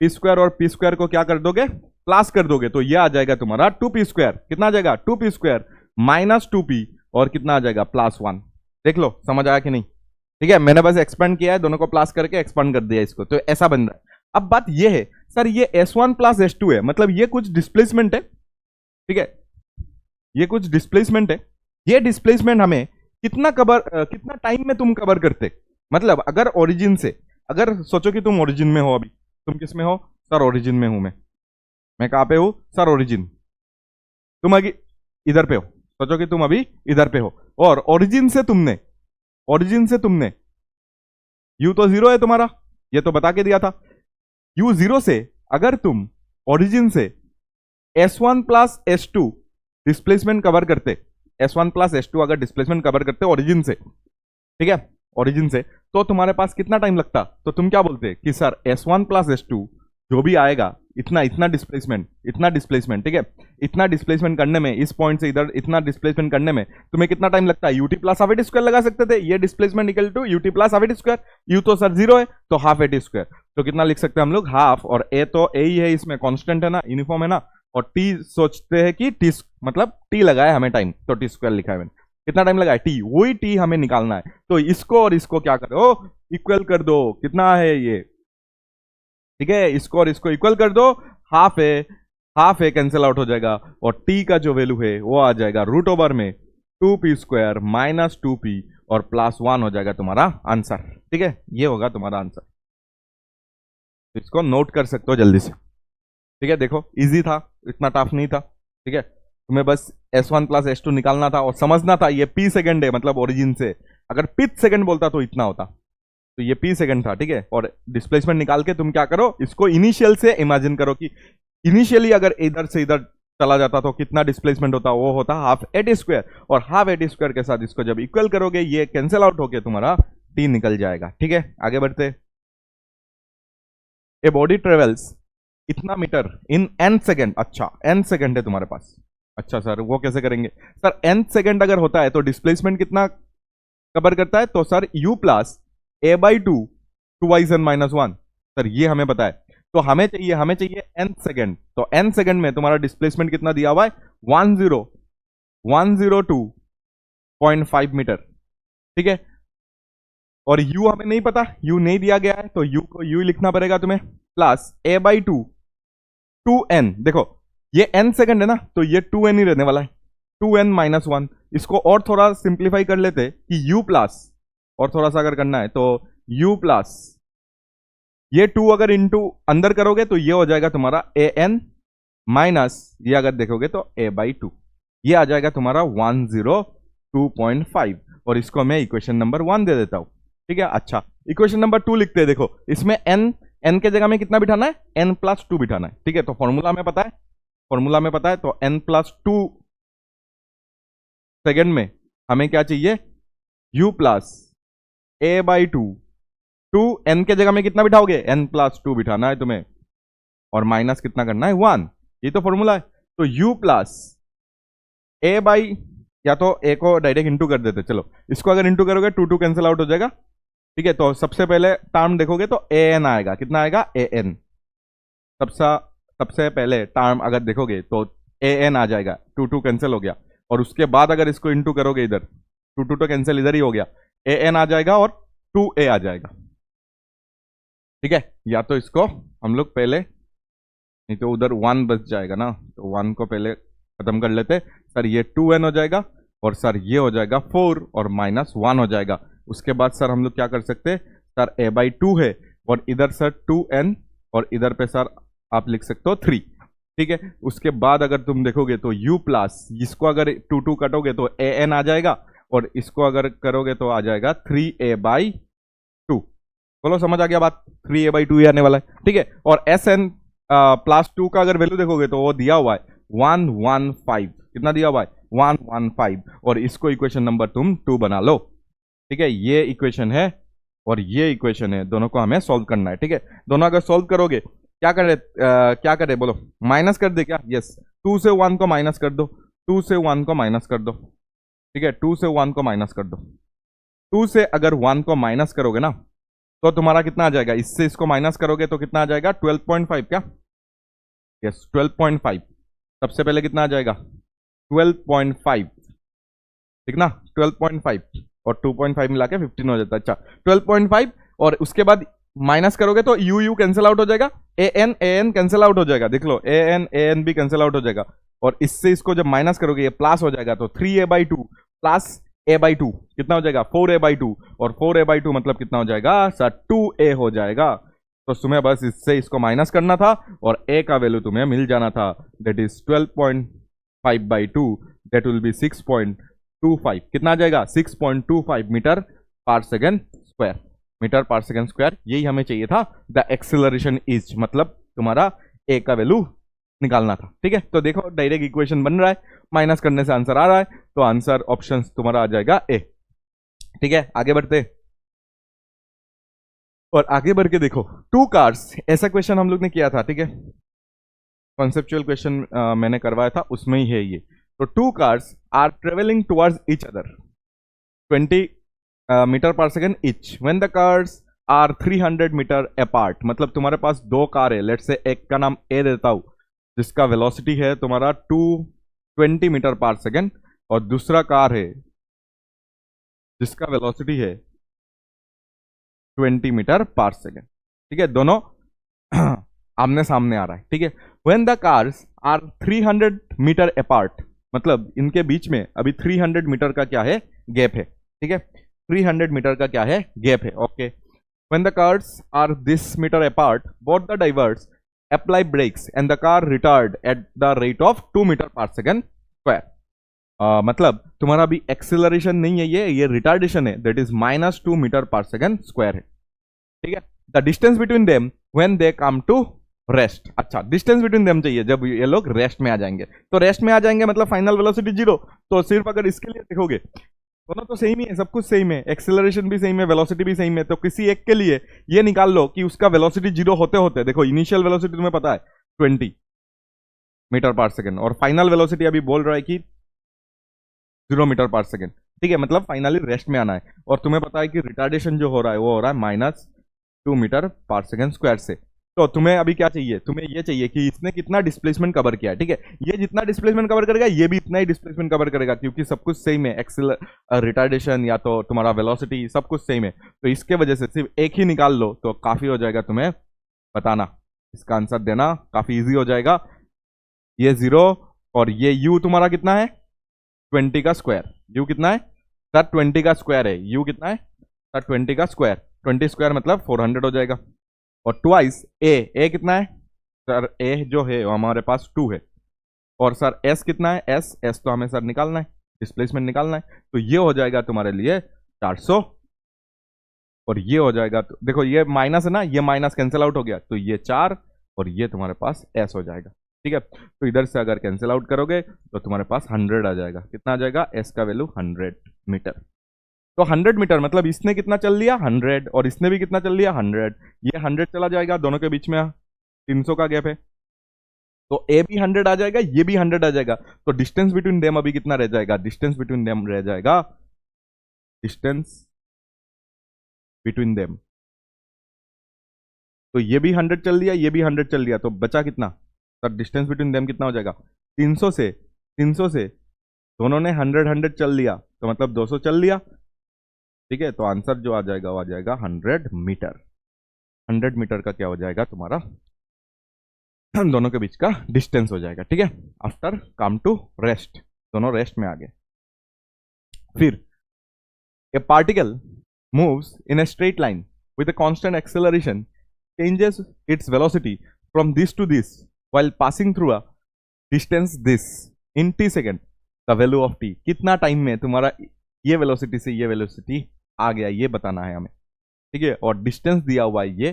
पी स्क्वायर और पी स्क्वायर को क्या कर दोगे, प्लस कर दोगे, तो ये आ जाएगा तुम्हारा 2p स्क्वायर, कितना आ जाएगा 2p स्क्वायर माइनस 2p और कितना आ जाएगा प्लस 1। देख लो समझ आया कि नहीं, ठीक है। मैंने बस एक्सपेंड किया है, दोनों को प्लस करके एक्सपेंड कर दिया इसको, तो ऐसा बन रहा है। अब बात ये है सर, ये S1 प्लस S2 है, मतलब ये कुछ डिस्प्लेसमेंट है, ठीक है, ये कुछ डिस्प्लेसमेंट है। ये डिस्प्लेसमेंट हमें कितना टाइम में तुम कवर करते, मतलब अगर ओरिजिन से, अगर सोचो कि तुम ओरिजिन में हो, अभी तुम किस में हो सर, ओरिजिन में हूं मैं कहां पे हूं सर, ओरिजिन, तुम अभी इधर पे हो, सोचो कि तुम अभी इधर पे हो, और ओरिजिन से तुमने u तो 0 है तुम्हारा, ये तो बता के दिया था, u 0 से अगर तुम ओरिजिन से S1 plus S2 displacement cover करते, S1 प्लस S2 अगर डिस्प्लेसमेंट कवर करते ओरिजिन से, ठीक है, ओरिजिन से, तो तुम्हारे पास कितना टाइम लगता, तो तुम क्या बोलते कि सर S1 प्लस S2 जो भी आएगा, इतना डिस्प्लेसमेंट, ठीक है, इतना डिस्प्लेसमेंट करने में, इस पॉइंट से इधर इतना डिस्प्लेसमेंट करने में तुम्हें कितना टाइम लगता है, ut plus half at square लगा सकते थे, ये displacement equal to ut plus half at square, u तो सर 0 है तो हाफ एटी स्क्वायर, तो कितना लिख सकते हैं हम लोग, हाफ, और a तो a ही है, इसमें कांस्टेंट है ना, यूनिफॉर्म है ना, और t सोचते हैं कि t मतलब t लगाए हमें टाइम, तो t स्क्वायर लिखा है मैंने, कितना टाइम लगा है t, वही t हमें निकालना है, तो इसको और इसको क्या करो, इक्वल कर दो, कितना है ये, ठीक है, इसको और इसको इक्वल कर दो, हाफ है कैंसिल आउट हो जाएगा, और t का जो वैल्यू है वो आ जाएगा रूट ओवर में 2p स्क्वायर माइनस 2p और प्लस 1 हो जाएगा तुम्हारा आंसर, ठीक है, ये होगा तुम्हारा आंसर। इसको नोट कर सकते हो जल्दी से, ठीक है। देखो इजी था, इतना टफ नहीं था, ठीक है, तुम्हें बस S1 प्लस S2 निकालना था और समझना था ये p सेकंड है, मतलब ओरिजिन से, अगर पिथ सेकंड बोलता तो इतना होता, तो ये p सेकंड था, ठीक है। और डिस्प्लेसमेंट निकाल के तुम क्या करो, इसको इनिशियल से इमेजिन करो कि इनिशियली अगर इधर से इधर चला जाता तो कितना डिस्प्लेसमेंट होता, वो होता हाफ एटी स्क्वायर, और हाफ एटी स्क्वायर के साथ इसको जब इक्वल करोगे ये कैंसिल आउट होके तुम्हारा t निकल जाएगा, ठीक है। आगे बढ़ते, ए बॉडी ट्रेवल्स इतना मीटर इन n सेकेंड, अच्छा n सेकेंड है तुम्हारे पास, अच्छा सर वो कैसे करेंगे, सर n सेकेंड अगर होता है तो डिस्प्लेसमेंट कितना कवर करता है, तो sir u plus a/2 2y n minus 1, sir ये हमें पता है, तो हमें चाहिए n सेकेंड, तो n सेकेंड में तुम्हारा डिस्प्लेसमेंट कितना दिया हुआ है 10102.5 मीटर, ठीक है, और u हमें नहीं पता, u नहीं दिया गया है, तो u को u लिखना पड़ेगा तुम्हें, प्लस a/2 2n, देखो ये n सेकेंड है ना, तो ये 2n ही रहने वाला है, 2n माइनस 1, इसको और थोड़ा सिंप्लीफाई कर लेते कि u प्लस, और थोड़ा सा अगर करना है तो u प्लस ये 2 अगर इंटू अंदर करोगे तो ये हो जाएगा तुम्हारा an माइनस, ये अगर देखोगे तो a/2, ये आ जाएगा तुम्हारा 102.5, और इसको मैं इक्वेशन नंबर 1 दे देता हूं, ठीक है। अच्छा इक्वेशन नंबर 2 लिखते हैं, देखो इसमें n के जगह में कितना बिठाना है, n प्लस 2 बिठाना है, ठीक है, तो फॉर्मूला में पता है, तो n प्लस 2 सेकेंड में हमें क्या चाहिए, u प्लस a/2, 2 n के जगह में कितना बिठाओगे, n प्लस 2 बिठाना है तुम्हें, और माइनस कितना करना है 1, ये तो फॉर्मूला है, तो u प्लस या तो a को डायरेक्ट इंटू कर देते, चलो इसको अगर इंटू करोगे 2 कैंसिल आउट हो जाएगा, ठीक है, तो सबसे पहले टर्म देखोगे तो an आएगा, कितना आएगा an, सबसे पहले टर्म अगर देखोगे तो an आ जाएगा, 2 कैंसिल हो गया, और उसके बाद अगर इसको इंटू करोगे इधर 2 तो कैंसिल इधर ही हो गया, an आ जाएगा और 2a आ जाएगा, ठीक है। या तो इसको हम लोग पहले, नहीं तो उधर 1 बच जाएगा ना, तो 1 को पहले खत्म कर लेते, सर ये 2n हो जाएगा, और सर ये हो जाएगा 4 और माइनस 1 हो जाएगा, उसके बाद सर हम लोग क्या कर सकते हैं, सर a/2 है, और इधर सर 2n, और इधर पे सर आप लिख सकते हो 3, ठीक है। उसके बाद अगर तुम देखोगे तो u प्लस, इसको अगर 2 कटोगे तो an आ जाएगा, और इसको अगर करोगे तो आ जाएगा 3a/2, बोलो समझ आ गया बात, 3a/2 ही आने वाला है, ठीक है। और sn प्लस 2 का अगर वैल्यू देखोगे तो वो दिया हुआ है 115, कितना दिया हुआ है 115, और इसको इक्वेशन नंबर तुम 2 बना लो, ठीक है, ये इक्वेशन है और ये इक्वेशन है, दोनों को हमें सॉल्व करना है। ठीक है, दोनों अगर सॉल्व करोगे क्या करे बोलो, माइनस कर दे क्या? यस, 2 से 1 को माइनस कर दो, 2 से 1 को माइनस कर दो। ठीक है, 2 से 1 को माइनस कर दो। 2 से अगर 1 को माइनस करोगे ना तो तुम्हारा कितना आ जाएगा? इससे इसको माइनस करोगे तो कितना आ जाएगा? 12.5 क्या? यस, 12.5। सबसे पहले कितना आ जाएगा? 12.5, ठीक ना? 12.5 और 2.5 मिला के 15 हो जाता है। अच्छा, 12.5 और उसके बाद माइनस करोगे तो यू यू कैंसिल आउट हो जाएगा, ए एन कैंसिल आउट हो जाएगा। देख लो, ए एन भी कैंसिल आउट हो जाएगा और इससे इसको जब माइनस करोगे ये प्लस हो जाएगा, तो 3a/2 प्लस a/2 कितना हो जाएगा? 4a/2 और 4a/2 मतलब कितना हो जाएगा सर? 2a हो जाएगा। तो तुम्हें बस इससे इसको माइनस करना था और a का वैल्यू तुम्हें मिल जाना था, that is 12.5/2, that will be 6.25। कितना आ जाएगा? 6.25 मीटर पर सेकेंड स्क्वायर, मीटर पर सेकेंड स्क्वायर। यही हमें चाहिए था, द एक्सेलरेशन इज, मतलब तुम्हारा ए का वैल्यू निकालना था। ठीक है, तो देखो डायरेक्ट इक्वेशन बन रहा है, माइनस करने से आंसर आ रहा है, तो आंसर ऑप्शन तुम्हारा आ जाएगा ए। ठीक है, आगे बढ़ते और आगे बढ़ के देखो, 2 कार्स, ऐसा क्वेश्चन हम लोग ने किया था। ठीक है, कॉन्सेप्चुअल क्वेश्चन मैंने करवाया था, उसमें ही है ये। तो 2 cars are travelling towards each other 20 metre पर second each when the cars are 300 metre apart. मतलब तुम्हारे पास 2 कार है, लेट्स से एक का नाम ए देता हूं, जिसका वेलोसिटी है तुम्हारा 220 मीटर पर सेकेंड, और दूसरा कार है जिसका वेलोसिटी है 20 मीटर पर सेकेंड। ठीक है, दोनों आमने सामने आ रहा है। ठीक है, when the cars are 300 metre apart, मतलब इनके बीच में अभी 300 मीटर का क्या है? गैप है। ठीक है, 300 मीटर का क्या है? गैप है। Okay, when the cars are this meter apart, both the drivers apply brakes and the car retard at the rate of 2 meter पर सेकेंड स्क्वायर। मतलब तुम्हारा अभी एक्सेलरेशन नहीं है, ये रिटार्डेशन है, दैट इज -2 मीटर पर सेकेंड स्क्वायर है। ठीक है, the distance between them when they come to rest. अच्छा, डिस्टेंस बिटवीन देम चाहिए जब ये लोग रेस्ट में आ जाएंगे। तो रेस्ट में आ जाएंगे मतलब फाइनल वेलोसिटी 0। तो सिर्फ अगर इसके लिए देखोगे, दोनों तो सेम ही है, सब कुछ सेम है, एक्सेलरेशन भी सेम है, वेलोसिटी भी सेम है। तो किसी एक के लिए ये निकाल लो कि उसका वेलोसिटी 0 होते होते, देखो इनिशियल वेलोसिटी तुम्हें पता है 20 मीटर पर सेकेंड और फाइनल वेलोसिटी अभी बोल रहा है कि 0 मीटर पर सेकेंड। ठीक है, मतलब फाइनली रेस्ट में आना है, और तुम्हें पता है कि रिटार्डेशन जो हो रहा है वो हो रहा है -2 मीटर पर सेकेंड स्क्वायर से। तो तुम्हें अभी क्या चाहिए? तुम्हें ये चाहिए कि इसने कितना डिस्प्लेसमेंट कवर किया है। ठीक है, ये जितना डिस्प्लेसमेंट कवर करेगा ये भी इतना ही डिस्प्लेसमेंट कवर करेगा, क्योंकि सब कुछ सेम है, रिटार्डेशन या तो तुम्हारा वेलोसिटी सब कुछ सेम है। तो इसके वजह से सिर्फ एक ही निकाल लो तो काफी हो जाएगा, तुम्हें बताना, इसका आंसर देना काफी इजी हो जाएगा। ये 0 और ये u तुम्हारा कितना है? 20 का स्क्वायर। u कितना है सर? 20 का स्क्वायर है। u कितना है सर? 20 का स्क्वायर। 20 स्क्वायर मतलब 400 हो जाएगा। और ट्वाइस ए कितना है सर? ए जो है वो हमारे पास 2 है। और सर एस कितना है? एस तो हमें सर निकालना है, डिस्प्लेसमेंट निकालना है। तो ये हो जाएगा तुम्हारे लिए 400, और ये हो जाएगा, तो देखो ये माइनस है ना, ये माइनस कैंसिल आउट हो गया, तो ये 4 और ये तुम्हारे पास एस हो जाएगा। ठीक है, तो इधर से अगर कैंसिल आउट करोगे तो तुम्हारे पास 100 आ जाएगा। कितना आ जाएगा? एस का वैल्यू 100 मीटर। तो 100 मीटर मतलब इसने कितना चल लिया? 100, और इसने भी कितना चल लिया? 100। ये 100 चला जाएगा, दोनों के बीच में 300 का गैप है, तो ए भी 100 आ जाएगा, ये भी 100 आ जाएगा। तो डिस्टेंस बिटवीन देम अभी कितना रह जाएगा? डिस्टेंस बिटवीन देम रह जाएगा, डिस्टेंस बिटवीन देम, तो ये भी 100 चल दिया, ये भी 100 चल दिया, तो बचा कितना सर? डिस्टेंस बिटवीन देम कितना हो जाएगा? 300 से दोनों ने 100 चल लिया, तो मतलब 200 चल लिया। ठीक है, तो आंसर जो आ जाएगा वो आ जाएगा 100 मीटर। 100 मीटर का क्या हो जाएगा तुम्हारा? दोनों के बीच का डिस्टेंस हो जाएगा। ठीक है, आफ्टर कम टू रेस्ट, दोनों रेस्ट में आ गए। फिर ए particle moves in A straight line with a constant acceleration changes its velocity from this to this while passing through a distance this in t second, the value of t। कितना time में तुम्हारा ये velocity से ये velocity आ गया, ये बताना है हमें। ठीक है, और डिस्टेंस दिया हुआ है ये।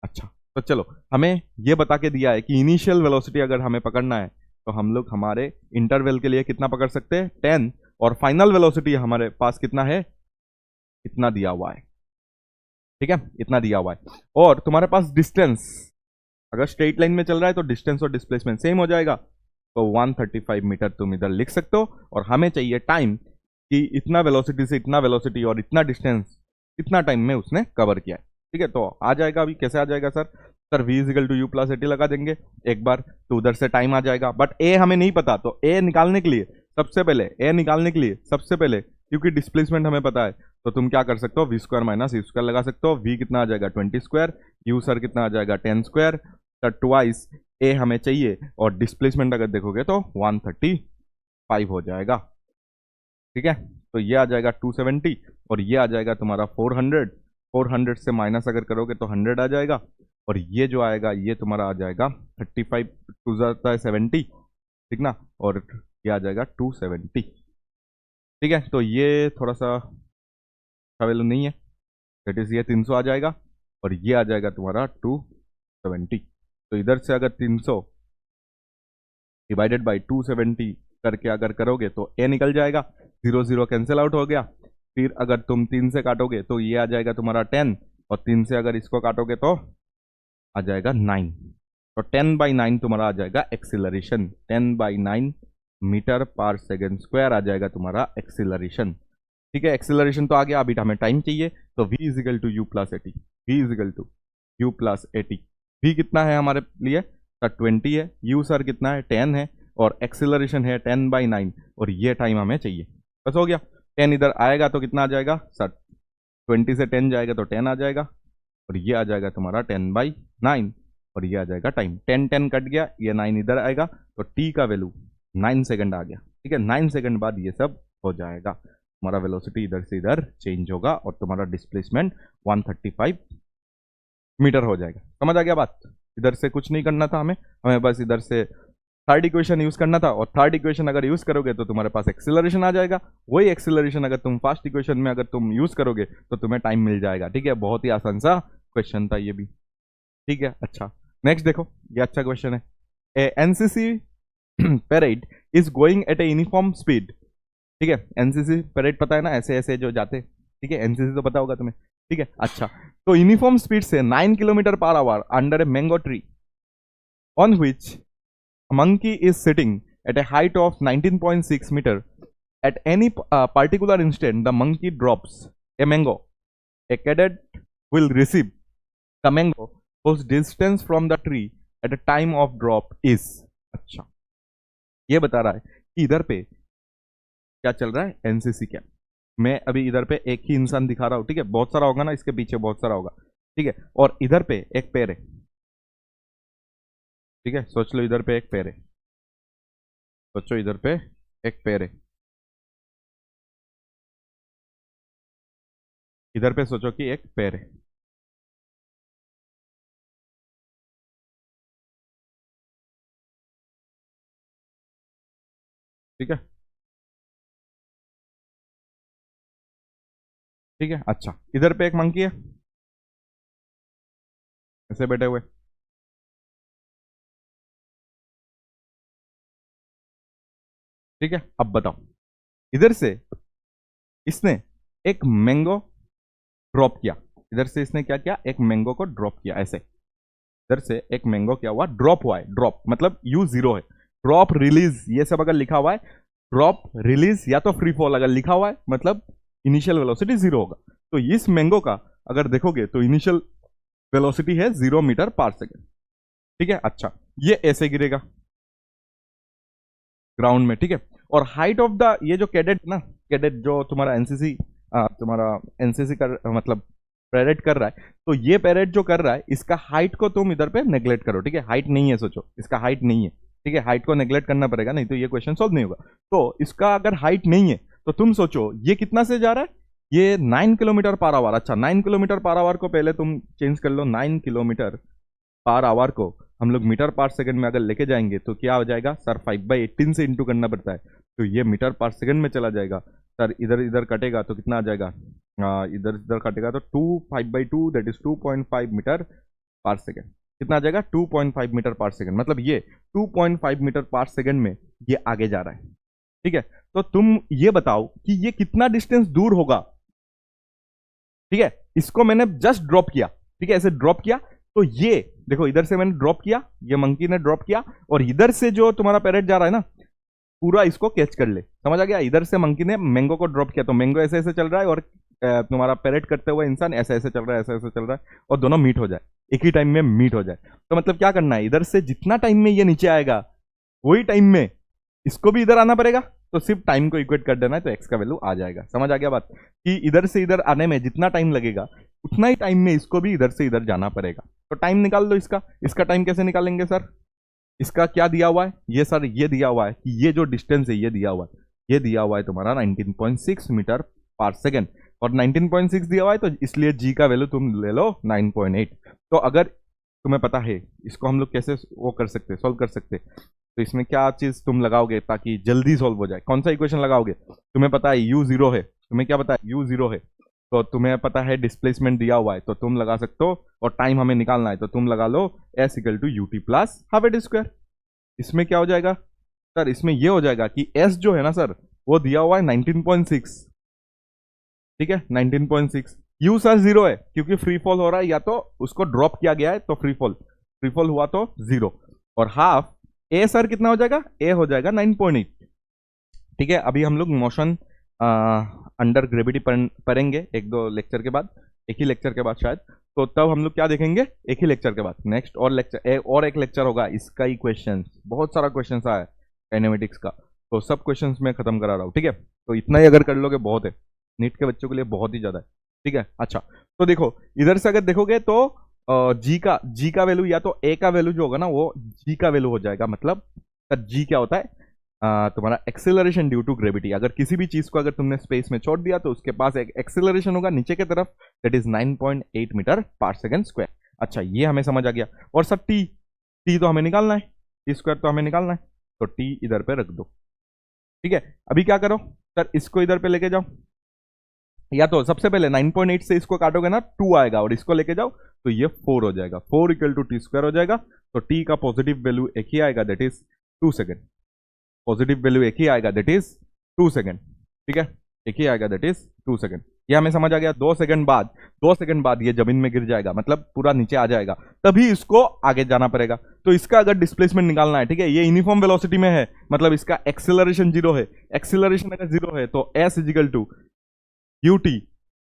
अच्छा, तो चलो हमें ये बता के दिया है कि इनिशियल वेलोसिटी अगर हमें पकड़ना है तो हम लोग हमारे इंटरवल के लिए कितना पकड़ सकते हैं? 10, और फाइनल वेलोसिटी हमारे पास कितना है? इतना दिया हुआ है, ठीक है, इतना दिया हुआ है। और तुम्हारे पास डिस्टेंस, अगर स्ट्रेट लाइन में चल रहा है तो डिस्टेंस और डिस्प्लेसमेंट सेम हो जाएगा, तो 135 मीटर तुम इधर लिख सकते हो। और हमें चाहिए टाइम कि इतना वेलोसिटी से इतना वेलोसिटी और इतना डिस्टेंस कितना टाइम में उसने कवर किया है, ठीक है। तो आ जाएगा, अभी कैसे आ जाएगा sir? Sir v is equal to you plus at लगा देंगे एक बार, तो उधर से टाइम आ जाएगा। बट ए हमें नहीं पता, तो ए निकालने के लिए सबसे पहले क्योंकि डिस्प्लेसमेंट हमें पता है, तो तुम क्या कर सकते हो, v square minus you square लगा सकते हो। वी कितना आ जाएगा 20 स्क्वायर, यू सर कितना आ जाएगा 10 स्क्वायर, तो ट्वाइस ए हमें चाहिए। और डिस्प्लेसमेंट अगर देखोगे तो 135 हो जाएगा, ठीक है। तो ये आ जाएगा 270 और ये आ जाएगा तुम्हारा 400। 400 से माइनस अगर करोगे तो 100 आ जाएगा। और ये जो आएगा ये तुम्हारा आ जाएगा 35 टू जाता है 70, ठीक ना, और ये आ जाएगा 270, ठीक है। तो ये थोड़ा सा अच्छा वैल्यू नहीं है, दैट इज ये 300 आ जाएगा और ये आ जाएगा तुम्हारा 270। तो इधर से अगर 300 डिवाइडेड बाई 270 करके अगर करोगे तो ए निकल जाएगा, 0 0 कैंसिल आउट हो गया। फिर अगर तुम 3 से काटोगे तो ये आ जाएगा तुम्हारा 10, और 3 से अगर इसको काटोगे तो आ जाएगा 9। तो 10/9 तुम्हारा आ जाएगा एक्सिलरेशन, 10/9 मीटर पर सेकेंड स्क्वायर आ जाएगा तुम्हारा एक्सिलरेशन, ठीक है। एक्सिलरेशन तो आ गया, अभी हमें टाइम चाहिए, तो v is equal to you plus at, v equal to you plus at. V कितना है हमारे लिए सर 20 है, यू सर कितना है 10 है, और एक्सिलरेशन है 10/9, और ये टाइम हमें चाहिए। बस हो गया, 10 इधर आएगा तो कितना आ जाएगा सर, 20 से 10 जाएगा तो 10 आ जाएगा, और ये आ जाएगा तुम्हारा 10/9, और ये आ जाएगा टाइम। 10 10 कट गया, ये 9 इधर आएगा, तो टी का वैल्यू 9 सेकंड आ गया, ठीक है। 9 सेकंड बाद ये सब हो जाएगा, तुम्हारा वेलोसिटी इधर से इधर चेंज होगा और तुम्हारा डिस्प्लेसमेंट 135 मीटर हो जाएगा। समझ आ गया बात? इधर से कुछ नहीं करना था हमें, हमें बस इधर से थर्ड इक्वेशन यूज करना था, और थर्ड इक्वेशन अगर यूज करोगे तो तुम्हारे पास एक्सिलरेशन आ जाएगा। वही एक्सिलरेशन अगर तुम फर्स्ट इक्वेशन में अगर तुम यूज करोगे तो तुम्हें टाइम मिल जाएगा, ठीक है। बहुत ही आसान सा क्वेश्चन था ये भी, ठीक है। अच्छा, नेक्स्ट देखो, ये अच्छा क्वेश्चन है। NCC parade is going at a uniform speed, ठीक है। एनसीसी पैरेड पता है ना, ऐसे ऐसे जो जाते, ठीक है, एनसीसी तो पता होगा तुम्हें, ठीक है। अच्छा, तो यूनिफॉर्म स्पीड से 9 kilometre per hour under a mango tree on which monkey is sitting at a height of 19.6 meter. At any particular instant, the monkey drops a mango. A cadet will receive the mango whose distance from the tree at the time of drop is. अच्छा, ये बता रहा है कि इधर पे क्या चल रहा है, एनसीसी कैंप। मैं अभी इधर पे एक ही इंसान दिखा रहा हूँ, ठीक है, बहुत सारा होगा ना, इसके पीछे बहुत सारा होगा, ठीक है। और इधर पे एक पैर है, ठीक है, सोच लो इधर पे एक पैर है, सोचो इधर पे एक पैर है, इधर पे सोचो कि एक पैर है, ठीक है, ठीक है। अच्छा, इधर पे एक मंकी है ऐसे बैठे हुए, ठीक है। अब बताओ, इधर से इसने एक मैंगो ड्रॉप किया, इधर से इसने क्या किया, एक मैंगो को ड्रॉप किया ऐसे, इधर से एक मैंगो क्या हुआ, ड्रॉप हुआ है। ड्रॉप मतलब यू जीरो है, ड्रॉप रिलीज ये सब अगर लिखा हुआ है, ड्रॉप रिलीज या तो फ्री फॉल अगर लिखा हुआ है मतलब इनिशियल वेलोसिटी जीरो होगा। तो इस मैंगो का अगर देखोगे तो इनिशियल वेलोसिटी है 0 मीटर पर सेकेंड, ठीक है। अच्छा, ये ऐसे गिरेगा ग्राउंड में, ठीक है। और हाइट ऑफ द ये जो कैडेट ना, कैडेट जो तुम्हारा एनसीसी कर मतलब पैरेड कर रहा है, तो ये पैरेड जो कर रहा है इसका हाइट को तुम इधर पे नेग्लेक्ट करो, ठीक है। हाइट नहीं है, सोचो इसका हाइट नहीं है, ठीक है। हाइट को नेग्लेक्ट करना पड़ेगा, नहीं तो ये क्वेश्चन सॉल्व नहीं होगा। तो इसका अगर हाइट नहीं है तो तुम सोचो ये कितना से जा रहा है, ये 9 किलोमीटर पर आवर। अच्छा, 9 किलोमीटर पर आवर को पहले तुम चेंज कर लो, 9 किलोमीटर पर आवर को हम लोग मीटर पर सेकंड में अगर लेके जाएंगे तो क्या हो जाएगा सर, 5/18 से इंटू करना पड़ता है, तो ये मीटर पर सेकंड में चला जाएगा सर। इधर इधर कटेगा तो कितना आ जाएगा, इधर इधर कटेगा तो 5/2 दैट इज 2.5 मीटर पर सेकंड। कितना आ जाएगा 2.5 मीटर पर सेकंड, मतलब ये 2.5 मीटर पर सेकंड में ये आगे जा रहा है, ठीक है। तो तुम ये बताओ कि ये कितना डिस्टेंस दूर होगा ठीक है, इसको मैंने जस्ट ड्रॉप किया, ठीक है, ऐसे ड्रॉप किया तो ये देखो इधर से मैंने ड्रॉप किया, ये मंकी ने ड्रॉप किया, और इधर से जो तुम्हारा पैरेट जा रहा है ना पूरा इसको कैच कर ले, समझ आ गया। इधर से मंकी ने मैंगो को ड्रॉप किया तो मैंगो ऐसे ऐसे चल रहा है, और तुम्हारा पैरेट करते हुए इंसान ऐसे ऐसे चल रहा है, ऐसे ऐसे चल रहा है, और दोनों मीट हो जाए, एक ही टाइम में मीट हो जाए। तो मतलब क्या करना है, इधर से जितना टाइम में ये नीचे आएगा वही टाइम में इसको भी इधर आना पड़ेगा, तो सिर्फ टाइम को इक्वेट कर देना है तो एक्स का वैल्यू आ जाएगा। समझ आ गया बात, कि इधर से इधर आने में जितना टाइम लगेगा उतना ही टाइम में इसको भी इधर से इधर जाना पड़ेगा। तो टाइम निकाल दो इसका। इसका टाइम कैसे निकालेंगे सर, इसका क्या दिया हुआ है ये सर, ये दिया हुआ है कि ये जो डिस्टेंस है ये दिया हुआ है, ये दिया हुआ है तुम्हारा 19.6 मीटर पर सेकेंड, और 19.6 दिया हुआ है तो इसलिए जी का वैल्यू तुम ले लो 9.8। तो अगर तुम्हें पता है इसको हम लोग कैसे वो कर सकते, सॉल्व कर सकते, तो इसमें क्या चीज तुम लगाओगे ताकि जल्दी सॉल्व हो जाए, कौन सा इक्वेशन लगाओगे, तुम्हें पता है u 0 है, तुम्हें क्या पता है u 0 है, तो तुम्हें पता है डिस्प्लेसमेंट दिया हुआ है तो तुम लगा सकते हो, और टाइम हमें निकालना है तो तुम लगा लो s equal to U T plus half at square. इसमें क्या हो जाएगा सर, इसमें ये हो जाएगा कि s जो है ना सर वो दिया हुआ है 19.6, ठीक है 19.6, u सर 0 है क्योंकि फ्री फॉल हो रहा है, या तो उसको ड्रॉप किया गया है तो फ्री फॉल हुआ तो 0, और हाफ ए सर कितना हो जाएगा, ए हो जाएगा 9.8। ठीक है, अभी हम लोग मोशन अंडर ग्रेविटी पढ़ेंगे एक दो लेक्चर के बाद, एक ही लेक्चर के बाद शायद, तो तब हम लोग क्या देखेंगे, एक ही लेक्चर के बाद नेक्स्ट और लेक्चर और एक लेक्चर होगा इसका ही क्वेश्चन, बहुत सारा क्वेश्चन आया काइनेमेटिक्स का, तो सब क्वेश्चंस मैं खत्म करा रहा हूँ। ठीक है, तो इतना ही अगर कर लोगे बहुत है, नीट के बच्चों के लिए बहुत ही ज्यादा है। ठीक है, अच्छा तो देखो इधर से अगर देखोगे तो जी का वैल्यू या तो ए का वैल्यू जो होगा ना वो जी का वैल्यू हो जाएगा, मतलब जी क्या होता है तुम्हारा एक्सेलरेशन ड्यू टू ग्रेविटी। अगर किसी भी चीज को अगर तुमने स्पेस में छोड़ दिया तो उसके पास एक एक्सेलरेशन होगा नीचे की तरफ, दैट इज 9.8 मीटर पर सेकेंड स्क्वायर। अच्छा ये हमें समझ आ गया, और सर टी तो हमें निकालना है, टी स्क्वायर तो हमें निकालना है, तो टी इधर पे रख दो। ठीक है, अभी क्या करो सर, इसको इधर पे लेके जाओ, या तो सबसे पहले 9.8 से इसको काटोगे ना 2 आएगा, और इसको लेके जाओ तो ये 4 हो जाएगा, 4 इक्वल टू टी स्क्वायर हो जाएगा। तो टी का पॉजिटिव वैल्यू एक ही आएगा, that is 2 second, positive value एक ही आएगा दैट इज 2 सेकेंड। ठीक है, एक ही आएगा दैट इज 2 सेकेंड, ये हमें समझ आ गया। 2 सेकेंड बाद ये जमीन में गिर जाएगा, मतलब पूरा नीचे आ जाएगा, तभी इसको आगे जाना पड़ेगा। तो इसका अगर डिस्प्लेसमेंट निकालना है, ठीक है, ये यूनिफॉर्म वेलोसिटी में है, मतलब इसका एक्सेलरेशन 0 है, एक्सेलरेशन अगर 0 है तो s equal to U T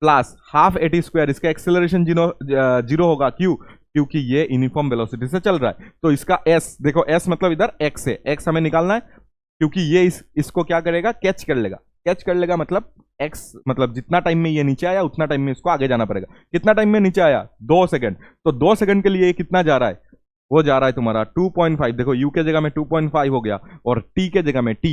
plus half a t square, इसका एक्सेलरेशन 0 होगा, क्यों, क्योंकि ये यूनिफॉर्म वेलोसिटी से चल रहा है। तो इसका एस देखो, एस मतलब इधर एक्स है, एक्स हमें निकालना है क्योंकि ये इसको क्या करेगा, कैच कर लेगा, मतलब एक्स मतलब जितना टाइम में ये नीचे आया उतना टाइम में इसको आगे जाना पड़ेगा। कितना टाइम में नीचे आया, 2 सेकंड, तो 2 सेकंड के लिए कितना जा रहा है, वो जा रहा है तुम्हारा 2.5, देखो u के जगह में 2.5 हो गया, और t के जगह में t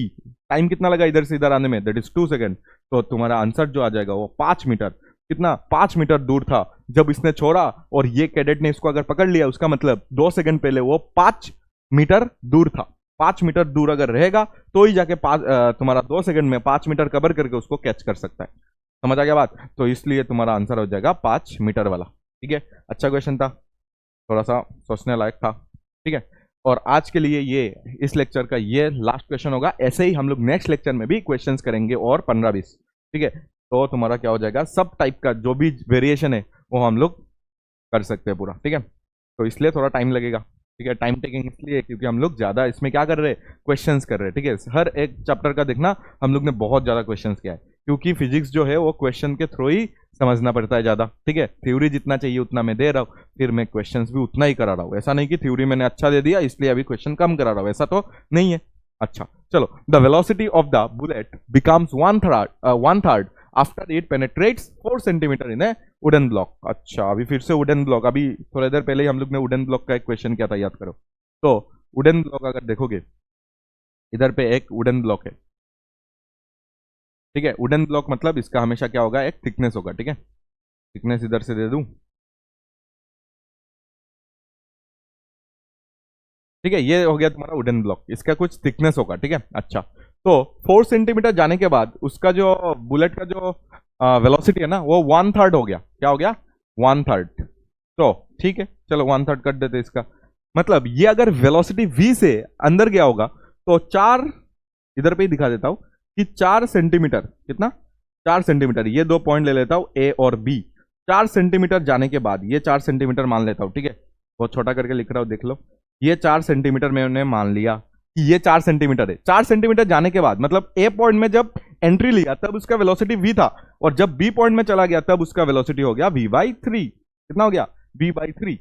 टाइम कितना लगा इधर से इधर आने में, दैट इज 2 सेकंड। तो तुम्हारा आंसर जो आ जाएगा वो 5 मीटर, कितना 5 मीटर दूर था जब इसने छोड़ा, और ये कैडेट ने इसको अगर पकड़ लिया, उसका मतलब 2 सेकंड पहले वो 5 मीटर दूर था। 5 मीटर दूर अगर रहेगा तो ही जाके तुम्हारा 2 सेकंड में 5 मीटर कवर करके उसको कैच कर सकता है। समझ आ गया बात, तो इसलिए तुम्हारा आंसर हो जाएगा 5 मीटर वाला। ठीक है, अच्छा क्वेश्चन था, थोड़ा सा सोचने लायक था। ठीक है, और आज के लिए ये इस लेक्चर का ये लास्ट क्वेश्चन होगा, ऐसे ही हम लोग नेक्स्ट लेक्चर में भी क्वेश्चंस करेंगे और 15-20। ठीक है, तो तुम्हारा क्या हो जाएगा, सब टाइप का जो भी वेरिएशन है वो हम लोग कर सकते हैं पूरा। ठीक है, तो इसलिए थोड़ा टाइम लगेगा। ठीक है, टाइम टेकिंग इसलिए क्योंकि हम लोग ज्यादा इसमें क्या कर रहे हैं, क्वेश्चंस कर रहे हैं। ठीक है, हर एक चैप्टर का देखना हम लोग ने बहुत ज्यादा क्वेश्चंस किया है, क्योंकि फिजिक्स जो है वो क्वेश्चन के थ्रू ही समझना पड़ता है ज्यादा। ठीक है, थ्योरी जितना चाहिए उतना मैं दे रहा हूँ, फिर मैं क्वेश्चंस भी उतना ही करा रहा हूँ, ऐसा नहीं कि थ्योरी मैंने अच्छा दे दिया इसलिए अभी क्वेश्चन कम करा रहा हूँ, ऐसा तो नहीं है। अच्छा चलो, the velocity of the bullet becomes one third after it penetrates 4 centimetre in A wooden block. अच्छा, अभी फिर से वुडन ब्लॉक, अभी थोड़ी देर पहले ही हम लोग ने वुडन ब्लॉक का एक क्वेश्चन किया था, याद करो। तो वुडन ब्लॉक अगर देखोगे, इधर पे एक वुडन ब्लॉक है। ठीक है, वुडन ब्लॉक मतलब इसका हमेशा क्या होगा, एक थिकनेस होगा। ठीक है, थिकनेस इधर से दे दूं, ठीक है, ये हो गया तुम्हारा वुडन ब्लॉक, इसका कुछ थिकनेस होगा। ठीक है, अच्छा तो 4 सेंटीमीटर जाने के बाद उसका जो बुलेट का जो वेलोसिटी है ना वो 1/3 हो गया। क्या हो गया, 1/3। तो ठीक है, चलो 1/3 कर देते इसका, मतलब ये अगर वेलोसिटी v से अंदर गया होगा तो 4, इधर पे ही दिखा देता हूं कि 4 सेंटीमीटर, कितना 4 सेंटीमीटर, ये 2 पॉइंट ले लेता हूं a और b, 4 सेंटीमीटर जाने के बाद, ये 4 सेंटीमीटर मान लेता हूँ, ठीक है, बहुत छोटा करके लिख रहा हूँ, देख लो, ये 4 सेंटीमीटर मैंने मान लिया कि ये 4 सेंटीमीटर है। 4 सेंटीमीटर जाने के बाद मतलब ए पॉइंट में जब एंट्री लिया तब उसका वेलोसिटी v था, और जब बी पॉइंट में चला गया तब उसका वेलोसिटी हो गया v/3। कितना हो गया? v/3,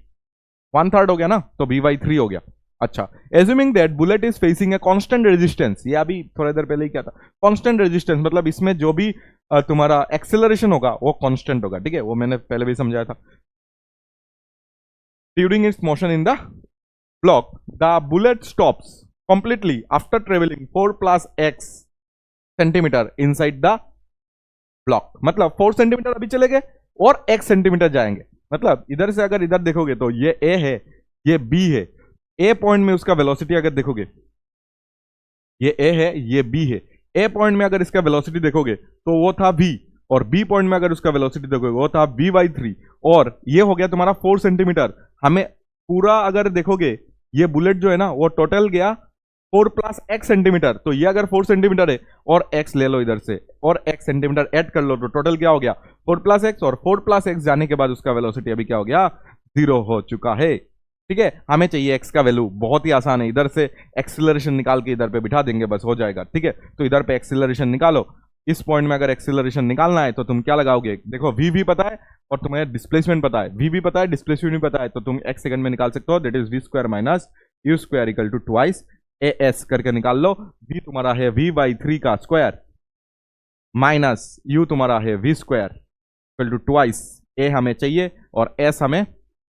1/3 हो गया ना, तो v/3 हो गया। अच्छा, assuming that bullet is facing a constant resistance, ये अभी थोड़ी देर पहले ही क्या था, कांस्टेंट रेजिस्टेंस, मतलब इसमें जो भी तुम्हारा एक्सेलरेशन होगा वो कांस्टेंट होगा, ठीक है, वो मैंने पहले भी समझाया था। During its motion in the block the bullet stops completely after travelling 4 + x centimetre inside the block. मतलब 4 सेंटीमीटर अभी चले गए और x सेंटीमीटर जाएंगे। मतलब इधर से अगर इधर देखोगे तो ये a है, ये b है, a पॉइंट में उसका वेलोसिटी अगर देखोगे, ये a है, ये b है, a पॉइंट में अगर इसका वेलोसिटी देखोगे तो वो था v, और b पॉइंट में अगर उसका वेलोसिटी देखोगे वो था v/3, और ये हो गया तुम्हारा 4 सेंटीमीटर। हमें पूरा अगर देखोगे ये बुलेट जो है ना वो टोटल गया 4 + x सेंटीमीटर, तो ये अगर 4 सेंटीमीटर है और x ले लो इधर से और x सेंटीमीटर ऐड कर लो तो टोटल क्या हो गया 4 + x, और 4 + x जाने के बाद उसका वेलोसिटी अभी क्या हो गया 0 हो चुका है। ठीक है, हमें चाहिए x का वैल्यू, बहुत ही आसान है, इधर से एक्सीलरेशन निकाल के इधर पे बिठा देंगे, बस हो जाएगा। ठीक है, तो इधर पे एक्सीलरेशन निकालो। इस पॉइंट में अगर एक्सीलरेशन निकालना है तो तुम क्या लगाओगे, देखो v भी पता है और तुम्हें डिस्प्लेसमेंट पता है, v भी पता है डिस्प्लेसमेंट भी पता है, तो तुम x सेकंड में निकाल सकते हो, that is v² - u² = twice as करके निकाल लो। v तुम्हारा है v/3 का स्क्वायर माइनस u तुम्हारा है v² = ट्वाइस a हमें चाहिए और s हमें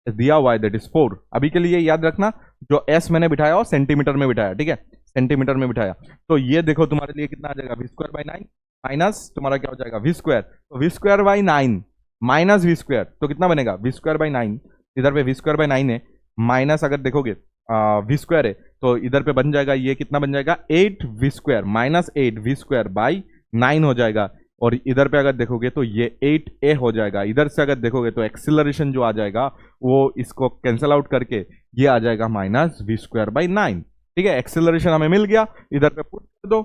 दिया हुआ है, दैट इज 4। अभी के लिए याद रखना जो s मैंने बिठाया और सेंटीमीटर में बिठाया, ठीक है, सेंटीमीटर में बिठाया, तो ये देखो तुम्हारे लिए कितना आ जाएगा v²/9 माइनस तुम्हारा क्या हो जाएगा v², तो v²/9 माइनस v², तो कितना बनेगा v²/9, इधर पे v²/9 है, माइनस अगर देखोगे v² है तो इधर पे बन जाएगा, ये कितना बन जाएगा 8v² माइनस 8v²/9 हो जाएगा, और इधर पे अगर देखोगे तो ये 8a हो जाएगा। इधर से अगर देखोगे तो एक्सीलरेशन जो आ जाएगा वो इसको कैंसिल आउट करके ये आ जाएगा -v²/9। ठीक है, एक्सीलरेशन हमें मिल गया, इधर पे पुट कर दो,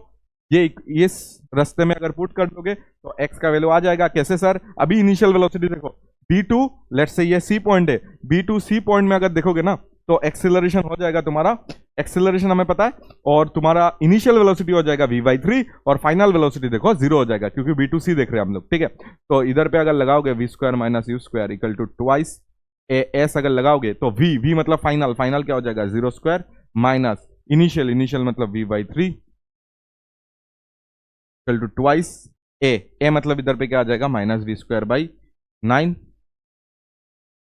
ये इस रास्ते में अगर पुट कर दोगे तो x का वैल्यू आ जाएगा। कैसे सर, अभी इनिशियल वेलोसिटी देखो b2, लेट्स से ये c पॉइंट है, b2 c पॉइंट में अगर देखोगे ना तो एक्सीलरेशन हो जाएगा तुम्हारा, एक्सीलरेशन हमें पता है, और तुम्हारा इनिशियल वेलोसिटी हो जाएगा v/3 और फाइनल वेलोसिटी देखो 0 हो जाएगा क्योंकि b2 c देख रहे हैं हम लोग। ठीक है, तो इधर पे अगर लगाओगे v² - u² = ट्वाइस as अगर लगाओगे तो v मतलब फाइनल, फाइनल क्या हो जाएगा 0² माइनस इनिशियल, इनिशियल मतलब v/3 = ट्वाइस a मतलब इधर पे क्या आ जाएगा -v²/9,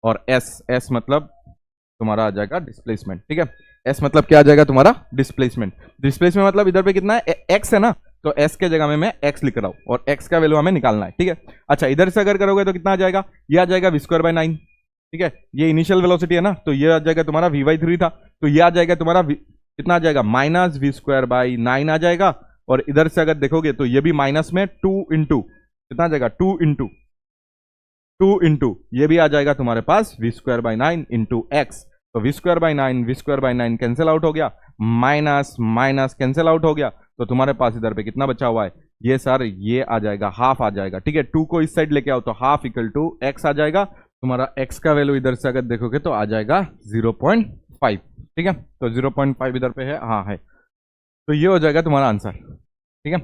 और s मतलब तुम्हारा आ जाएगा डिस्प्लेसमेंट। ठीक है, s मतलब क्या आ जाएगा तुम्हारा डिस्प्लेसमेंट। डिस्प्लेसमेंट मतलब इधर पे कितना है x है ना, तो s के जगह में मैं x लिख रहा हूं और x का वैल्यू हमें निकालना है। ठीक है, अच्छा इधर से अगर करोगे तो कितना आ जाएगा, ये आ जाएगा v²/9। ठीक है, ये इनिशियल वेलोसिटी है ना, तो ये आ जाएगा तुम्हारा v/3 था, तो ये आ जाएगा तुम्हारा कितना आ जाएगा -v²/9 आ जाएगा, और इधर से अगर देखोगे तो ये भी माइनस में 2 इंटू कितना आ जाएगा 2 इंटू ये भी आ जाएगा तुम्हारे पास v²/9 इंटू x, तो v²/9 कैंसिल आउट हो गया, माइनस माइनस कैंसिल आउट हो गया, तो तुम्हारे पास इधर पे कितना बचा हुआ है, ये सर ये आ जाएगा हाफ आ जाएगा। ठीक है, 2 को इस साइड लेके आओ तो हाफ = x आ जाएगा, तुम्हारा x का वैल्यू इधर से अगर देखोगे तो आ जाएगा 0.5। ठीक है, तो 0.5 इधर पे है, हाँ है, तो ये हो जाएगा तुम्हारा आंसर। ठीक है,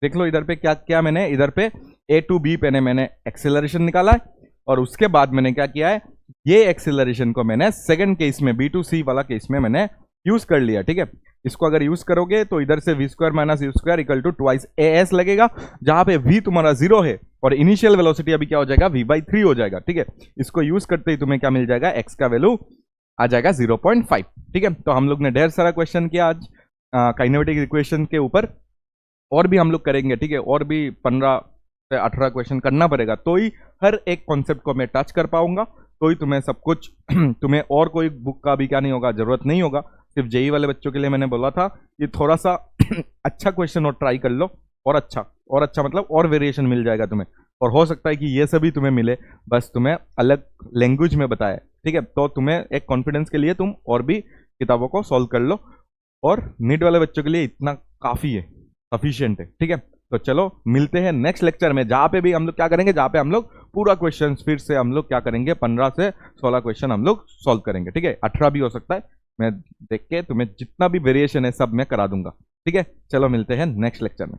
देख लो इधर पे क्या क्या, मैंने इधर पे a to b पे मैंने एक्सेलरेशन निकाला है, और उसके बाद मैंने क्या किया है, ये एक्सेलरेशन को मैंने सेकंड केस में b to c वाला केस में मैंने यूज कर लिया। ठीक है, इसको अगर यूज करोगे तो इधर से v² - u² = ट्वाइस as लगेगा, जहां पे v तुम्हारा 0 है और इनिशियल वेलोसिटी अभी क्या हो जाएगा v/3 हो जाएगा। ठीक है, इसको यूज करते ही तुम्हें क्या मिल जाएगा, x का वैल्यू आ जाएगा 0.5। ठीक है, तो हम लोग ने ढेर सारा क्वेश्चन किया आज काइनेमेटिक इक्वेशन के ऊपर, और भी हम लोग करेंगे। ठीक है, और भी 15 से 18 क्वेश्चन करना पड़ेगा, तो ही हर एक कॉन्सेप्ट को मैं टच कर पाऊंगा, तो ही तुम्हें सब कुछ तुम्हें और कोई बुक का भी क्या नहीं होगा, जरूरत नहीं होगा। सिर्फ जेई वाले बच्चों के लिए मैंने बोला था कि थोड़ा सा अच्छा क्वेश्चन और ट्राई कर लो, और अच्छा मतलब और वेरिएशन मिल जाएगा तुम्हें, और हो सकता है कि ये सभी तुम्हें मिले, बस तुम्हें अलग लैंग्वेज में बताए। ठीक है, तो तुम्हें एक कॉन्फिडेंस के लिए तुम और भी किताबों को सॉल्व कर लो, और नीट वाले बच्चों के लिए इतना काफ़ी है, सफिशिएंट है। ठीक है, तो चलो मिलते हैं नेक्स्ट लेक्चर में, जहाँ पे भी हम लोग क्या करेंगे, जहाँ पे हम लोग पूरा क्वेश्चन फिर से हम लोग क्या करेंगे, 15 से 16 क्वेश्चन हम लोग सॉल्व करेंगे, ठीक है। 18 भी हो सकता है, मैं देख के तुम्हें जितना भी वेरिएशन है सब मैं करा दूंगा, ठीक है। चलो मिलते हैं नेक्स्ट लेक्चर में।